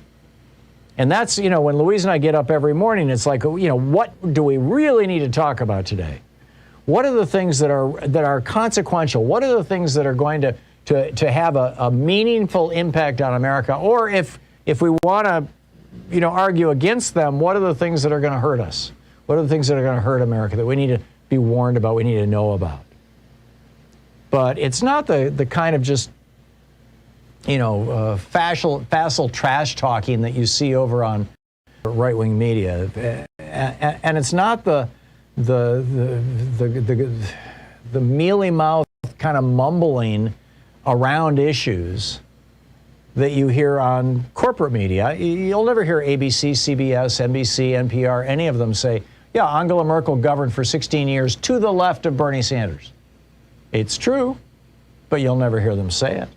Speaker 3: And that's, when Louise and I get up every morning, it's like, what do we really need to talk about today? What are the things that are consequential? What are the things that are going to have a meaningful impact on America? Or if we want to, argue against them, what are the things that are going to hurt us? What are the things that are going to hurt America that we need to be warned about, we need to know about? But it's not the kind of just, facile trash talking that you see over on right-wing media. And it's not the mealy-mouthed kind of mumbling around issues that you hear on corporate media. You'll never hear ABC, CBS, NBC, NPR, any of them say, yeah, Angela Merkel governed for 16 years to the left of Bernie Sanders. It's true, but you'll never hear them say it.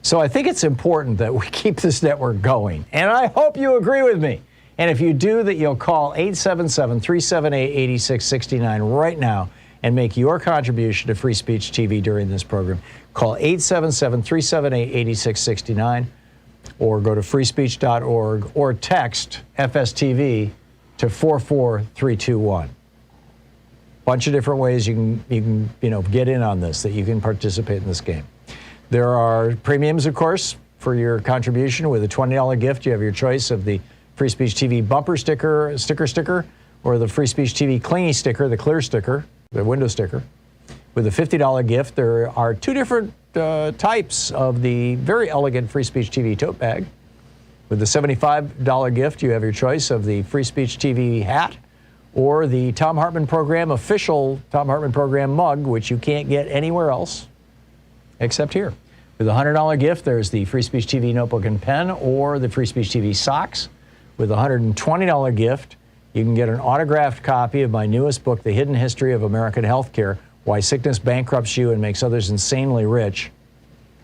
Speaker 3: So I think it's important that we keep this network going, and I hope you agree with me. And if you do, that you'll call 877-378-8669 right now and make your contribution to Free Speech TV during this program. Call 877-378-8669 or go to freespeech.org or text FSTV to 44321. Bunch of different ways you can get in on this, that you can participate in this game. There are premiums, of course, for your contribution. With a $20 gift, you have your choice of the Free Speech TV bumper sticker, or the Free Speech TV clingy sticker, the clear sticker, the window sticker. With a $50 gift, there are two different types of the very elegant Free Speech TV tote bag. With the $75 gift, you have your choice of the Free Speech TV hat or the Thom Hartmann Program official Thom Hartmann Program mug, which you can't get anywhere else except here. With a $100 gift, there's the Free Speech TV notebook and pen or the Free Speech TV socks. With a $120 gift, you can get an autographed copy of my newest book, The Hidden History of American Healthcare, Why Sickness Bankrupts You and Makes Others Insanely Rich.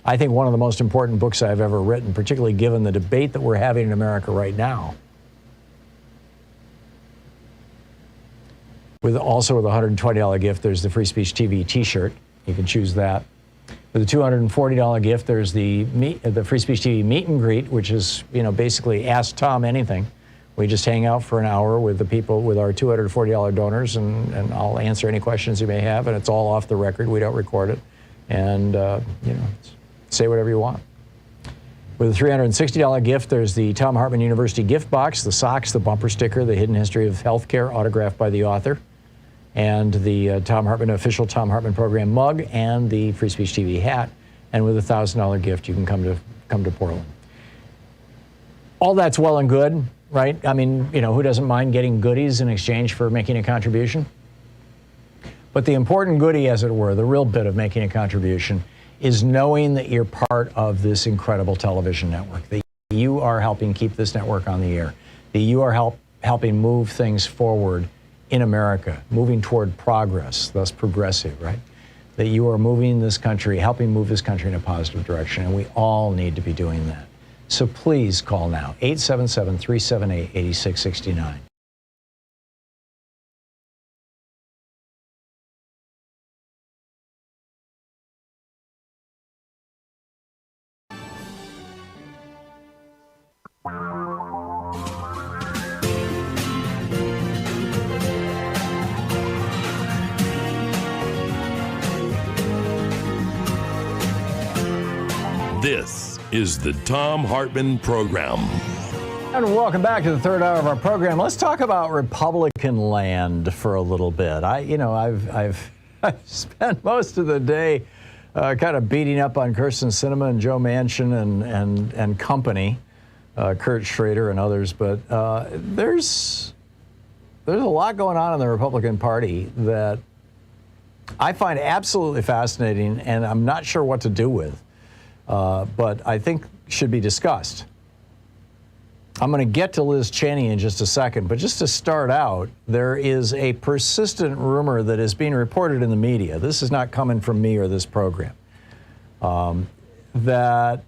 Speaker 3: I think one of the most important books I've ever written, particularly given the debate that we're having in America right now. Also with a $120 gift, there's the Free Speech TV t-shirt. You can choose that. With a $240 gift, there's the Free Speech TV meet and greet, which is, basically Ask Tom Anything, We just hang out for an hour with the people, with our $240 donors, and I'll answer any questions you may have, and it's all off the record. We don't record it. And, say whatever you want. With a $360 gift, there's the Thom Hartmann University gift box, the socks, the bumper sticker, the hidden history of healthcare autographed by the author, and the Thom Hartmann official Thom Hartmann Program mug, and the Free Speech TV hat. And with a $1,000 gift, you can come to Portland. All that's well and good, right? I mean, who doesn't mind getting goodies in exchange for making a contribution? But the important goodie, as it were, the real bit of making a contribution, is knowing that you're part of this incredible television network, that you are helping keep this network on the air, that you are helping move things forward in America, moving toward progress, thus progressive, right? That you are moving this country, helping move this country in a positive direction, and we all need to be doing that. So please call now, 877-378-8669.
Speaker 6: This is the Thom Hartmann Program.
Speaker 4: And welcome back to the third hour of our program. Let's talk about Republican land for a little bit. I've spent most of the day kind of beating up on Kyrsten Sinema and Joe Manchin and company, Kurt Schrader and others, but there's a lot going on in the Republican Party that I find absolutely fascinating, and I'm not sure what to do with. But I think should be discussed. I'm going to get to Liz Cheney in just a second, but just to start out, there is a persistent rumor that is being reported in the media. This is not coming from me or this program. That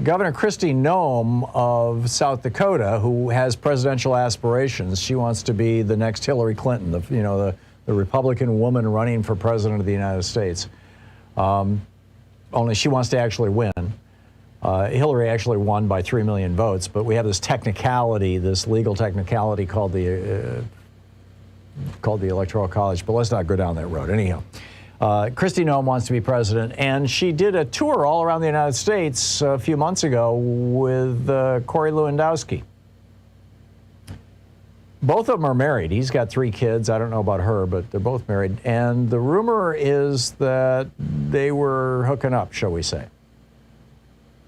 Speaker 4: Governor Kristi Noem of South Dakota, who has presidential aspirations, she wants to be the next Hillary Clinton, the Republican woman running for president of the United States. Only she wants to actually win. Hillary actually won by 3 million votes, but we have this technicality, this legal technicality called the Electoral College, but let's not go down that road. Anyhow, Kristi Noem wants to be president, and she did a tour all around the United States a few months ago with Corey Lewandowski. Both of them are married. He's got 3 kids. I don't know about her, but they're both married. And the rumor is that they were hooking up, shall we say.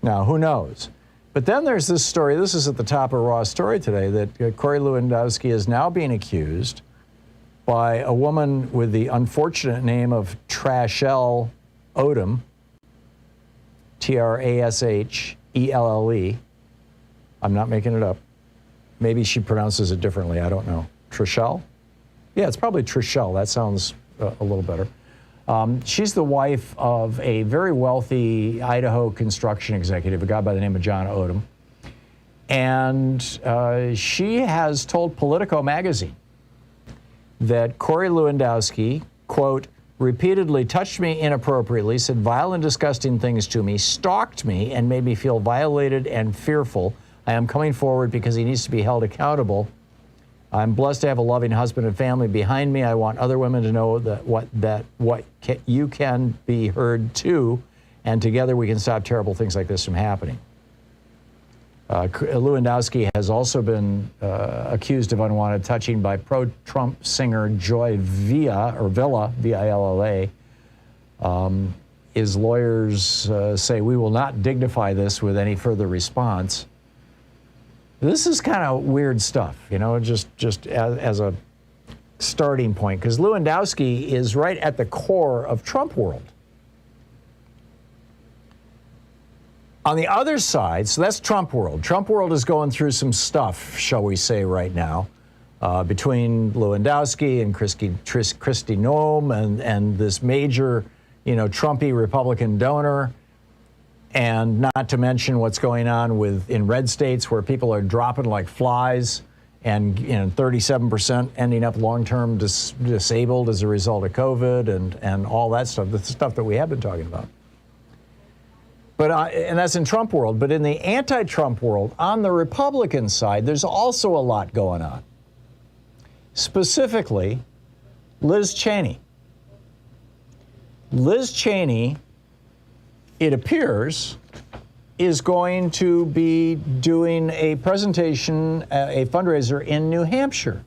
Speaker 4: Now, who knows? But then there's this story. This is at the top of Raw Story today, that Corey Lewandowski is now being accused by a woman with the unfortunate name of Trashelle Odom, Trashelle. I'm not making it up. Maybe she pronounces it differently. I don't know. Trashelle? Yeah, it's probably Trashelle. That sounds a little better. She's the wife of a very wealthy Idaho construction executive, a guy by the name of John Odom. And she has told Politico magazine that Corey Lewandowski, quote, repeatedly touched me inappropriately, said vile and disgusting things to me, stalked me, and made me feel violated and fearful. I am coming forward because he needs to be held accountable. I'm blessed to have a loving husband and family behind me. I want other women to know that you can be heard too, and together we can stop terrible things like this from happening. Lewandowski has also been accused of unwanted touching by pro-Trump singer Joy Villa, V-I-L-L-A. His lawyers say we will not dignify this with any further response. This is kind of weird stuff, just as a starting point, because Lewandowski is right at the core of Trump world. On the other side, so that's Trump world. Trump world is going through some stuff, shall we say, right now, between Lewandowski and Kristi Noem and this major, Trumpy Republican donor. And not to mention what's going on in red states where people are dropping like flies and 37% ending up long-term disabled as a result of COVID and all that stuff, the stuff that we have been talking about. And that's in Trump world. But in the anti-Trump world, on the Republican side, there's also a lot going on. Specifically, Liz Cheney. Liz Cheney, it appears, is going to be doing a presentation, a fundraiser in New Hampshire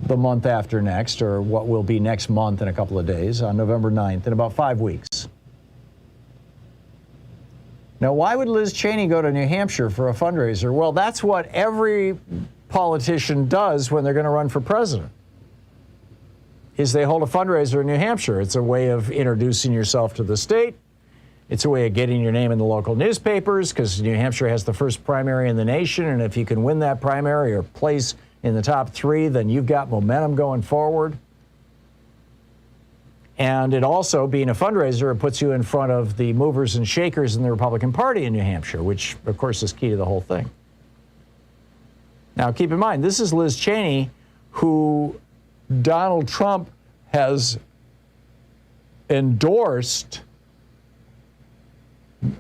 Speaker 4: the month after next, or what will be next month in a couple of days, on November 9th, in about 5 weeks. Now, why would Liz Cheney go to New Hampshire for a fundraiser? Well, that's what every politician does when they're going to run for president, is they hold a fundraiser in New Hampshire. It's a way of introducing yourself to the state. It's a way of getting your name in the local newspapers, because New Hampshire has the first primary in the nation, and if you can win that primary or place in the top 3, then you've got momentum going forward. And it also, being a fundraiser, it puts you in front of the movers and shakers in the Republican Party in New Hampshire, which, of course, is key to the whole thing. Now, keep in mind, this is Liz Cheney, who Donald Trump has endorsed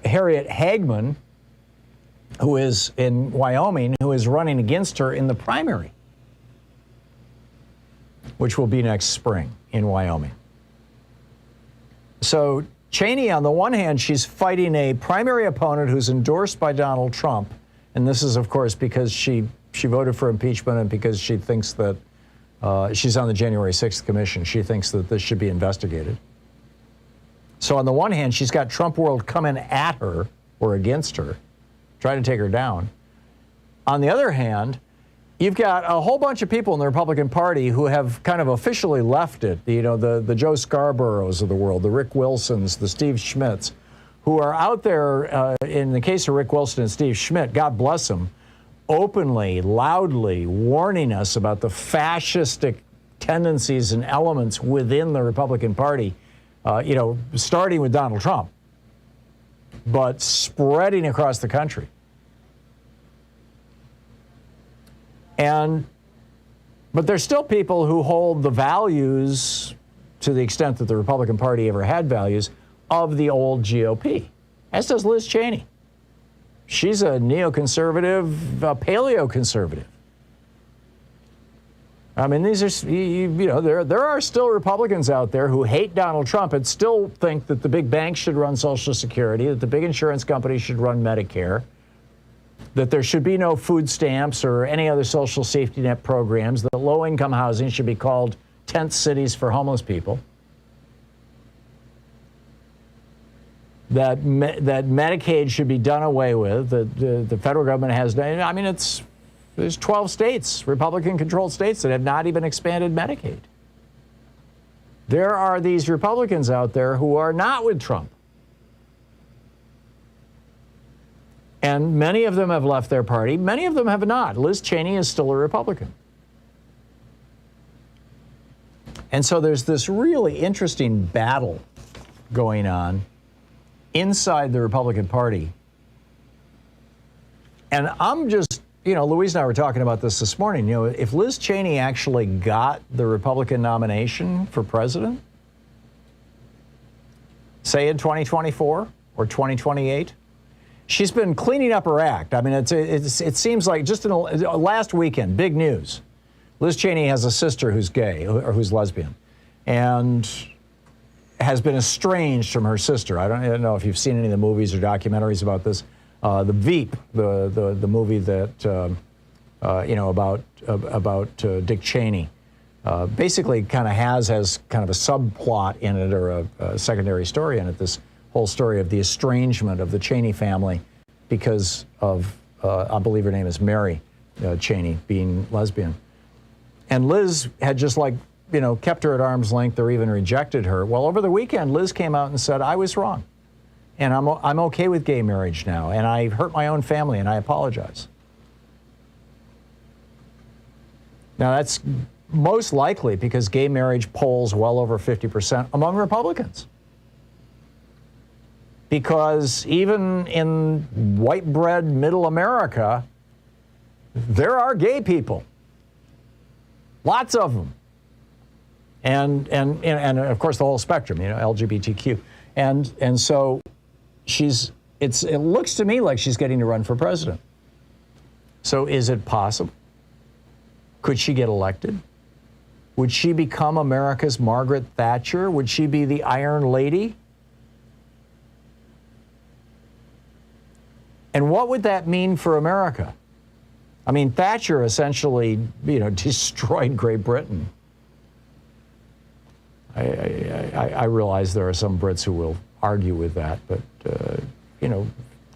Speaker 4: Harriet Hagman, who is in Wyoming, who is running against her in the primary, which will be next spring in Wyoming. So Cheney, on the one hand, she's fighting a primary opponent who's endorsed by Donald Trump. And this is, of course, because she voted for impeachment and because she thinks that she's on the January 6th commission. She thinks that this should be investigated. So on the one hand, she's got Trump world coming at her or against her, trying to take her down. On the other hand, you've got a whole bunch of people in the Republican Party who have kind of officially left it. You know, the Joe Scarboroughs of the world, the Rick Wilsons, the Steve Schmitts, who are out there, in the case of Rick Wilson and Steve Schmidt, God bless them, openly, loudly warning us about the fascistic tendencies and elements within the Republican Party, you know, starting with Donald Trump, but spreading across the country. But there's still people who hold the values, to the extent that the Republican Party ever had values, of the old GOP, as does Liz Cheney. She's a neoconservative, a paleoconservative. I mean, these are, you know, there are still Republicans out there who hate Donald Trump and still think that the big banks should run Social Security, that the big insurance companies should run Medicare, that there should be no food stamps or any other social safety net programs, that low-income housing should be called tent cities for homeless people, that Medicaid should be done away with, that the federal government has done. I mean, there's 12 states, Republican-controlled states, that have not even expanded Medicaid. There are these Republicans out there who are not with Trump. And many of them have left their party. Many of them have not. Liz Cheney is still a Republican. And so there's this really interesting battle going on inside the Republican Party. And I'm just, you know, Louise and I were talking about this morning. You know, if Liz Cheney actually got the Republican nomination for president, say in 2024 or 2028, she's been cleaning up her act. I mean, it seems like just in last weekend, big news. Liz Cheney has a sister who's gay or who's lesbian and has been estranged from her sister. I don't know if you've seen any of the movies or documentaries about this. The Veep, the movie that, you know, about Dick Cheney, basically kind of has kind of a subplot in it, or a secondary story in it, this whole story of the estrangement of the Cheney family because of, I believe her name is Mary Cheney, being lesbian. And Liz had just, like, you know, kept her at arm's length or even rejected her. Well, over the weekend, Liz came out and said, I was wrong. And I'm okay with gay marriage now. And I hurt my own family and I apologize. Now, that's most likely because gay marriage polls well over 50% among Republicans. Because even in white bread middle America, there are gay people. Lots of them. And of course the whole spectrum, you know, LGBTQ. And so
Speaker 3: it looks to me like she's getting to run for president. So is it possible? Could she get elected? Would she become America's Margaret Thatcher? Would she be the Iron Lady? And what would that mean for America? I mean, Thatcher essentially, destroyed Great Britain. I realize there are some Brits who will argue with that, but,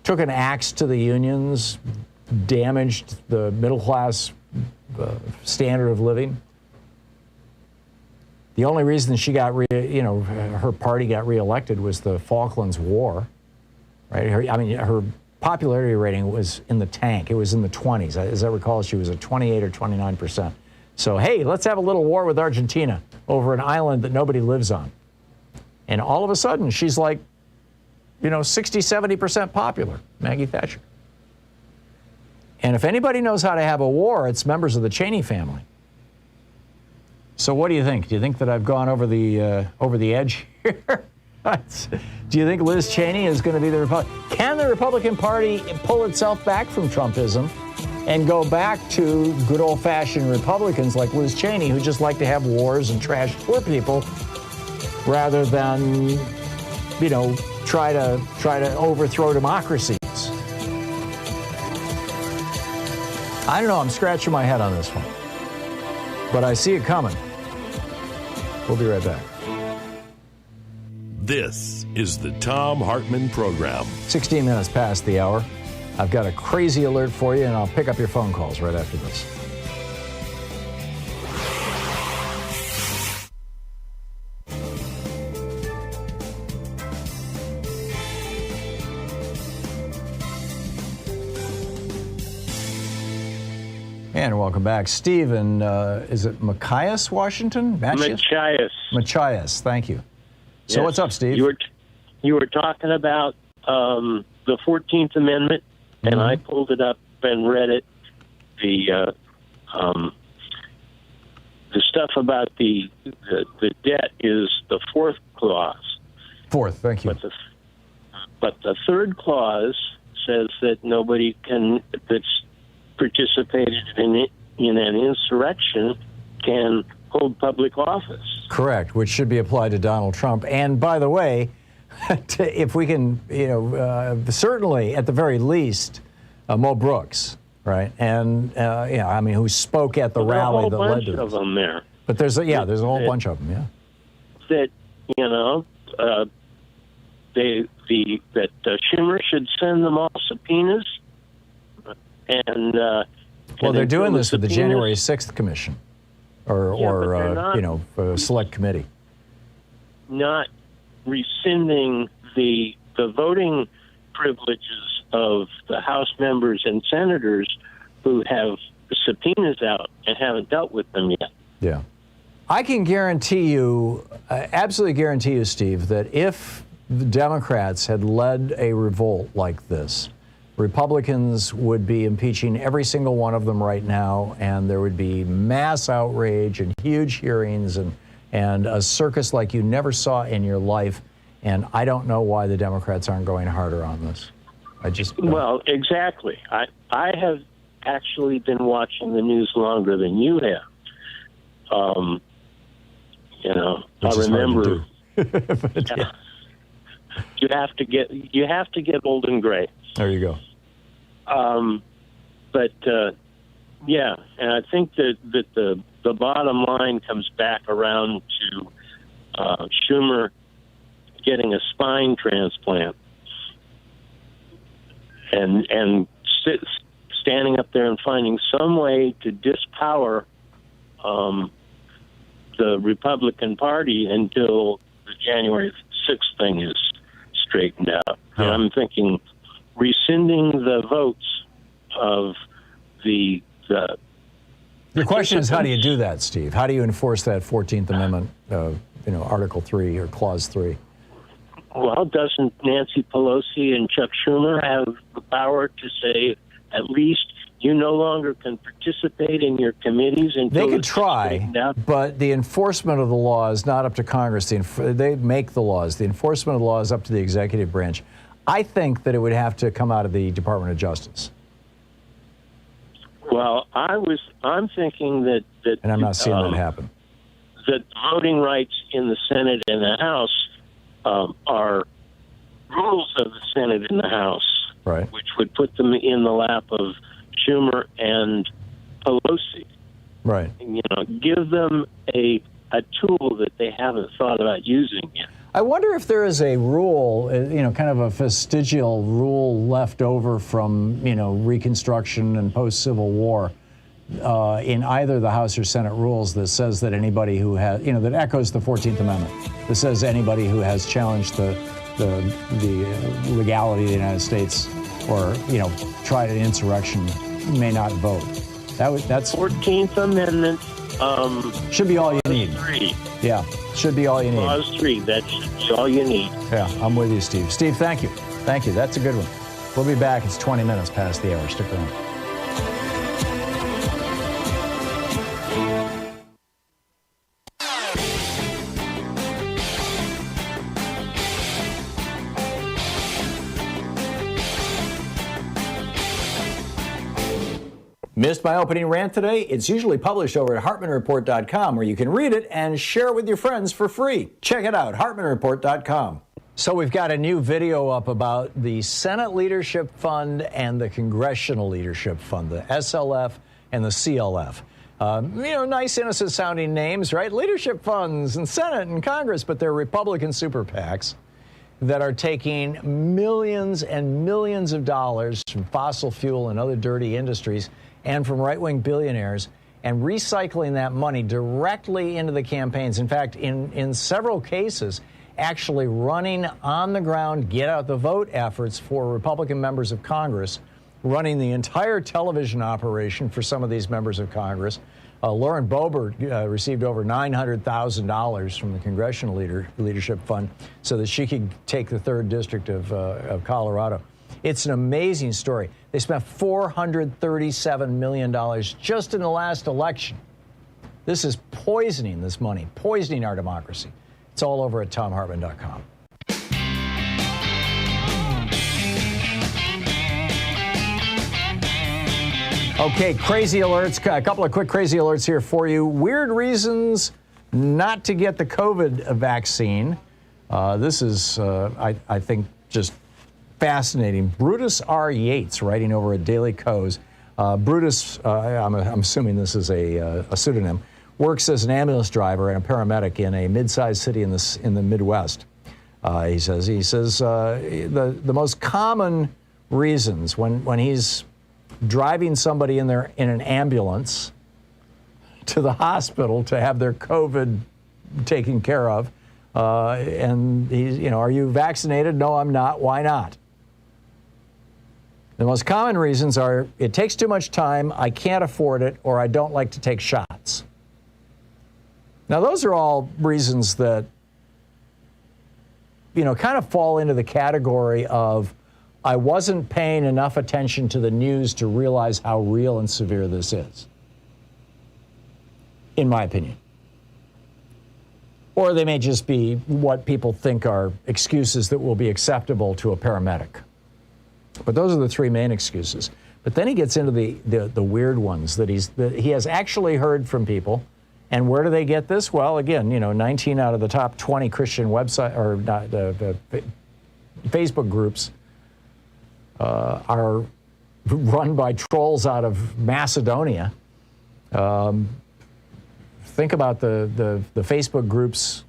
Speaker 3: took an axe to the unions, damaged the middle class standard of living. The only reason she got, her party got reelected was the Falklands War, right? Her popularity rating was in the tank. It was in the 20s. As I recall, she was at 28 or 29%. So, hey, let's have a little war with Argentina over an island that nobody lives on. And all of a sudden, she's like, 60, 70% popular, Maggie Thatcher. And if anybody knows how to have a war, it's members of the Cheney family. So what do you think? Do you think that I've gone over the edge here? Do you think Liz Cheney is going to be the Republican? Can the Republican Party pull itself back from Trumpism and go back to good old-fashioned Republicans like Liz Cheney, who just like to have wars and trash poor people, rather than, try to overthrow democracies? I don't know. I'm scratching my head on this one, but I see it coming. We'll be right back.
Speaker 6: This is the Thom Hartmann Program.
Speaker 3: 16 minutes past the hour. I've got a crazy alert for you, and I'll pick up your phone calls right after this. And welcome back. Stephen, is it Machias, Washington? Machias, thank you. So
Speaker 21: yes.
Speaker 3: What's up, Steve?
Speaker 21: You were talking about the 14th Amendment, and I pulled it up and read it. The stuff about the debt is the fourth clause.
Speaker 3: Fourth, thank you.
Speaker 21: But the third clause says that nobody that's participated in an insurrection can hold public office.
Speaker 3: Correct, which should be applied to Donald Trump. And by the way, if we can, certainly at the very least, Mo Brooks, right? And who spoke at the rally that led to this.
Speaker 21: There's a whole bunch of them there.
Speaker 3: But there's a whole bunch of them, yeah.
Speaker 21: That that Schumer should send them all subpoenas, and
Speaker 3: well, they're doing this with the January 6th Commission, or select committee.
Speaker 21: Not rescinding the voting privileges of the House members and senators who have subpoenas out and haven't dealt with them yet.
Speaker 3: Yeah. I can guarantee you, absolutely guarantee you, Steve, that if the Democrats had led a revolt like this, Republicans would be impeaching every single one of them right now, and there would be mass outrage and huge hearings and a circus like you never saw in your life. And I don't know why the Democrats aren't going harder on this.
Speaker 21: Well, exactly. I have actually been watching the news longer than you have. I remember. You have to get old and gray.
Speaker 3: There you go.
Speaker 21: And I think that the bottom line comes back around to Schumer getting a spine transplant and standing up there and finding some way to dispower the Republican Party until the January 6th thing is straightened out. And I'm thinking rescinding the votes of the
Speaker 3: Your question is, how do you do that, Steve? How do you enforce that 14th Amendment, Article 3 or Clause 3?
Speaker 21: Well, doesn't Nancy Pelosi and Chuck Schumer have the power to say, at least you no longer can participate in your committees until
Speaker 3: they could try, but the enforcement of the law is not up to Congress. They make the laws. The enforcement of the law is up to the executive branch. I think that it would have to come out of the Department of Justice.
Speaker 21: Well, I'm thinking that
Speaker 3: and I'm not seeing that happen.
Speaker 21: That voting rights in the Senate and the House are rules of the Senate and the House,
Speaker 3: right?
Speaker 21: Which would put them in the lap of Schumer and Pelosi.
Speaker 3: Right.
Speaker 21: You know, give them a tool that they haven't thought about using yet.
Speaker 3: I wonder if there is a rule, kind of a vestigial rule left over from, Reconstruction and post-Civil War in either the House or Senate rules that says that anybody who has, that echoes the 14th Amendment, that says anybody who has challenged the legality of the United States or, tried an insurrection may not vote. That's
Speaker 21: 14th Amendment.
Speaker 3: Should be all you need.
Speaker 21: 3.
Speaker 3: Yeah, should be all you need.
Speaker 21: Clause 3, that should be all you need.
Speaker 3: Yeah, I'm with you, Steve. Steve, thank you. Thank you. That's a good one. We'll be back. It's 20 minutes past the hour. Stick around. Missed my opening rant today? It's usually published over at HartmannReport.com, where you can read it and share it with your friends for free. Check it out, HartmannReport.com. So we've got a new video up about the Senate Leadership Fund and the Congressional Leadership Fund, the SLF and the CLF. Nice, innocent-sounding names, right? Leadership funds and Senate and Congress, but they're Republican super PACs that are taking millions and millions of dollars from fossil fuel and other dirty industries and from right-wing billionaires and recycling that money directly into the campaigns. In fact, in several cases, actually running on the ground, get out the vote efforts for Republican members of Congress, running the entire television operation for some of these members of Congress. Lauren Boebert received over $900,000 from the Congressional Leadership Fund so that she could take the 3rd District of Colorado. It's an amazing story. They spent $437 million just in the last election. This is poisoning this money, poisoning our democracy. It's all over at ThomHartmann.com. Okay, crazy alerts. A couple of quick crazy alerts here for you. Weird reasons not to get the COVID vaccine. This is, I think, just fascinating. Brutus R. Yates, writing over at Daily Kos. Brutus, I'm assuming this is a pseudonym, works as an ambulance driver and a paramedic in a mid-sized city in the Midwest. He says the most common reasons when he's driving somebody in an ambulance to the hospital to have their COVID taken care of, and he's, are you vaccinated? No, I'm not. Why not? The most common reasons are, it takes too much time, I can't afford it, or I don't like to take shots. Now, those are all reasons that, kind of fall into the category of, I wasn't paying enough attention to the news to realize how real and severe this is, in my opinion. Or they may just be what people think are excuses that will be acceptable to a paramedic. But those are the 3 main excuses. But then he gets into the weird ones that he has actually heard from people. And where do they get this? Well, again, 19 out of the top 20 Christian website or Facebook groups are run by trolls out of Macedonia. Think about the Facebook groups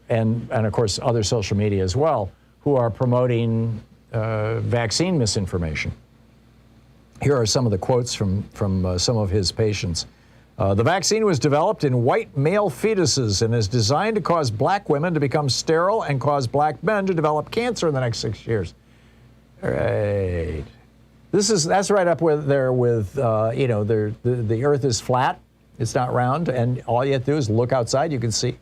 Speaker 3: and of course other social media as well, who are promoting vaccine misinformation. Here are some of the quotes from some of his patients. The vaccine was developed in white male fetuses and is designed to cause black women to become sterile and cause black men to develop cancer in the next 6 years. Right. That's right up there with the Earth is flat, it's not round, and all you have to do is look outside, you can see.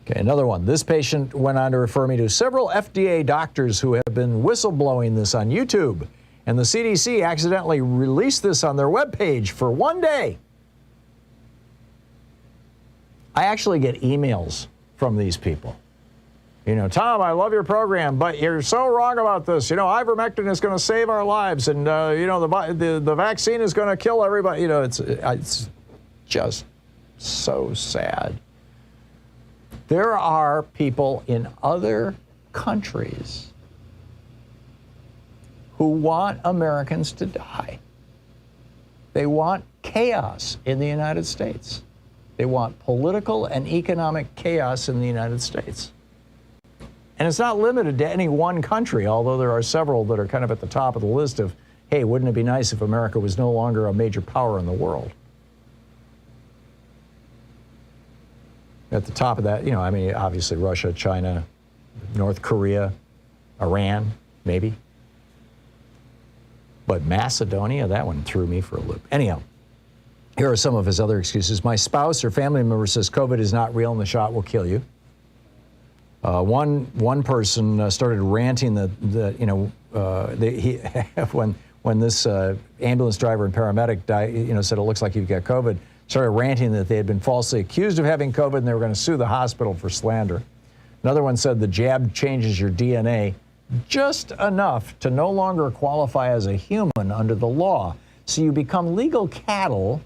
Speaker 3: Okay, another one. This patient went on to refer me to several FDA doctors who have been whistleblowing this on YouTube, and the CDC accidentally released this on their webpage for 1 day. I actually get emails from these people Tom, I love your program, but you're so wrong about this. Ivermectin is going to save our lives, and the vaccine is going to kill everybody. It's just so sad. There are people in other countries who want Americans to die. They want chaos in the United States. They want political and economic chaos in the United States. And it's not limited to any one country, although there are several that are kind of at the top of the list of, hey, wouldn't it be nice if America was no longer a major power in the world? At the top of that, obviously Russia, China, North Korea, Iran, maybe. But Macedonia, that one threw me for a loop. Anyhow, here are some of his other excuses. My spouse or family member says COVID is not real and the shot will kill you. One person started ranting when this ambulance driver and paramedic died, said it looks like you've got COVID, started ranting that they had been falsely accused of having COVID and they were going to sue the hospital for slander. Another one said the jab changes your DNA just enough to no longer qualify as a human under the law. So you become legal cattle,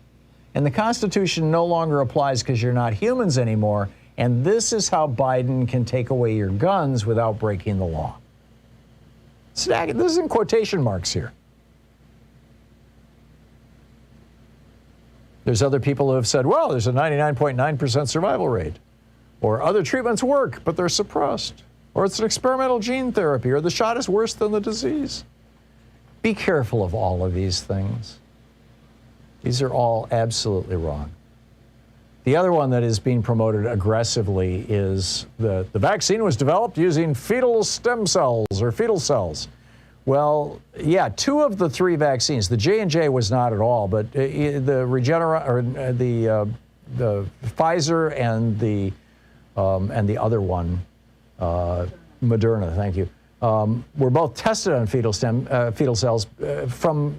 Speaker 3: and the Constitution no longer applies because you're not humans anymore. And this is how Biden can take away your guns without breaking the law. This is in quotation marks here. There's other people who have said, well, there's a 99.9% survival rate. Or other treatments work, but they're suppressed. Or it's an experimental gene therapy, or the shot is worse than the disease. Be careful of all of these things. These are all absolutely wrong. The other one that is being promoted aggressively is the vaccine was developed using fetal stem cells or fetal cells. Well, yeah, 2 of the 3 vaccines, the J&J was not at all, but the Pfizer and the other one, Moderna, thank you, were both tested on fetal cells from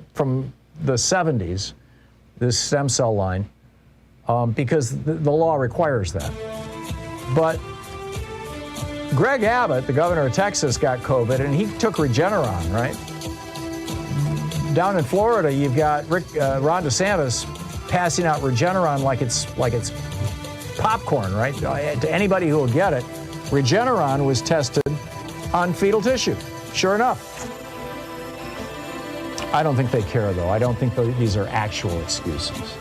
Speaker 3: the 70s, this stem cell line, because the law requires that. But Greg Abbott, the governor of Texas, got COVID, and he took Regeneron, right? Down in Florida, you've got Ron DeSantis passing out Regeneron like it's popcorn, right? To anybody who will get it. Regeneron was tested on fetal tissue. Sure enough. I don't think they care, though. I don't think these are actual excuses.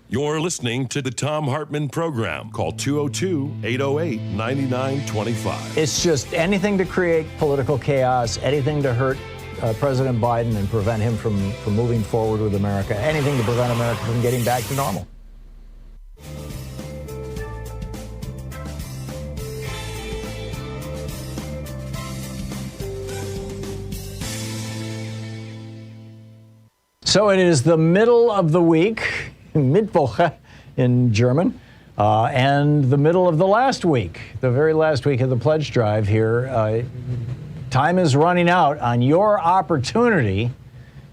Speaker 6: You're listening to the Thom Hartmann Program. Call 202-808-9925.
Speaker 3: It's just anything to create political chaos, anything to hurt President Biden and prevent him from moving forward with America, anything to prevent America from getting back to normal. So it is the middle of the week, Mittwoch in German, and the middle of the last week, the very last week of the pledge drive here. Time is running out on your opportunity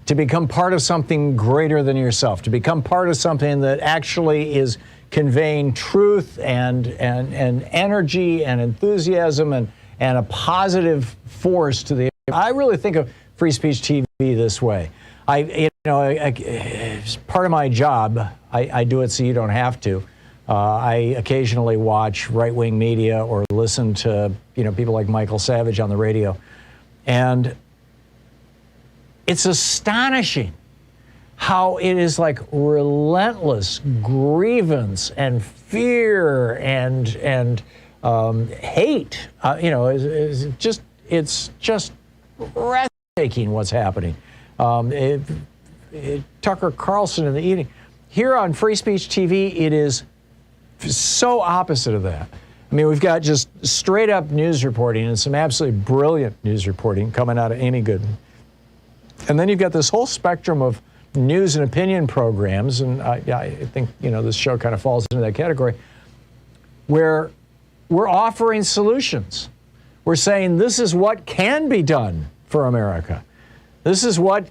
Speaker 3: to become part of something greater than yourself, to become part of something that actually is conveying truth and energy and enthusiasm and a positive force to the. I really think of Free Speech TV this way. It's part of my job. I do it so you don't have to. I occasionally watch right-wing media or listen to, people like Michael Savage on the radio. And it's astonishing how it is like relentless grievance and fear and hate. It's just breathtaking what's happening. Tucker Carlson in the evening. Here on Free Speech TV, it is so opposite of that. I mean, we've got just straight up news reporting and some absolutely brilliant news reporting coming out of Amy Goodman. And then you've got this whole spectrum of news and opinion programs, and I think, this show kind of falls into that category, where we're offering solutions. We're saying this is what can be done for America. This has worked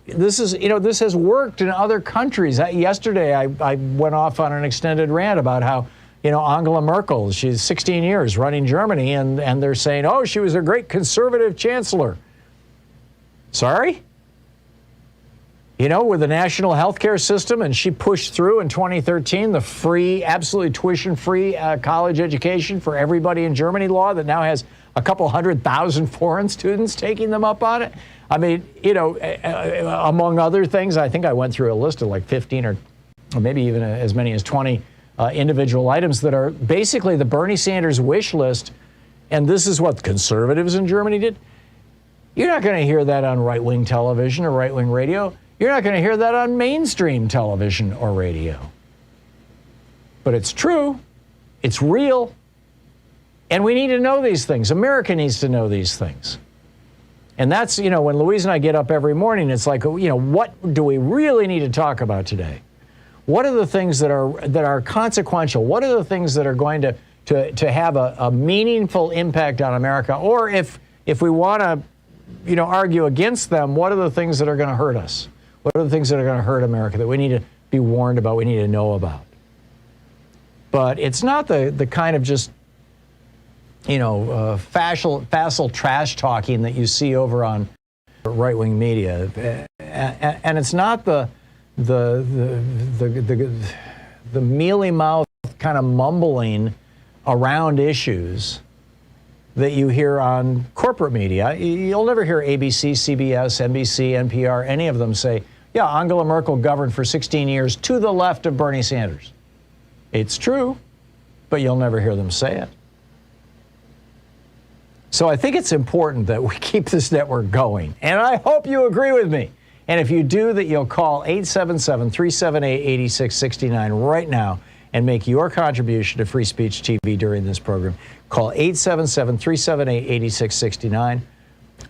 Speaker 3: in other countries. Yesterday, I went off on an extended rant about how, Angela Merkel. She's 16 years running Germany, and they're saying, oh, she was a great conservative chancellor. Sorry? With the national health care system, and she pushed through in 2013 the free, absolutely tuition-free college education for everybody in Germany law that now has a couple 100,000 foreign students taking them up on it. I mean, among other things, I think I went through a list of like 15 or maybe even as many as 20 individual items that are basically the Bernie Sanders wish list. And this is what conservatives in Germany did. You're not going to hear that on right-wing television or right-wing radio. You're not going to hear that on mainstream television or radio. But it's true. It's real. And we need to know these things. America needs to know these things. And that's, when Louise and I get up every morning, it's like, what do we really need to talk about today? What are the things that are consequential? What are the things that are going to have a meaningful impact on America? Or if we want to, argue against them, what are the things that are going to hurt us? What are the things that are going to hurt America that we need to be warned about, we need to know about? But it's not the kind of just, facile trash talking that you see over on right-wing media. And it's not the mealy-mouthed kind of mumbling around issues that you hear on corporate media. You'll never hear ABC, CBS, NBC, NPR, any of them say, yeah, Angela Merkel governed for 16 years to the left of Bernie Sanders. It's true, but you'll never hear them say it. So I think it's important that we keep this network going. And I hope you agree with me. And if you do, that you'll call 877-378-8669 right now and make your contribution to Free Speech TV during this program. Call 877-378-8669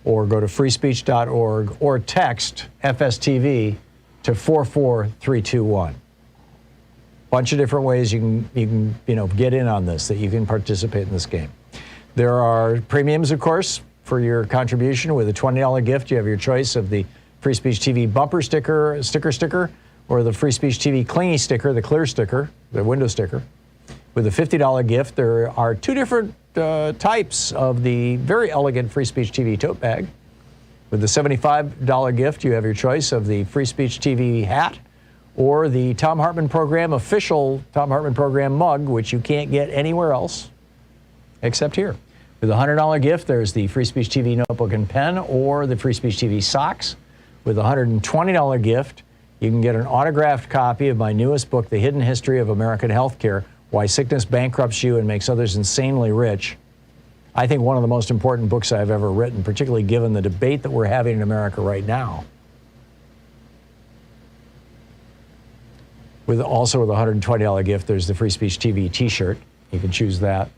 Speaker 3: or go to freespeech.org or text FSTV to 44321. Bunch of different ways you can get in on this, that you can participate in this game. There are premiums, of course, for your contribution. With a $20 gift, you have your choice of the Free Speech TV bumper sticker, or the Free Speech TV clingy sticker, the clear sticker, the window sticker. With a $50 gift, there are two different types of the very elegant Free Speech TV tote bag. With the $75 gift, you have your choice of the Free Speech TV hat or the Thom Hartmann Program official Thom Hartmann Program mug, which you can't get anywhere else except here. With a $100 gift, there's the Free Speech TV notebook and pen or the Free Speech TV socks. With a $120 gift, you can get an autographed copy of my newest book, The Hidden History of American Healthcare, Why Sickness Bankrupts You and Makes Others Insanely Rich. I think one of the most important books I've ever written, particularly given the debate that we're having in America right now. Also with a $120 gift, there's the Free Speech TV t-shirt. You can choose that.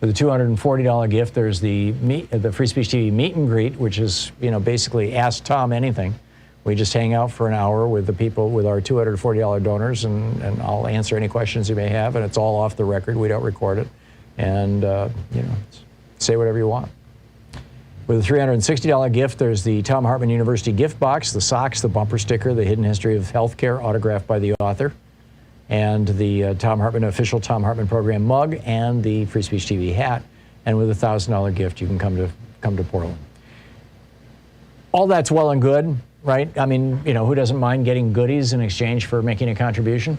Speaker 3: With a $240 gift, there's the Free Speech TV meet and greet, which is, basically Ask Tom Anything. We just hang out for an hour with the people, with our $240 donors, and I'll answer any questions you may have, and it's all off the record. We don't record it. And, say whatever you want. With a $360 gift, there's the Thom Hartmann University gift box, the socks, the bumper sticker, The Hidden History of Healthcare, autographed by the author, and the official Thom Hartmann Program mug, and the Free Speech TV hat. And with a $1,000 gift, you can come to Portland. All that's well and good, right? I mean, who doesn't mind getting goodies in exchange for making a contribution?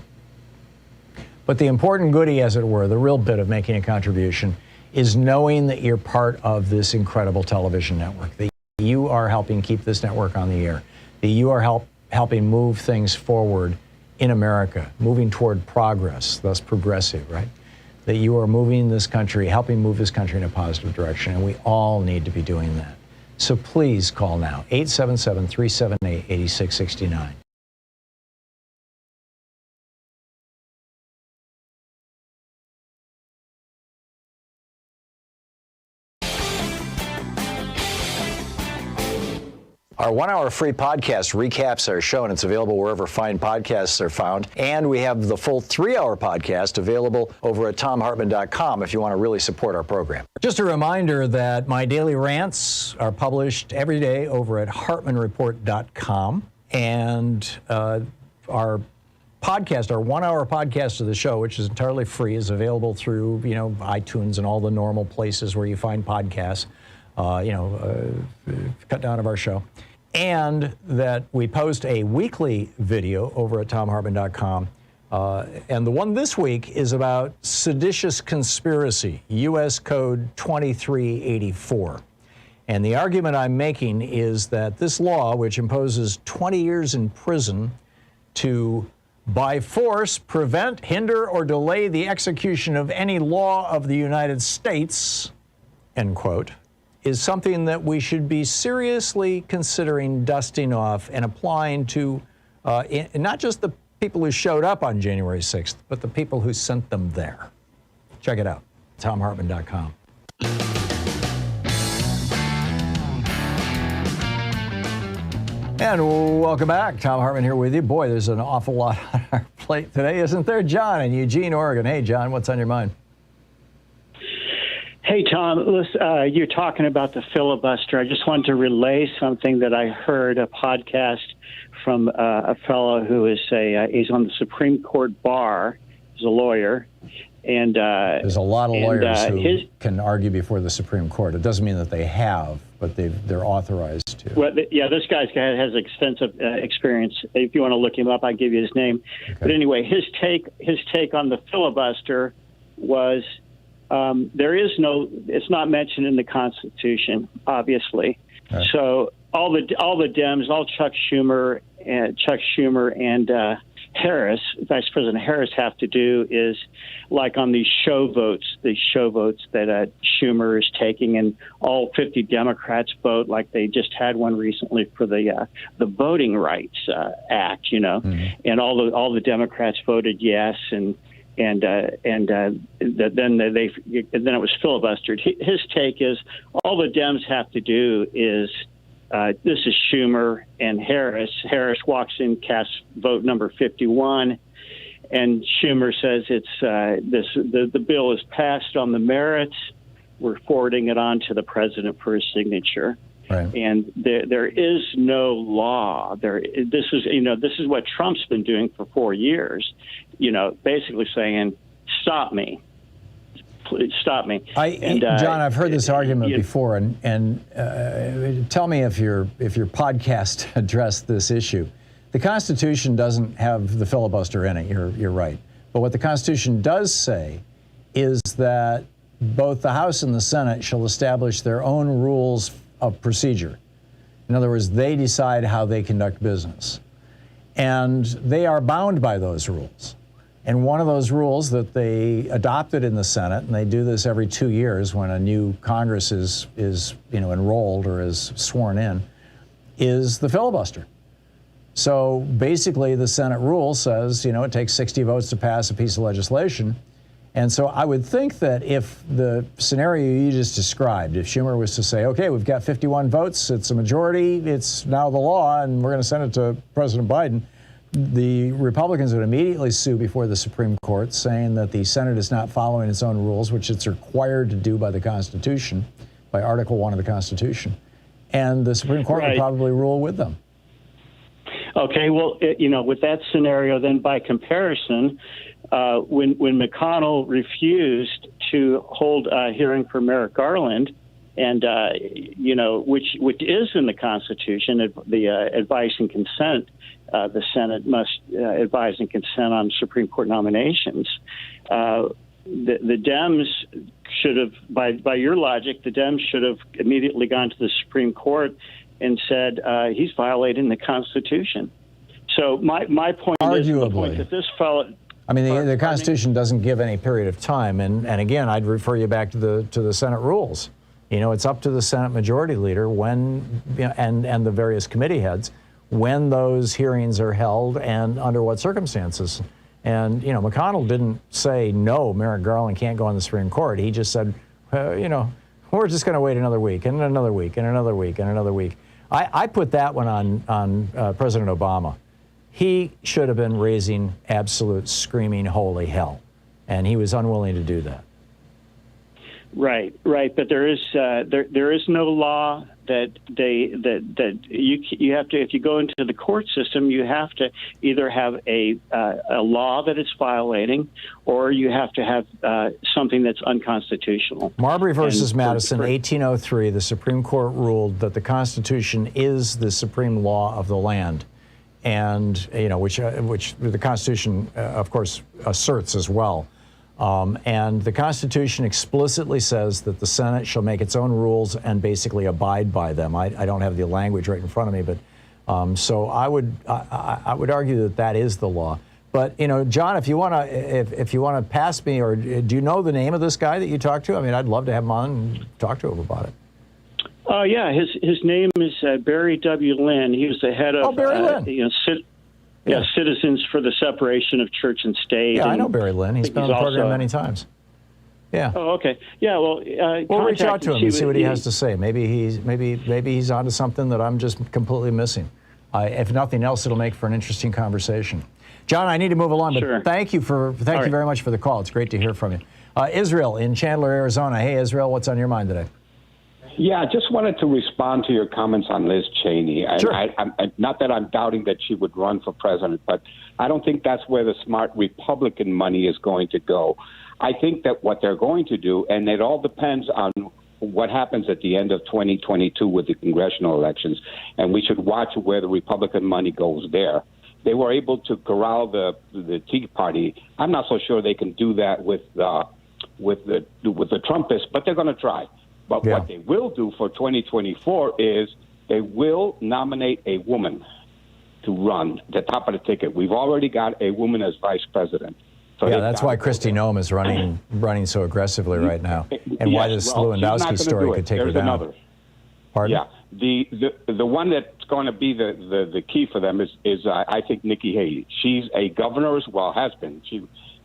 Speaker 3: But the important goodie, as it were, the real bit of making a contribution, is knowing that you're part of this incredible television network, that you are helping keep this network on the air, that you are helping move things forward in America, moving toward progress, thus progressive, right? That you are moving this country, helping move this country in a positive direction, and we all need to be doing that. So please call now, 877-378-8669. Our 1-hour free podcast recaps our show, and it's available wherever fine podcasts are found. And we have the full 3-hour podcast available over at thomhartmann.com if you want to really support our program. Just a reminder that my daily rants are published every day over at hartmannreport.com. And our podcast, our 1-hour podcast of the show, which is entirely free, is available through, iTunes and all the normal places where you find podcasts, cut down of our show. And that we post a weekly video over at thomhartmann.com. And the one this week is about seditious conspiracy, U.S. Code 2384. And the argument I'm making is that this law, which imposes 20 years in prison to, by force, prevent, hinder, or delay the execution of any law of the United States, end quote, is something that we should be seriously considering dusting off and applying to not just the people who showed up on January 6th, but the people who sent them there. Check it out, thomhartmann.com. And welcome back. Thom Hartmann here with you. Boy, there's an awful lot on our plate today, isn't there? John in Eugene, Oregon. Hey, John, what's on your mind?
Speaker 5: Hey, Tom, listen, you're talking about the filibuster. I just wanted to relay something that I heard, a podcast from a fellow who is he's on the Supreme Court bar. He's a lawyer. And
Speaker 3: there's a lot of lawyers who can argue before the Supreme Court. It doesn't mean that they have, but they're authorized to.
Speaker 5: Well, this guy has extensive experience. If you want to look him up, I'll give you his name. Okay. But anyway, his take on the filibuster was it's not mentioned in the Constitution, obviously. Right. So all the Dems, all Chuck Schumer and Harris, Vice President Harris, have to do is, like on these show votes that Schumer is taking, and all 50 Democrats vote, like they just had one recently for the Voting Rights Act, and all the Democrats voted yes, and then it was filibustered. His take is all the Dems have to do is. This is Schumer and Harris. Harris walks in, casts vote number 51, and Schumer says the bill is passed on the merits. We're forwarding it on to the president for his signature. Right. And there is no law. This is what Trump's been doing for 4 years. Basically saying, "Stop me." Please stop me.
Speaker 3: John, I've heard this argument before, and tell me if your podcast addressed this issue. The Constitution doesn't have the filibuster in it. You're right. But what the Constitution does say is that both the House and the Senate shall establish their own rules of procedure. In other words, they decide how they conduct business, and they are bound by those rules. And one of those rules that they adopted in the Senate, and they do this every 2 years when a new Congress is enrolled or is sworn in, is the filibuster. So basically, the Senate rule says, it takes 60 votes to pass a piece of legislation. And so I would think that if the scenario you just described, if Schumer was to say, okay, we've got 51 votes, it's a majority, it's now the law, and we're going to send it to President Biden, the Republicans would immediately sue before the Supreme Court, saying that the Senate is not following its own rules, which it's required to do by the Constitution, by Article 1 of the Constitution. And the Supreme Court would probably rule with them.
Speaker 5: Okay, well, with that scenario, then by comparison, when McConnell refused to hold a hearing for Merrick Garland, and which is in the Constitution, the advice and consent. The Senate must advise and consent on Supreme Court nominations. The Dems should have, by your logic, the Dems should have immediately gone to the Supreme Court and said he's violating the Constitution. So my point is the point that this fellow.
Speaker 3: I mean, the Constitution doesn't give any period of time, and again, I'd refer you back to the Senate rules. It's up to the Senate Majority Leader when, and the various committee heads, when those hearings are held and under what circumstances. And, McConnell didn't say, no, Merrick Garland can't go on the Supreme Court. He just said, we're just going to wait another week and another week and another week and another week. I put that one on President Obama. He should have been raising absolute screaming holy hell, and he was unwilling to do that.
Speaker 5: Right. But there is no law that you have to. If you go into the court system, you have to either have a law that it's violating, or you have to have something that's unconstitutional.
Speaker 3: Marbury versus Madison, 1803. The Supreme Court ruled that the Constitution is the supreme law of the land, and which the Constitution, of course, asserts as well. And the Constitution explicitly says that the Senate shall make its own rules and basically abide by them. I don't have the language right in front of me, but so I would argue that is the law. But John, if you want to pass me, or do you know the name of this guy that you talked to? I mean, I'd love to have him on and talk to him about it.
Speaker 5: Yeah, his name is Barry W. Lynn. He was the head of
Speaker 3: Barry Lynn.
Speaker 5: Citizens for the Separation of Church and State.
Speaker 3: Yeah, I know Barry Lynn. He's been on the program many times. Yeah.
Speaker 5: Oh, okay. Yeah. Well,
Speaker 3: we'll reach out to him and see what he has to say. Maybe he's onto something that I'm just completely missing. If nothing else, it'll make for an interesting conversation. John, I need to move along, but
Speaker 5: sure.
Speaker 3: Thank you very much for the call. It's great to hear from you. Israel in Chandler, Arizona. Hey, Israel, what's on your mind today?
Speaker 7: Yeah, I just wanted to respond to your comments on Liz Cheney.
Speaker 3: Sure.
Speaker 7: I'm not that I'm doubting that she would run for president, but I don't think that's where the smart Republican money is going to go. I think that what they're going to do, and it all depends on what happens at the end of 2022 with the congressional elections, and we should watch where the Republican money goes there. They were able to corral the Tea Party. I'm not so sure they can do that with the Trumpists, but they're going to try. But what they will do for 2024 is they will nominate a woman to run the top of the ticket. We've already got a woman as vice president. So
Speaker 3: that's why Kristi Noem is running so aggressively right now, and why this Lewandowski story could take her down.
Speaker 7: Another.
Speaker 3: Pardon?
Speaker 7: Yeah, the one that's going to be the key for them is I think Nikki Haley. She's a governor as well, has been.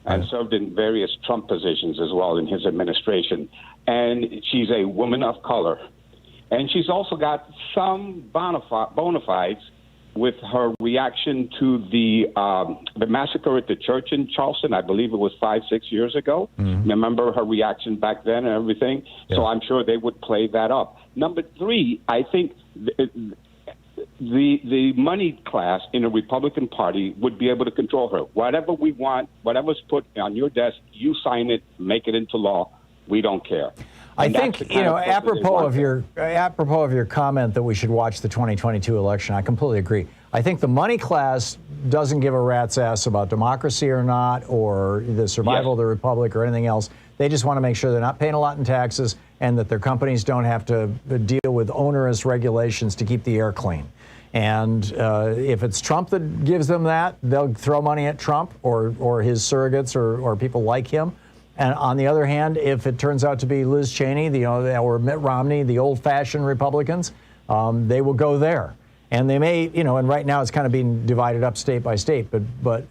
Speaker 7: And served in various Trump positions as well in his administration. And she's a woman of color. And she's also got some bona fides with her reaction to the massacre at the church in Charleston. I believe it was 5-6 years ago. Mm-hmm. Remember her reaction back then and everything? Yeah. So I'm sure they would play that up. Number 3, I think the money class in the Republican Party would be able to control her. Whatever we want, whatever's put on your desk, you sign it, make it into law. We don't care.
Speaker 3: I think, apropos of your comment that we should watch the 2022 election, I completely agree. I think the money class doesn't give a rat's ass about democracy or not, or the survival of the republic or anything else. They just want to make sure they're not paying a lot in taxes and that their companies don't have to deal with onerous regulations to keep the air clean. And if it's Trump that gives them that, they'll throw money at Trump or his surrogates or people like him. And on the other hand, if it turns out to be Liz Cheney, or Mitt Romney, the old-fashioned Republicans, they will go there. And they may, and right now it's kind of being divided up state by state. But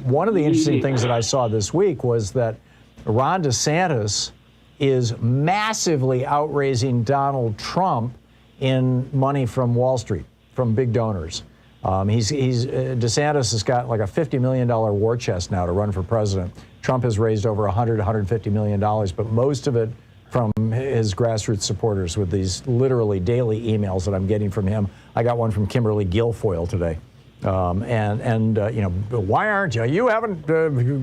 Speaker 3: one of the interesting things that I saw this week was that Ron DeSantis is massively outraising Donald Trump in money from Wall Street, from big donors. DeSantis has got like a $50 million war chest now to run for president. Trump has raised over $150 million, but most of it from his grassroots supporters with these literally daily emails that I'm getting from him. I got one from Kimberly Guilfoyle today. Why aren't you? You haven't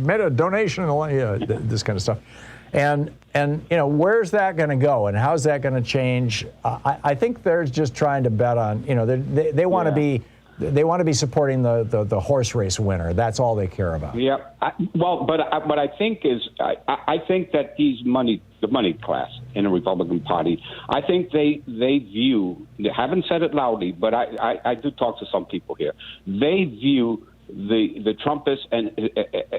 Speaker 3: made a donation, this kind of stuff. And where's that going to go, and how's that going to change? I think they're just trying to bet on, they want to be. They want to be supporting the horse race winner. That's all they care about.
Speaker 7: Yeah. What I think is, I think that the money class in the Republican Party, I think they view, they haven't said it loudly, but I do talk to some people here. They view the Trumpists and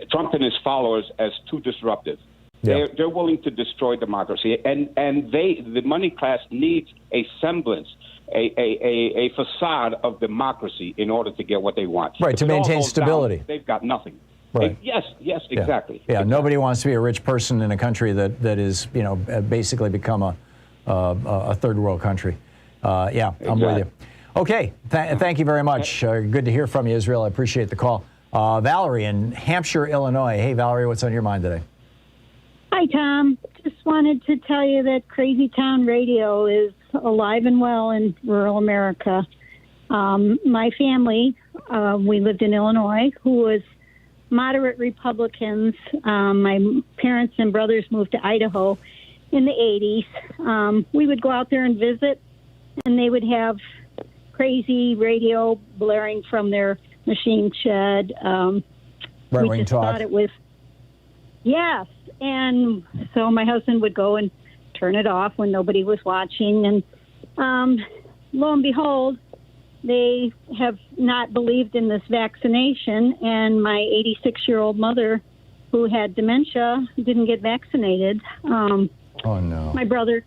Speaker 7: Trump and his followers as too disruptive. Yeah. They're willing to destroy democracy, and the money class needs a semblance, a facade of democracy in order to get what they want.
Speaker 3: Right, to maintain stability.
Speaker 7: They've got nothing.
Speaker 3: Right.
Speaker 7: Yes, exactly.
Speaker 3: Yeah, exactly. Nobody wants to be a rich person in a country that is, basically become a third world country. I'm with you. Okay, thank you very much. Good to hear from you, Israel. I appreciate the call. Valerie in Hampshire, Illinois. Hey, Valerie, what's on your mind today?
Speaker 22: Hi, Tom. Just
Speaker 8: just wanted to tell you that Crazy Town Radio is alive and well in rural America. My family, we lived in Illinois, who was moderate Republicans. My parents and brothers moved to Idaho in the 80s. We would go out there and visit, and they would have crazy radio blaring from their machine shed.
Speaker 4: Right-wing
Speaker 8: we just
Speaker 4: talk.
Speaker 8: thought it was, yes. And so my husband would go and turn it off when nobody was watching. And lo and behold, they have not believed in this vaccination. And my 86-year-old mother, who had dementia, didn't get vaccinated.
Speaker 4: Oh, no.
Speaker 8: My brother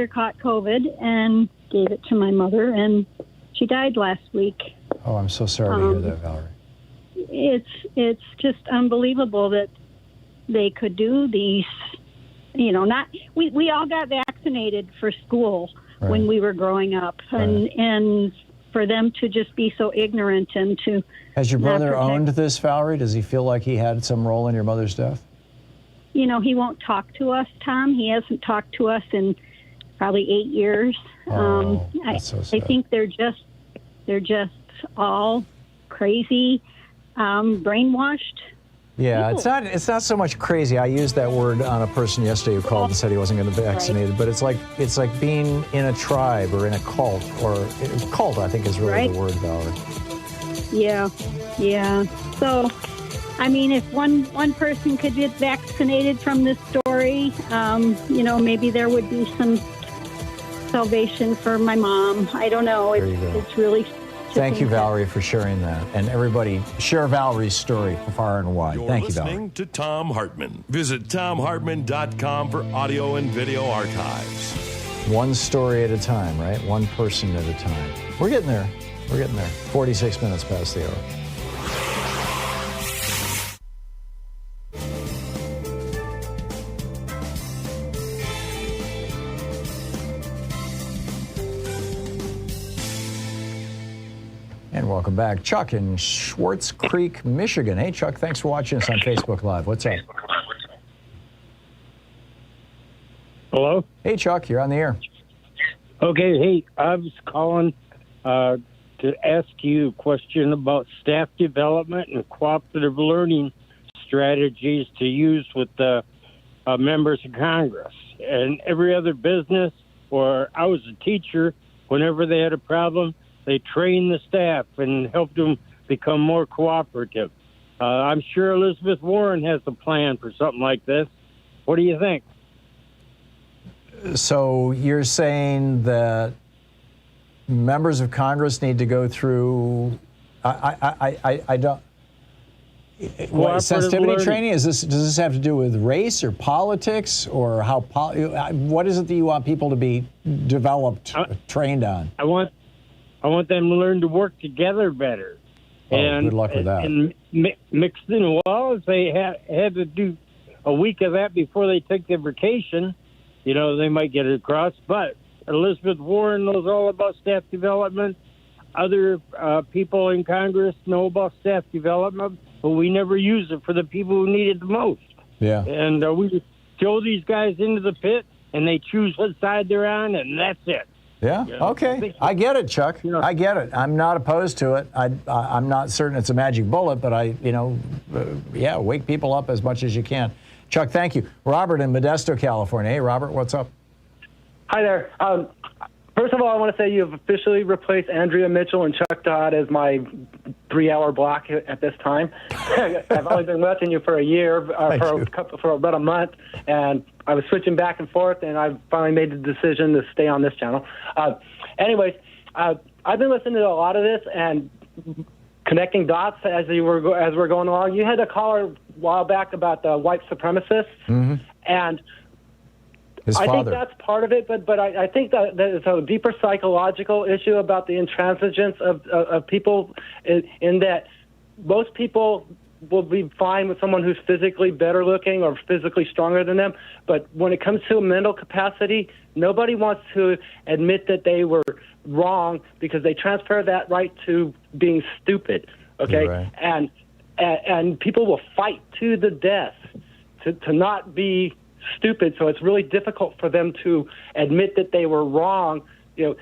Speaker 8: caught COVID and gave it to my mother, and she died last week.
Speaker 4: Oh, I'm so sorry to hear that, Valerie.
Speaker 8: It's just unbelievable that they could do these. You know, we all got vaccinated for school when we were growing up, and for them to just be so ignorant and to.
Speaker 4: Has your
Speaker 8: not
Speaker 4: brother
Speaker 8: protect-
Speaker 4: owned this, Valerie? Does he feel like he had some role in your mother's death?
Speaker 8: You know, he won't talk to us, Tom. He hasn't talked to us in probably 8 years.
Speaker 4: That's so sad.
Speaker 8: I think they're just all crazy, brainwashed.
Speaker 4: Yeah, it's not so much crazy. I used that word on a person yesterday who called and said he wasn't going to be vaccinated, but it's like being in a tribe or in a cult, or cult, I think is really the word, Valerie.
Speaker 8: Yeah. So, I mean, if one person could get vaccinated from this story, you know, maybe there would be some salvation for my mom. I don't know. It's really.
Speaker 4: Thank you, Valerie, for sharing that. And everybody, share Valerie's story far and wide. Thank you, Valerie.
Speaker 6: Listening to Thom Hartmann. Visit ThomHartmann.com for audio and video archives.
Speaker 4: One story at a time, right? One person at a time. We're getting there. 46 minutes past the hour. And welcome back. Chuck in Schwartz Creek, Michigan. Hey, Chuck, thanks for watching us on Facebook Live. What's up?
Speaker 22: Hello?
Speaker 4: Hey, Chuck, you're on the air.
Speaker 22: Okay, hey, I was calling to ask you a question about staff development and cooperative learning strategies to use with the members of Congress. And every other business, or I was a teacher, whenever they had a problem, they trained the staff and helped them become more cooperative. I'm sure Elizabeth Warren has a plan for something like this. What do you think?
Speaker 4: So you're saying that members of Congress need to go through, I don't, what, sensitivity training? Does this have to do with race or politics, or how, what is it that you want people to be developed, trained on?
Speaker 22: I want them to learn to work together better.
Speaker 4: Oh,
Speaker 22: and
Speaker 4: good luck with that.
Speaker 22: And mixed in well, if they had to do a week of that before they take their vacation, you know, they might get it across. But Elizabeth Warren knows all about staff development. Other people in Congress know about staff development, but we never use it for the people who need it the most.
Speaker 4: Yeah.
Speaker 22: And we just throw these guys into the pit, and they choose what side they're on, and that's it.
Speaker 4: Yeah.
Speaker 22: You know,
Speaker 4: Okay. I get it, Chuck. I get it. I'm not opposed to it. I'm not certain it's a magic bullet, but wake people up as much as you can. Chuck, thank you. Robert in Modesto, California. Hey, Robert, what's up?
Speaker 23: Hi there. First of all, I want to say you have officially replaced Andrea Mitchell and Chuck Todd as my 3-hour block at this time. I've only been watching you for a year, for about a month, and I was switching back and forth, and I finally made the decision to stay on this channel. Anyways, I've been listening to a lot of this and connecting dots as we're going along. You had a caller a while back about the white supremacists, and I think that's part of it, but I think that there's a deeper psychological issue about the intransigence of people in that most people will be fine with someone who's physically better looking or physically stronger than them, but when it comes to mental capacity, nobody wants to admit that they were wrong because they transfer that right to being stupid, okay? Right. And people will fight to the death to not be stupid. So it's really difficult for them to admit that they were wrong. You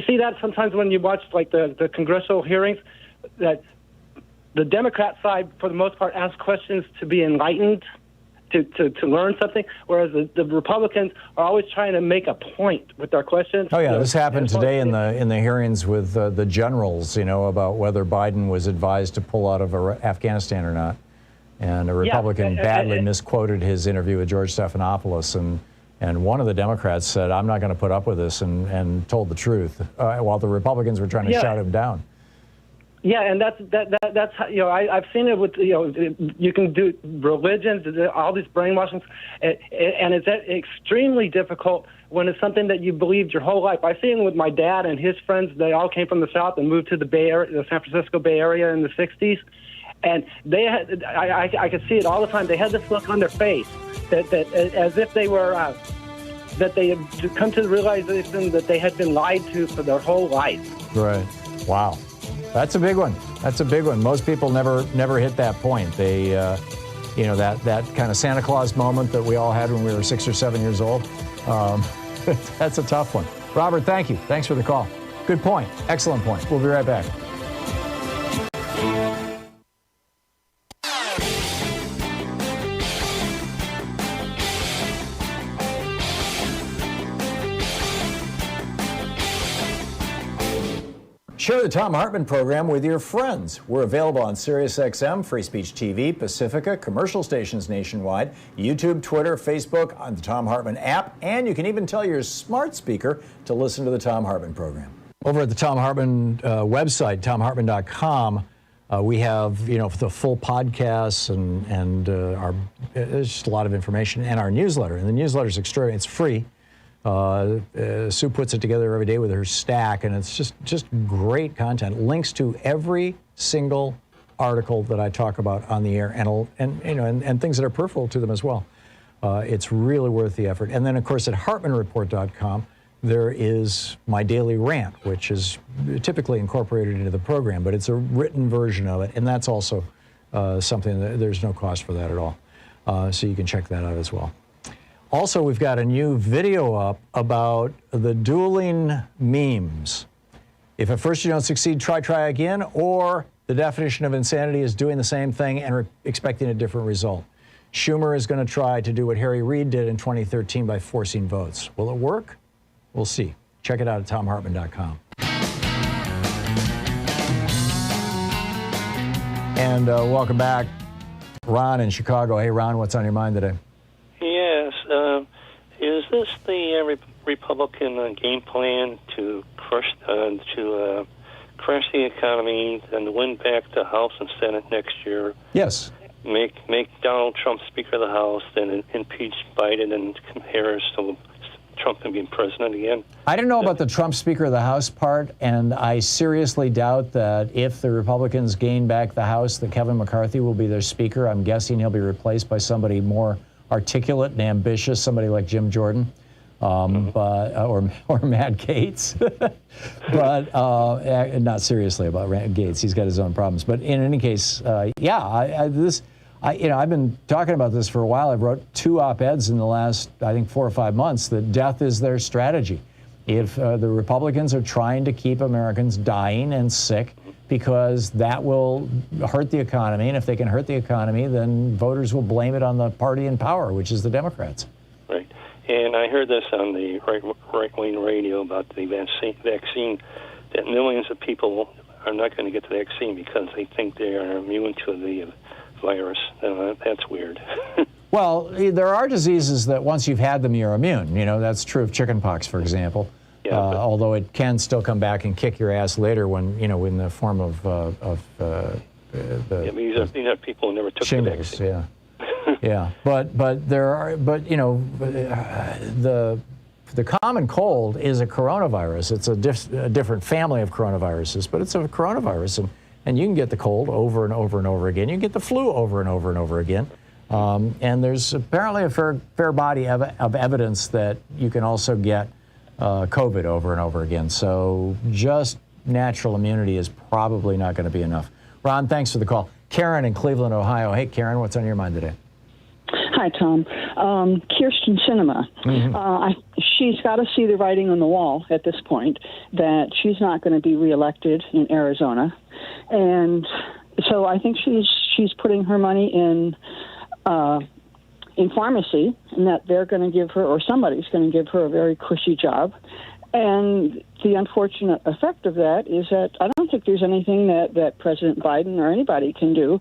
Speaker 23: see that sometimes when you watch like the congressional hearings, that the Democrat side, for the most part, asks questions to be enlightened, to learn something, whereas the Republicans are always trying to make a point with their questions.
Speaker 4: Oh yeah, this happened today in the hearings with the generals, about whether Biden was advised to pull out of Afghanistan or not, and a Republican badly misquoted his interview with George Stephanopoulos, and one of the Democrats said, "I'm not going to put up with this," and told the truth, while the Republicans were trying to shout him down.
Speaker 23: Yeah, and that's how, I've seen it with you can do religions, all these brainwashings, and it's extremely difficult when it's something that you believed your whole life. I've seen it with my dad and his friends. They all came from the South and moved to the Bay Area, the San Francisco Bay Area in the '60s, and they had I could see it all the time. They had this look on their face that as if they were that they had come to the realization that they had been lied to for their whole life.
Speaker 4: Right. Wow. That's a big one. That's a big one. Most people never hit that point. They, that kind of Santa Claus moment that we all had when we were 6 or 7 years old. That's a tough one. Robert, thank you. Thanks for the call. Good point. Excellent point. We'll be right back. Share the Thom Hartmann Program with your friends. We're available on SiriusXM, Free Speech TV, Pacifica, commercial stations nationwide, YouTube, Twitter, Facebook, on the Thom Hartmann app, and you can even tell your smart speaker to listen to the Thom Hartmann Program. Over at the Thom Hartmann website, thomhartmann.com, we have, the full podcasts and there's just a lot of information, and our newsletter. And the newsletter is extraordinary. It's free. Sue puts it together every day with her stack, and it's just great content. Links to every single article that I talk about on the air, and things that are peripheral to them as well. It's really worth the effort. And then, of course, at HartmannReport.com, there is my daily rant, which is typically incorporated into the program, but it's a written version of it, and that's also something that there's no cost for that at all. So you can check that out as well. Also, we've got a new video up about the dueling memes. If at first you don't succeed, try again, or the definition of insanity is doing the same thing and expecting a different result. Schumer is going to try to do what Harry Reid did in 2013 by forcing votes. Will it work? We'll see. Check it out at thomhartmann.com. And welcome back, Ron in Chicago. Hey, Ron, what's on your mind today?
Speaker 21: Yes. Is this the Republican game plan to crush the economy and win back the House and Senate next year?
Speaker 4: Yes.
Speaker 21: Make Donald Trump Speaker of the House, then impeach Biden and Harris so Trump can be president again?
Speaker 4: I don't know about the Trump Speaker of the House part, and I seriously doubt that if the Republicans gain back the House, that Kevin McCarthy will be their Speaker. I'm guessing he'll be replaced by somebody more articulate and ambitious, somebody like Jim Jordan, or Matt Gaetz. But not seriously about Gaetz. He's got his own problems. But in any case, I've been talking about this for a while. I've wrote 2 op-eds in the last, I think, 4 or 5 months that death is their strategy. If the Republicans are trying to keep Americans dying and sick, because that will hurt the economy, and if they can hurt the economy, then voters will blame it on the party in power, which is the Democrats.
Speaker 21: Right. And I heard this on the right-wing radio about the vaccine, that millions of people are not going to get the vaccine because they think they are immune to the virus. That's weird.
Speaker 4: Well, there are diseases that once you've had them, you're immune. That's true of chickenpox, for example. Yeah, although it can still come back and kick your ass later when, in the form of
Speaker 21: these are people who never took
Speaker 4: shingles,
Speaker 21: the vaccine.
Speaker 4: Yeah. But the common cold is a coronavirus. It's a different family of coronaviruses, but it's a coronavirus, and you can get the cold over and over and over again. You can get the flu over and over and over again. And there's apparently a fair body of evidence that you can also get COVID over and over again. So just natural immunity is probably not going to be enough. Ron, thanks for the call. Karen in Cleveland, Ohio. Hey, Karen, what's on your mind today?
Speaker 9: Hi, Tom. Kirsten Sinema. She's got to see the writing on the wall at this point that she's not going to be reelected in Arizona, and so I think she's putting her money in pharmacy, and that they're going to give her, or somebody's going to give her, a very cushy job. And the unfortunate effect of that is that I don't think there's anything that President Biden or anybody can do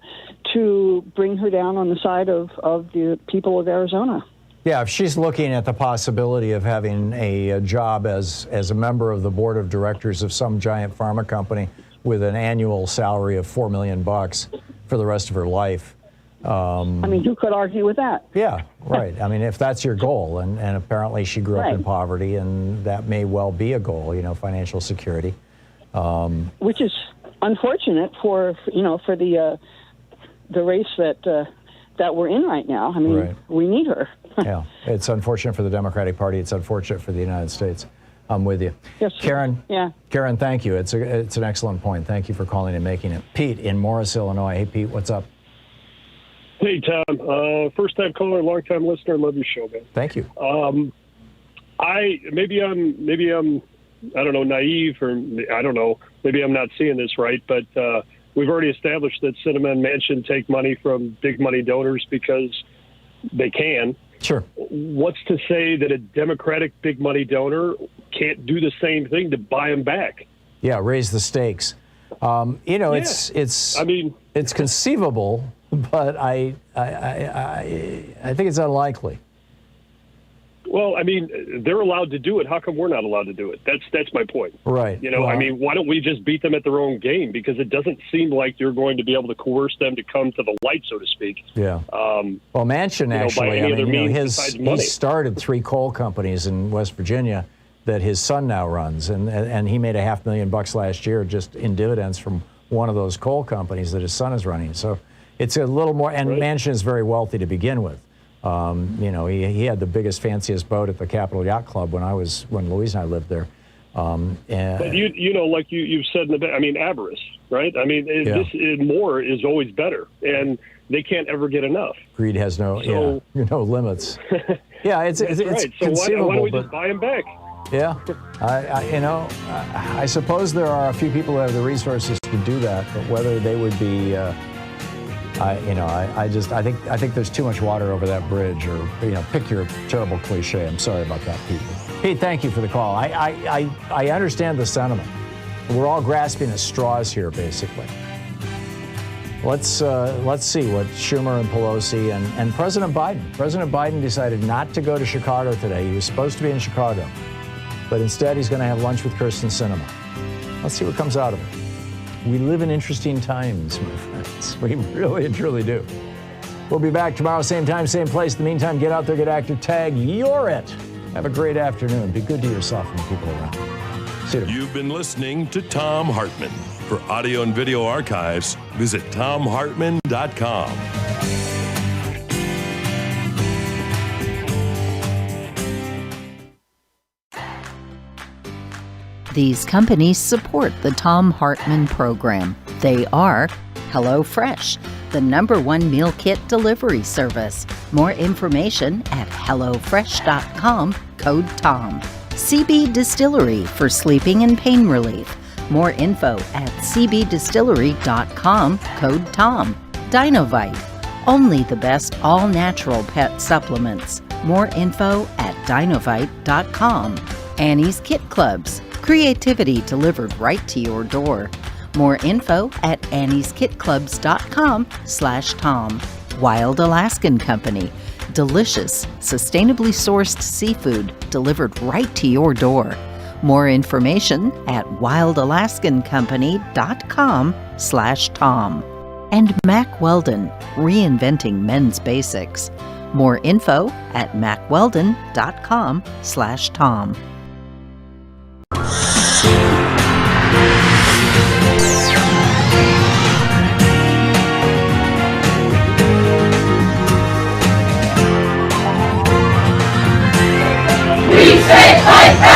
Speaker 9: to bring her down on the side of the people of Arizona.
Speaker 3: Yeah, if she's looking at the possibility of having a job as a member of the board of directors of some giant pharma company with an annual salary of $4 million for the rest of her life.
Speaker 9: I mean, who could argue with that?
Speaker 3: Yeah, right. I mean, if that's your goal, and apparently she grew up in poverty, and that may well be a goal, financial security.
Speaker 9: Which is unfortunate for the race that we're in right now. I mean, we need her.
Speaker 3: Yeah, it's unfortunate for the Democratic Party. It's unfortunate for the United States. I'm with you.
Speaker 9: Yes,
Speaker 3: Karen.
Speaker 9: Yeah.
Speaker 3: Karen, thank you. It's an excellent point. Thank you for calling and making it. Pete in Morris, Illinois. Hey, Pete, what's up?
Speaker 10: Hey, Tom. First-time caller, long-time listener. Love your show, man.
Speaker 3: Thank you.
Speaker 10: Maybe I'm I don't know, naive, or I don't know. Maybe I'm not seeing this right, but we've already established that Sinema and Manchin take money from big money donors because they can.
Speaker 3: Sure.
Speaker 10: What's to say that a Democratic big money donor can't do the same thing to buy them back?
Speaker 3: Yeah, raise the stakes. It's conceivable, but I think it's unlikely.
Speaker 10: Well, I mean, they're allowed to do it. How come we're not allowed to do it? That's my point.
Speaker 3: Right.
Speaker 10: I mean, why don't we just beat them at their own game? Because it doesn't seem like you're going to be able to coerce them to come to the light, so to speak.
Speaker 3: Yeah. Well, Manchin actually, he started 3 coal companies in West Virginia that his son now runs, and he made $500,000 last year just in dividends from one of those coal companies that his son is running. So it's a little more, and Manchin is very wealthy to begin with. He had the biggest, fanciest boat at the Capitol Yacht Club when Louise and I lived there.
Speaker 10: But like you've said in avarice, right? I mean, more is always better, and they can't ever get enough.
Speaker 3: Greed has no limits. Yeah, it's
Speaker 10: right. So why don't we just buy them back?
Speaker 3: Yeah, I suppose there are a few people who have the resources to do that, but whether they would be. I think there's too much water over that bridge, or pick your terrible cliche. I'm sorry about that, Pete. Pete, thank you for the call. I understand the sentiment. We're all grasping at straws here, basically. Let's see what Schumer and Pelosi and President Biden. President Biden decided not to go to Chicago today. He was supposed to be in Chicago, but instead he's going to have lunch with Kirsten Sinema. Let's see what comes out of it. We live in interesting times, my friends. We really and truly do. We'll be back tomorrow, same time, same place. In the meantime, get out there, get active, tag, you're it. Have a great afternoon. Be good to yourself and the people around you. See you tomorrow.
Speaker 6: You've been listening to Thom Hartmann. For audio and video archives, visit thomhartmann.com.
Speaker 1: These companies support the Thom Hartmann Program. They are HelloFresh, the #1 meal kit delivery service. More information at HelloFresh.com, code TOM. CB Distillery for sleeping and pain relief. More info at cbdistillery.com, code TOM. Dinovite, only the best all-natural pet supplements. More info at dinovite.com. Annie's Kit Clubs, creativity delivered right to your door. More info at annieskitclubs.com/Tom. Wild Alaskan Company, delicious, sustainably sourced seafood delivered right to your door. More information at wildalaskancompany.com/Tom. And Mack Weldon, reinventing men's basics. More info at mackweldon.com/Tom.
Speaker 2: We say fight back!